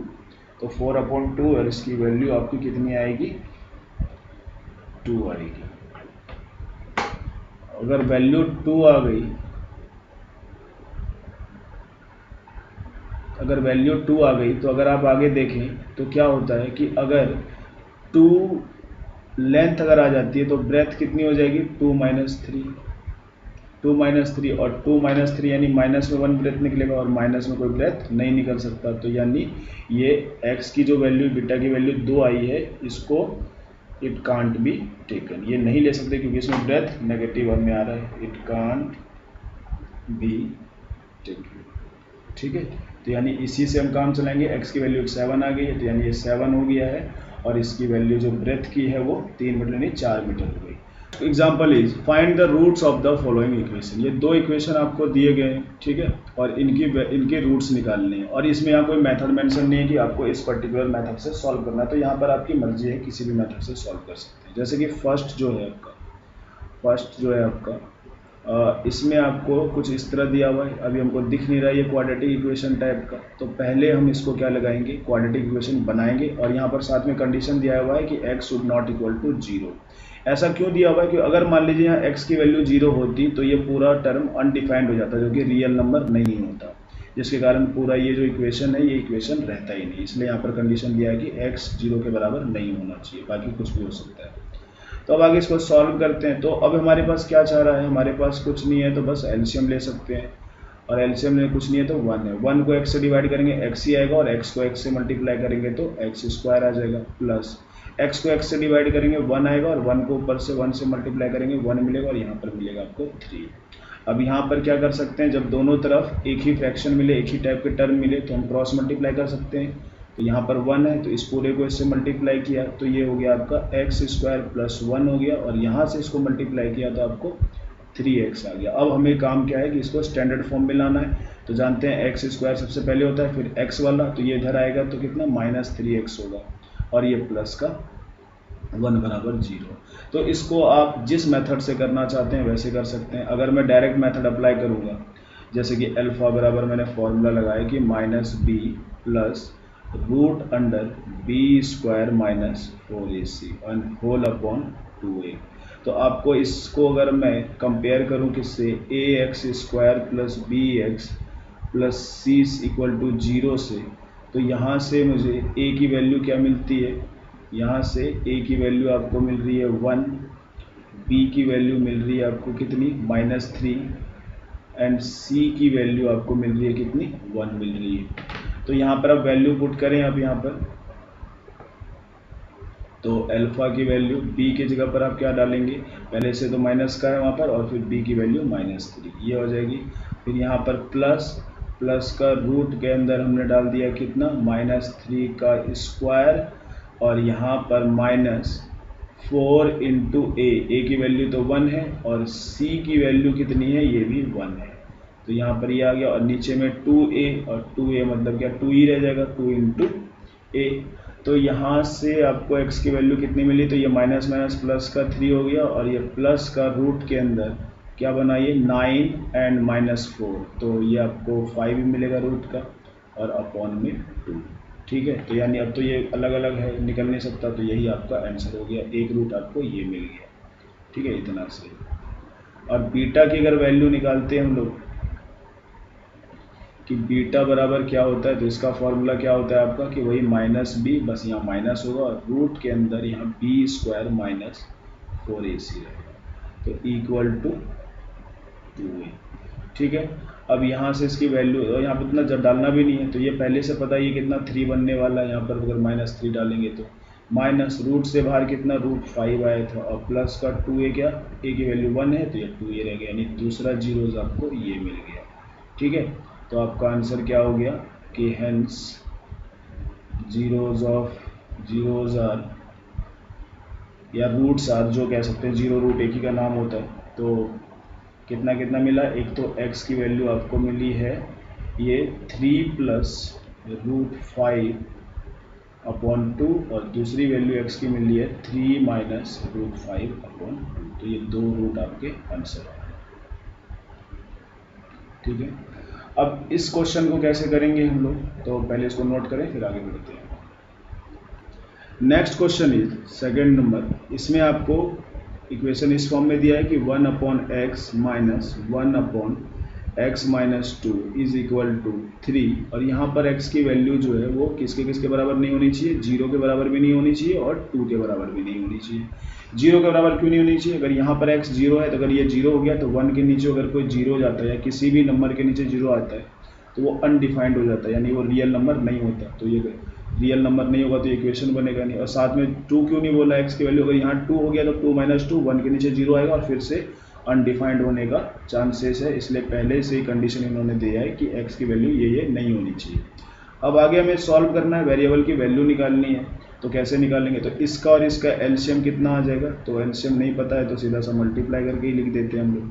तो 4 अपॉन 2, और इसकी वैल्यू आपकी कितनी आएगी, 2 आएगी। अगर वैल्यू 2 आ गई, अगर वैल्यू 2 आ गई, तो अगर आप आगे देखें तो क्या होता है कि अगर 2 लेंथ अगर आ जाती है तो ब्रेथ कितनी हो जाएगी, 2 माइनस 3 और 2 माइनस 3 यानी माइनस में 1 ब्रेथ निकलेगा, और माइनस में कोई ब्रेथ नहीं निकल सकता, तो यानी ये x की जो वैल्यू बीटा की वैल्यू 2 आई है, इसको इट कांट बी टेकन, ये नहीं ले सकते क्योंकि इसमें ब्रेथ नेगेटिव में आ रहा है, इट कांट बी टेकन, ठीक है। तो यानी इसी से हम काम चलाएंगे, x की वैल्यू 7 आ गई है, तो यानी ये 7 हो गया है, और इसकी वैल्यू जो ब्रेथ की है वो 3 मीटर यानी 4 मीटर हो गई। Example is find the roots of the following equation, ये दो इक्वेशन आपको दिए गए हैं, ठीक है, और इनके रूट्स निकालने हैं, और इसमें यहाँ कोई मेथड मेंशन नहीं है कि आपको इस पर्टिकुलर मेथड से सॉल्व करना है, तो यहाँ पर आपकी मर्जी है, किसी भी मेथड से सॉल्व कर सकते हैं। जैसे कि फर्स्ट जो है आपका इसमें आपको कुछ इस तरह दिया हुआ है, अभी हमको दिख नहीं रहा है ये क्वाड्रेटिक इक्वेशन टाइप का, तो पहले हम इसको क्या लगाएंगे, क्वाड्रेटिक इक्वेशन बनाएंगे, और यहाँ पर साथ में कंडीशन दिया हुआ है कि x should not equal to 0। ऐसा क्यों दिया हुआ है कि अगर मान लीजिए यहाँ x की वैल्यू 0 होती तो ये पूरा टर्म अनडिफाइंड हो जाता, जो कि रियल नंबर नहीं होता, जिसके कारण पूरा ये जो इक्वेशन है ये इक्वेशन रहता ही नहीं, इसलिए यहाँ पर कंडीशन दिया है कि x 0 के बराबर नहीं होना चाहिए, बाकी कुछ भी हो सकता है। तो अब आगे इसको सॉल्व करते हैं। तो अब हमारे पास क्या चाह रहा है, हमारे पास कुछ नहीं है तो बस एलसीएम ले सकते हैं, और एलसीएम में कुछ नहीं है तो 1 है, 1 को x से डिवाइड करेंगे x ही आएगा, और x को x से मल्टीप्लाई करेंगे तो x स्क्वायर आ जाएगा, प्लस x को x से डिवाइड करेंगे 1 आएगा, और 1 को ऊपर से 1 से मल्टीप्लाई करेंगे 1 मिलेगा, और यहाँ पर मिलेगा आपको 3। अब यहाँ पर क्या कर सकते हैं, जब दोनों तरफ एक ही फ्रैक्शन मिले, एक ही टाइप के टर्म मिले, तो हम क्रॉस मल्टीप्लाई कर सकते हैं। तो यहाँ पर 1 है तो इस पूरे को इससे मल्टीप्लाई किया तो ये हो गया आपका x² + 1 हो गया, और यहाँ से इसको मल्टीप्लाई किया तो आपको 3x आ गया। अब हमें काम क्या है कि इसको स्टैंडर्ड फॉर्म में लाना है। तो जानते हैं x² सबसे पहले होता है, फिर x वाला, तो ये इधर आएगा तो कितना -3x होगा, और ये प्लस का 1 = 0। तो इसको आप जिस मेथड से करना चाहते हैं वैसे कर सकते हैं। अगर मैं डायरेक्ट मेथड अप्लाई करूँगा, जैसे कि अल्फा बराबर मैंने फॉर्मूला लगाया कि -b + √b² - 4ac whole upon 2a। तो आपको इसको अगर मैं कंपेयर करूं किससे, ax² + bx + c = 0 से, तो यहाँ से मुझे a की वैल्यू क्या मिलती है, यहाँ से a की वैल्यू आपको मिल रही है 1, b की वैल्यू मिल रही है आपको कितनी -3, एंड c की वैल्यू आपको मिल रही है कितनी 1 मिल रही है। तो यहाँ पर आप वैल्यू पुट करें, अब यहाँ पर तो अल्फा की वैल्यू b की जगह पर आप क्या डालेंगे, पहले से तो माइनस का है वहाँ पर, और फिर b की वैल्यू -3 ये हो जाएगी। फिर यहाँ पर प्लस का रूट के अंदर हमने डाल दिया कितना -3 का स्क्वायर, और यहाँ पर -4 × a की वैल्यू तो 1 है, और c की वैल्यू कितनी है, ये भी 1 है। तो यहाँ पर ये आ गया, और नीचे में 2a, और 2a मतलब क्या 2 ही रह जाएगा, 2 × a। तो यहाँ से आपको x की वैल्यू कितनी मिली, तो ये माइनस प्लस का 3 हो गया, और ये प्लस का रूट के अंदर क्या बना, ये 9 एंड -4, तो ये आपको 5 ही मिलेगा रूट का, और अपॉन में 2। ठीक है, तो यानी अब तो ये अलग अलग है, निकल नहीं सकता, तो यही आपका आंसर हो गया, एक रूट आपको ये मिल गया। ठीक है, इतना से। और बीटा की अगर वैल्यू निकालते हैं हम लोग कि बीटा बराबर क्या होता है, तो इसका फॉर्मूला क्या होता है आपका कि वही -b, बस यहाँ माइनस होगा, और रूट के अंदर यहाँ b² - 4ac रहेगा, तो = 2a। ठीक है, अब यहाँ से इसकी वैल्यू, यहाँ पर इतना जब डालना भी नहीं है, तो ये पहले से पता है ये कितना 3 बनने वाला है। यहाँ पर अगर -3 डालेंगे तो माइनस रूट से बाहर कितना √5 आया था, और प्लस का 2a, क्या a की वैल्यू 1 है तो ये 2a रह गया, यानी दूसरा जीरोज आपको ये मिल गया। ठीक है, तो आपका आंसर क्या हो गया कि हेंस जीरोज आर या रूट्स आर, जो कह सकते हैं, जीरो रूट एक ही का नाम होता है। तो कितना कितना मिला, एक तो x की वैल्यू आपको मिली है ये 3 + √5/2, और दूसरी वैल्यू x की मिली है 3 - √5/2। तो ये 2 रूट आपके आंसर है। ठीक है, अब इस क्वेश्चन को कैसे करेंगे हम लोग, तो पहले इसको नोट करें फिर आगे बढ़ते हैं। Next question is second number. इसमें आपको इक्वेशन इस फॉर्म में दिया है कि 1/x - 1/x - 2 = 3, और यहाँ पर x की वैल्यू जो है वो किसके बराबर नहीं होनी चाहिए, 0 के बराबर भी नहीं होनी चाहिए, और 2 के बराबर भी नहीं होनी चाहिए। 0 के बराबर क्यों नहीं होनी चाहिए, अगर यहाँ पर x 0 है, तो अगर ये 0 हो गया तो 1 के नीचे अगर कोई 0 हो जाता है, या किसी भी नंबर के नीचे 0 आता है, तो वो अनडिफाइंड हो जाता है, यानी वो रियल नंबर नहीं होता। तो ये रियल नंबर नहीं होगा तो इक्वेशन बनेगा नहीं। और साथ में 2 क्यों नहीं बोला x की वैल्यू, अगर यहाँ 2 हो गया तो 2 - 2, 1 के नीचे 0 आएगा, और फिर से अनडिफाइंड होने का चांसेस है, इसलिए पहले से ही कंडीशन इन्होंने दिया है कि x की वैल्यू ये नहीं होनी चाहिए। अब आगे हमें सॉल्व करना है, वेरिएबल की वैल्यू निकालनी है। तो कैसे निकालेंगे, तो इसका और इसका एलसीएम कितना आ जाएगा, तो एलसीएम नहीं पता है तो सीधा सा मल्टीप्लाई करके ही लिख देते हैं हम लोग।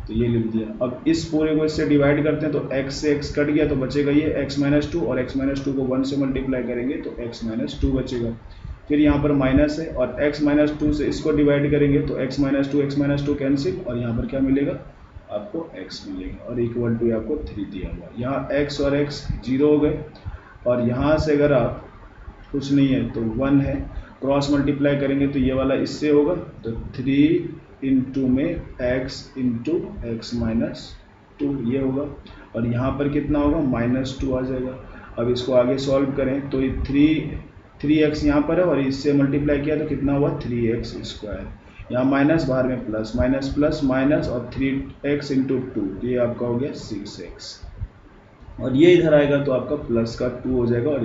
तो ये लिख दिया। अब इस पूरे को इससे डिवाइड करते हैं, तो x से x कट गया तो बचेगा ये x - 2, और x - 2 को 1 से मल्टीप्लाई करेंगे तो x - 2 बचेगा। फिर यहाँ पर माइनस है, और x - 2 से इसको डिवाइड करेंगे तो x - 2 कैंसिल, और यहाँ पर क्या मिलेगा आपको x मिलेगा, और = आपको 3 दिया हुआ। यहाँ x और x 0 हो गए, और यहाँ से अगर आप कुछ नहीं है तो 1 है, क्रॉस मल्टीप्लाई करेंगे तो ये वाला इससे होगा, तो 3 × में x × x - 2 ये होगा, और यहाँ पर कितना होगा -2 आ जाएगा। अब इसको आगे सॉल्व करें तो 3x यहाँ पर है, और इससे मल्टीप्लाई किया तो कितना हुआ 3x², यहाँ माइनस बाहर में प्लस, माइनस और 3x × 2, ये आपका हो गया 6x, और ये इधर आएगा तो आपका प्लस का 2 हो जाएगा, और =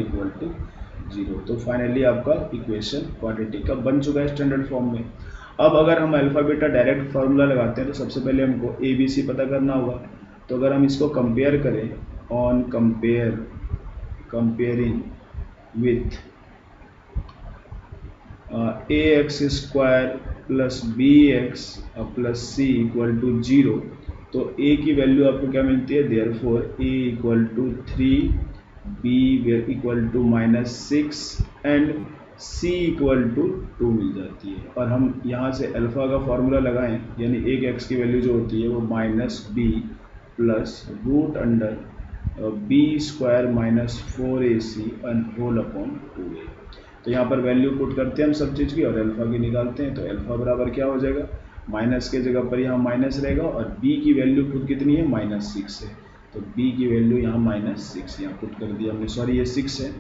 0। तो फाइनली आपका इक्वेशन क्वाड्रेटिक का बन चुका है स्टैंडर्ड फॉर्म में। अब अगर हम अल्फा बीटा डायरेक्ट फार्मूला लगाते हैं तो सबसे पहले हमको ए बी सी पता करना होगा। तो अगर हम इसको कंपेयर करें, on comparing with a x square plus b x plus c equal to 0, तो ए की वैल्यू आपको क्या मिलती है, therefore a equal to 3, b equal to -6 and c equal to 2 मिल जाती है। और हम यहाँ से अल्फा का फॉर्मूला लगाएं, यानी एक एक्स की वैल्यू जो होती है वो -b plus root under b square -4ac and whole upon 2a। तो यहाँ पर वैल्यू पुट करते हैं हम सब चीज़ की और अल्फा की निकालते हैं। तो अल्फा बराबर क्या हो जाएगा, माइनस के जगह पर यहाँ माइनस रहेगा और b की वैल्यू खुद कितनी है, -6 है। तो b की वैल्यू यहाँ -6 यहाँ पुट कर दिया हमने, सॉरी ये 6 है।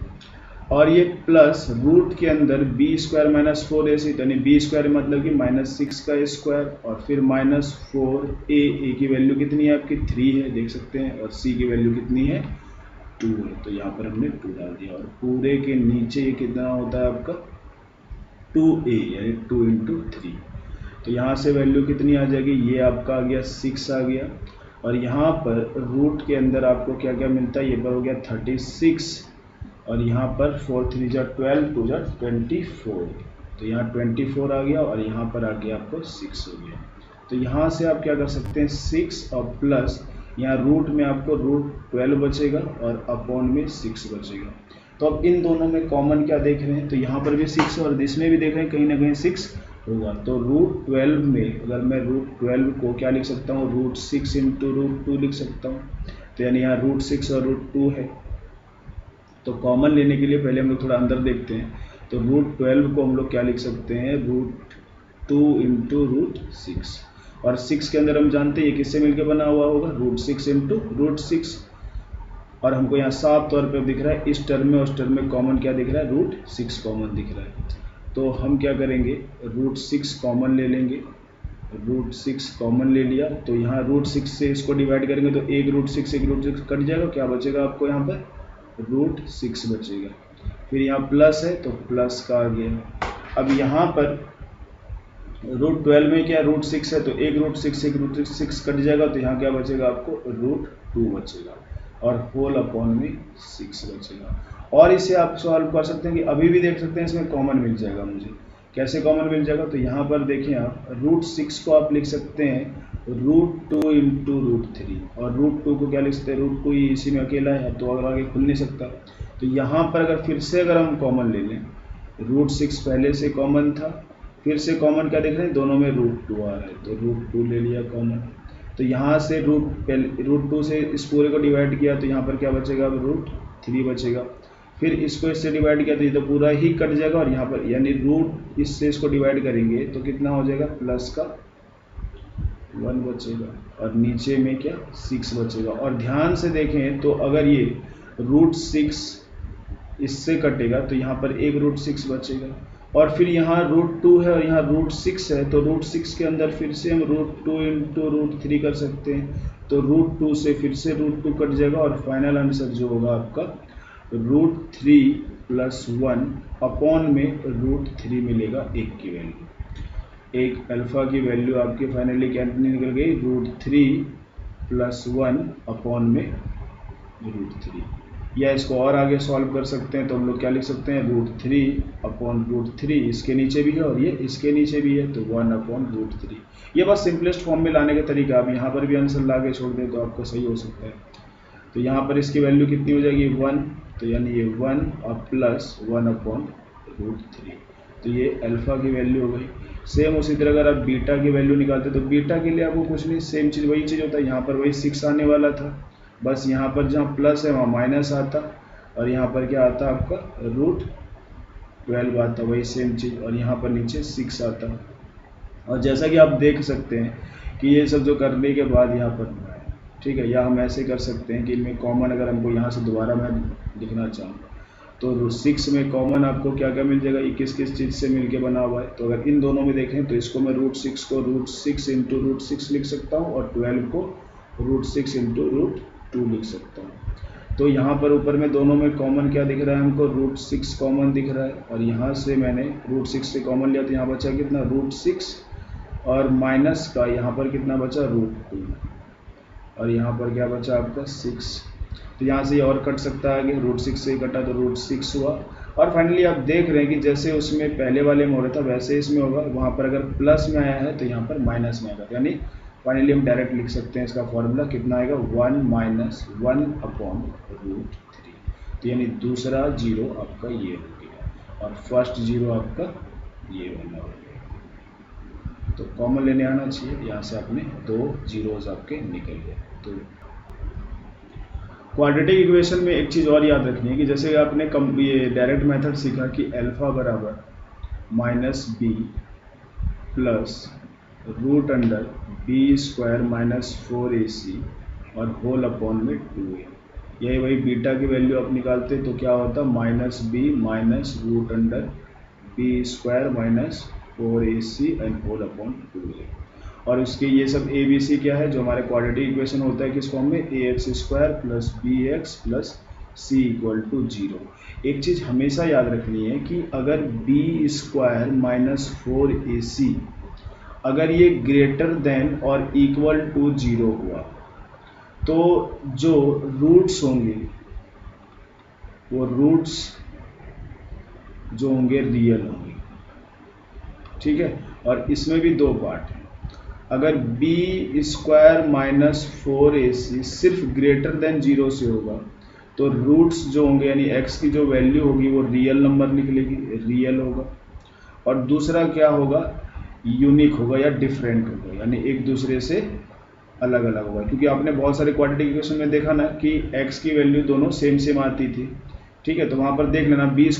और ये प्लस रूट के अंदर बी स्क्वायर -4ac, तो यानी बी स्क्वायर मतलब कि -6 का स्क्वायर और फिर -4a, ए की वैल्यू कितनी है आपकी 3 है, देख सकते हैं, और सी की वैल्यू कितनी है 2 है। तो यहाँ पर हमने 2 डाल दिया और पूरे के नीचे ये कितना होता है आपका 2a, यानी 2 × 3। तो यहाँ से वैल्यू कितनी आ जाएगी, ये आपका आ गया 6 आ गया। और यहाँ पर रूट के अंदर आपको क्या क्या मिलता है, ये पर हो गया 36 और यहाँ पर 4 3 जा 12 2 जा 24, तो यहाँ 24 आ गया और यहाँ पर आ गया आपको 6 हो गया। तो यहाँ से आप क्या कर सकते हैं, 6 और प्लस यहाँ रूट में आपको √12 बचेगा और अपॉन में 6 बचेगा। तो अब इन दोनों में कॉमन क्या देख रहे हैं, तो यहाँ पर भी 6 और इसमें भी देख रहे हैं कहीं ना कहीं 6 होगा। तो √12 में अगर मैं √12 को क्या लिख सकता हूँ, √6 × √2 लिख सकता हूँ। तो यानी यहाँ √6 और √2 है। तो कॉमन लेने के लिए पहले हम लोग थोड़ा अंदर देखते हैं। तो √12 को हम लोग क्या लिख सकते हैं, √2 × √6, और 6 के अंदर हम जानते हैं ये किससे मिलकर बना हुआ होगा, √6 × √6। और हमको यहाँ साफ तौर पे दिख रहा है इस टर्म में उस टर्म में कॉमन क्या दिख रहा है, √6 कॉमन दिख रहा है। तो हम क्या करेंगे, √6 कॉमन ले लेंगे, √6 कॉमन ले लिया। तो यहाँ √6 से इसको डिवाइड करेंगे तो एक √6 कट जाएगा, क्या बचेगा आपको यहाँ पर √6 बचेगा। फिर यहाँ प्लस है तो प्लस का आ गया। अब यहाँ पर √12 में क्या √6 है, तो एक √6 कट जाएगा, तो यहाँ क्या बचेगा आपको √2 बचेगा और होल अपॉन में 6 बचेगा। और इसे आप सॉल्व कर सकते हैं कि अभी भी देख सकते हैं इसमें कॉमन मिल जाएगा मुझे। कैसे कॉमन मिल जाएगा, तो यहाँ पर देखें आप √6 को आप लिख सकते हैं √2 × √3 और √2 को क्या लिख सकते हैं, √2 ही इसी में अकेला है तो अगर आगे खुल नहीं सकता। तो यहाँ पर अगर फिर से अगर हम कॉमन ले लें, √6 पहले से कॉमन था, फिर से कॉमन क्या देख रहे हैं, दोनों में √2 आ रहा है तो √2 ले लिया कॉमन। तो यहाँ से √2 से इस पूरे को डिवाइड किया तो यहाँ पर क्या बचेगा, √3 बचेगा। फिर इसको इससे डिवाइड किया तो ये तो पूरा ही कट जाएगा और यहाँ पर यानी रूट इससे इसको डिवाइड करेंगे तो कितना हो जाएगा, प्लस का 1 बचेगा और नीचे में क्या 6 बचेगा। और ध्यान से देखें तो अगर ये √6 इससे कटेगा तो यहाँ पर एक √6 बचेगा और फिर यहाँ √2 है और यहाँ √6 है, तो √6 के अंदर फिर से हम √2 × √3 कर सकते हैं। तो √2 से फिर से √2 कट जाएगा और फाइनल आंसर जो होगा आपका √3 + 1 अपॉन में √3 मिलेगा एक की वैल्यू। एक अल्फा की वैल्यू आपकी फाइनली क्या निकल गई, √3 + 1 अपॉन में √3। या इसको और आगे सॉल्व कर सकते हैं तो हम लोग क्या लिख सकते हैं, √3 अपॉन √3, इसके नीचे भी है और ये इसके नीचे भी है तो 1 अपॉन √3। ये बस सिंपलेस्ट फॉर्म में लाने का तरीका, आप यहाँ पर भी आंसर ला के छोड़ दें तो आपका सही हो सकता है। तो यहाँ पर इसकी वैल्यू कितनी हो जाएगी, 1, तो यानी ये 1 और प्लस 1 अपॉन √3, तो ये अल्फा की वैल्यू हो गई। सेम उसी तरह अगर आप बीटा की वैल्यू निकालते तो बीटा के लिए आपको कुछ नहीं, सेम चीज़ वही चीज़ होता है, यहाँ पर वही 6 आने वाला था, बस यहाँ पर जहाँ प्लस है वहाँ माइनस आता और यहाँ पर क्या आता आपका √12 आता, वही सेम चीज़, और यहाँ पर नीचे 6 आता। और जैसा कि आप देख सकते हैं कि ये सब जो करने के बाद यहाँ पर ठीक है, या हम ऐसे कर सकते हैं कि इनमें कॉमन अगर हमको यहाँ से दोबारा मैं लिखना चाहूँ तो 6 में कॉमन आपको क्या क्या मिल जाएगा, 21 किस चीज़ से मिलके बना हुआ है। तो अगर इन दोनों में देखें तो इसको मैं √6 को √6 × √6 लिख सकता हूँ और 12 को √6 × √2 लिख सकता हूँ। तो यहाँ पर ऊपर में दोनों में कॉमन क्या दिख रहा है हमको, √6 कॉमन दिख रहा है और यहाँ से मैंने √6 से कॉमन लिया तो यहाँ बचा कितना, √6 और माइनस का यहाँ पर कितना बचा √2 और यहाँ पर क्या बचा आपका 6। तो यहाँ से ये और कट सकता है आगे, √6 से कटा तो √6 हुआ। और फाइनली आप देख रहे हैं कि जैसे उसमें पहले वाले में हो रहा था वैसे इसमें होगा, वहाँ पर अगर प्लस में आया है तो यहाँ पर माइनस में आएगा। यानी फाइनली हम डायरेक्ट लिख सकते हैं इसका फॉर्मूला कितना आएगा 1 - 1/√3। तो यानी दूसरा जीरो आपका ये हो गया और फर्स्ट जीरो आपका ये वाला हो गया। तो कॉमन लेने आना चाहिए, यहाँ से आपने 2 जीरोज आपके निकल गए। तो क्वाड्रेटिक इक्वेशन में एक चीज़ और याद रखनी है कि जैसे आपने ये डायरेक्ट मेथड सीखा कि अल्फा बराबर -b प्लस √b² - 4ac और होल अपॉन में 2a। यही वही बीटा की वैल्यू आप निकालते तो क्या होता -b -√b² - 4ac and whole upon 2a। और उसके ये सब a b c क्या है जो हमारे क्वाड्रेटिक इक्वेशन होता है किस फॉर्म में ax² + bx + c = 0। एक चीज़ हमेशा याद रखनी है कि अगर b² - 4ac अगर ये ग्रेटर देन और इक्वल टू 0 हुआ तो जो रूट्स होंगे वो रूट्स जो होंगे रियल होंगे, ठीक है। और इसमें भी दो पार्ट हैं। अगर b² - 4ac सिर्फ ग्रेटर देन 0 से होगा तो रूट्स जो होंगे यानी x की जो वैल्यू होगी वो रियल नंबर निकलेगी, रियल होगा। और दूसरा क्या होगा यूनिक होगा या डिफरेंट होगा, यानी एक दूसरे से अलग अलग होगा। क्योंकि आपने बहुत सारे क्वाड्रेटिक इक्वेशन में देखा ना कि x की वैल्यू दोनों सेम आती थी, ठीक है। तो वहाँ पर देख लेना b² -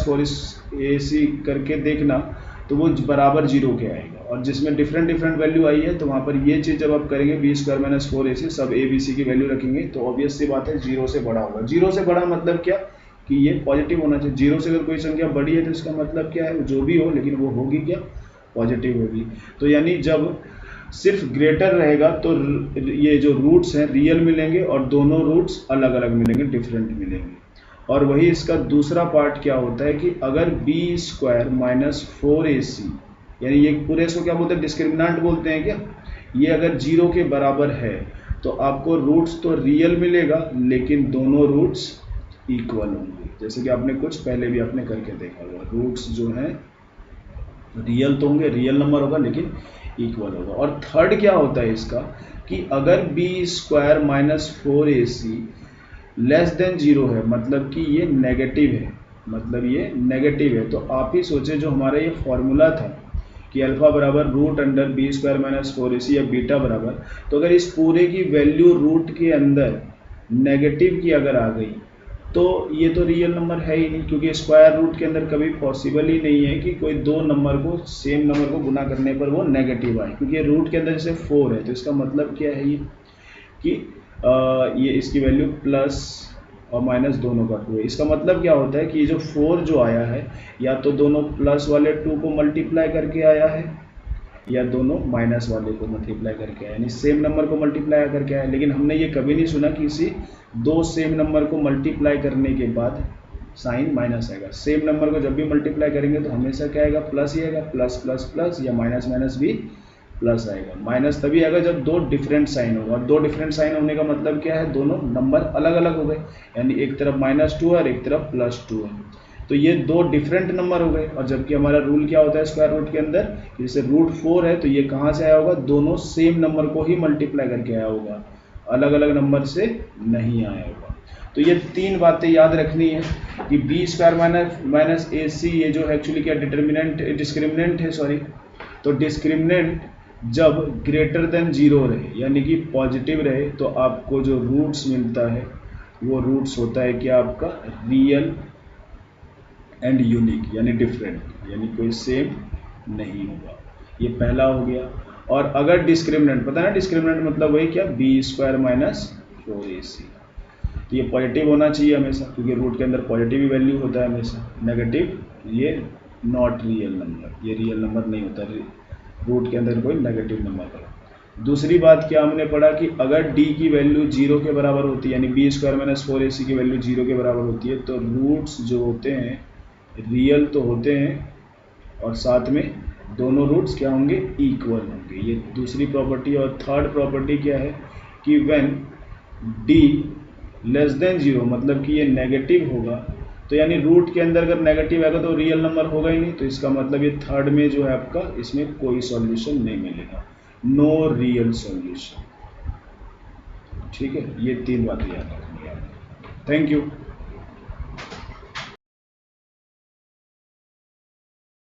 4ac करके देखना तो वो बराबर 0 के आएगा। और जिसमें डिफरेंट वैल्यू आई है तो वहाँ पर ये चीज़ जब आप करेंगे b² - 4ac सब a b c की वैल्यू रखेंगे तो ऑब्वियस सी बात है 0 से बड़ा होगा। 0 से बड़ा मतलब क्या कि ये पॉजिटिव होना चाहिए। 0 से अगर कोई संख्या बड़ी है तो इसका मतलब क्या है जो भी हो लेकिन वो होगी क्या पॉजिटिव होगी। तो यानी जब सिर्फ ग्रेटर रहेगा तो ये जो रूट्स हैं रियल मिलेंगे और दोनों रूट्स अलग अलग मिलेंगे, डिफरेंट मिलेंगे। और वही इसका दूसरा पार्ट क्या होता है कि अगर b² - 4ac यानी ये पूरे इसको क्या बोलते हैं डिस्क्रिमिनेंट बोलते हैं क्या, ये अगर 0 के बराबर है तो आपको रूट्स तो रियल मिलेगा लेकिन दोनों रूट्स इक्वल होंगे। जैसे कि आपने कुछ पहले भी आपने करके देखा हुआ, रूट्स जो हैं रियल तो होंगे, रियल नंबर होगा लेकिन इक्वल होगा। और थर्ड क्या होता है इसका कि अगर b² - 4ac लेस देन 0 है मतलब कि ये नेगेटिव है, मतलब ये नेगेटिव है। तो आप ही सोचे जो हमारा ये फॉर्मूला था कि अल्फा बराबर √b² - 4ac या बीटा बराबर, तो अगर इस पूरे की वैल्यू रूट के अंदर नेगेटिव की अगर आ गई तो ये तो रियल नंबर है ही नहीं, क्योंकि स्क्वायर रूट के अंदर कभी पॉसिबल ही नहीं है कि कोई दो नंबर को सेम नंबर को गुना करने पर वो नेगेटिव आए। क्योंकि रूट के अंदर जैसे 4 है तो इसका मतलब क्या है ये कि ये इसकी वैल्यू प्लस और माइनस दोनों का 2 है। इसका मतलब क्या होता है कि ये जो 4 जो आया है या तो दोनों प्लस वाले 2 को मल्टीप्लाई करके आया है या दोनों माइनस वाले को मल्टीप्लाई करके आया, यानी सेम नंबर को मल्टीप्लाई करके आया। लेकिन हमने ये कभी नहीं सुना कि किसी दो सेम नंबर को मल्टीप्लाई करने के बाद साइन माइनस आएगा। सेम नंबर को जब भी मल्टीप्लाई करेंगे तो हमेशा क्या आएगा प्लस ही आएगा, प्लस प्लस प्लस, या माइनस माइनस भी प्लस आएगा। माइनस तभी आएगा जब दो डिफरेंट साइन होगा। और दो डिफरेंट साइन होने का मतलब क्या है दोनों नंबर अलग अलग हो गए, यानी एक तरफ -2 है और एक तरफ +2 है, तो ये दो डिफरेंट नंबर हो गए। और जबकि हमारा रूल क्या होता है स्क्वायर रूट के अंदर, जैसे √4 है तो ये कहाँ से आया होगा, दोनों सेम नंबर को ही मल्टीप्लाई करके आया होगा, अलग अलग नंबर से नहीं आया होगा। तो ये तीन बातें याद रखनी है कि b² - ac ये जो एक्चुअली क्या डिस्क्रिमिनेंट है, सॉरी। तो डिस्क्रिमिनेंट जब ग्रेटर देन 0 रहे यानी कि पॉजिटिव रहे तो आपको जो रूट्स मिलता है वो रूट्स होता है क्या आपका रियल एंड यूनिक, यानी डिफरेंट, यानी कोई सेम नहीं होगा। ये पहला हो गया। और अगर डिस्क्रिमिनेंट, पता है ना डिस्क्रिमिनेंट मतलब वही क्या b² - 4ac, तो ये पॉजिटिव होना चाहिए हमेशा, क्योंकि रूट के अंदर पॉजिटिव ही वैल्यू होता है हमेशा। नेगेटिव ये नॉट रियल नंबर, ये रियल नंबर नहीं होता रूट के अंदर कोई नेगेटिव नंबर का। दूसरी बात क्या हमने पढ़ा कि अगर d की वैल्यू 0 के बराबर होती है, यानी b² - 4ac की वैल्यू 0 के बराबर होती है, तो रूट्स जो होते हैं रियल तो होते हैं और साथ में दोनों रूट्स क्या होंगे इक्वल होंगे। ओके, ये दूसरी प्रॉपर्टी। और थर्ड प्रॉपर्टी क्या है कि व्हेन डी लेस देन 0, मतलब कि ये नेगेटिव होगा, तो यानी रूट के अंदर अगर नेगेटिव आएगा तो रियल नंबर होगा ही नहीं, तो इसका मतलब ये थर्ड में जो है आपका, इसमें कोई सॉल्यूशन नहीं मिलेगा, नो रियल सॉल्यूशन। ठीक है, ये तीन बातें याद रखनी है। Thank you.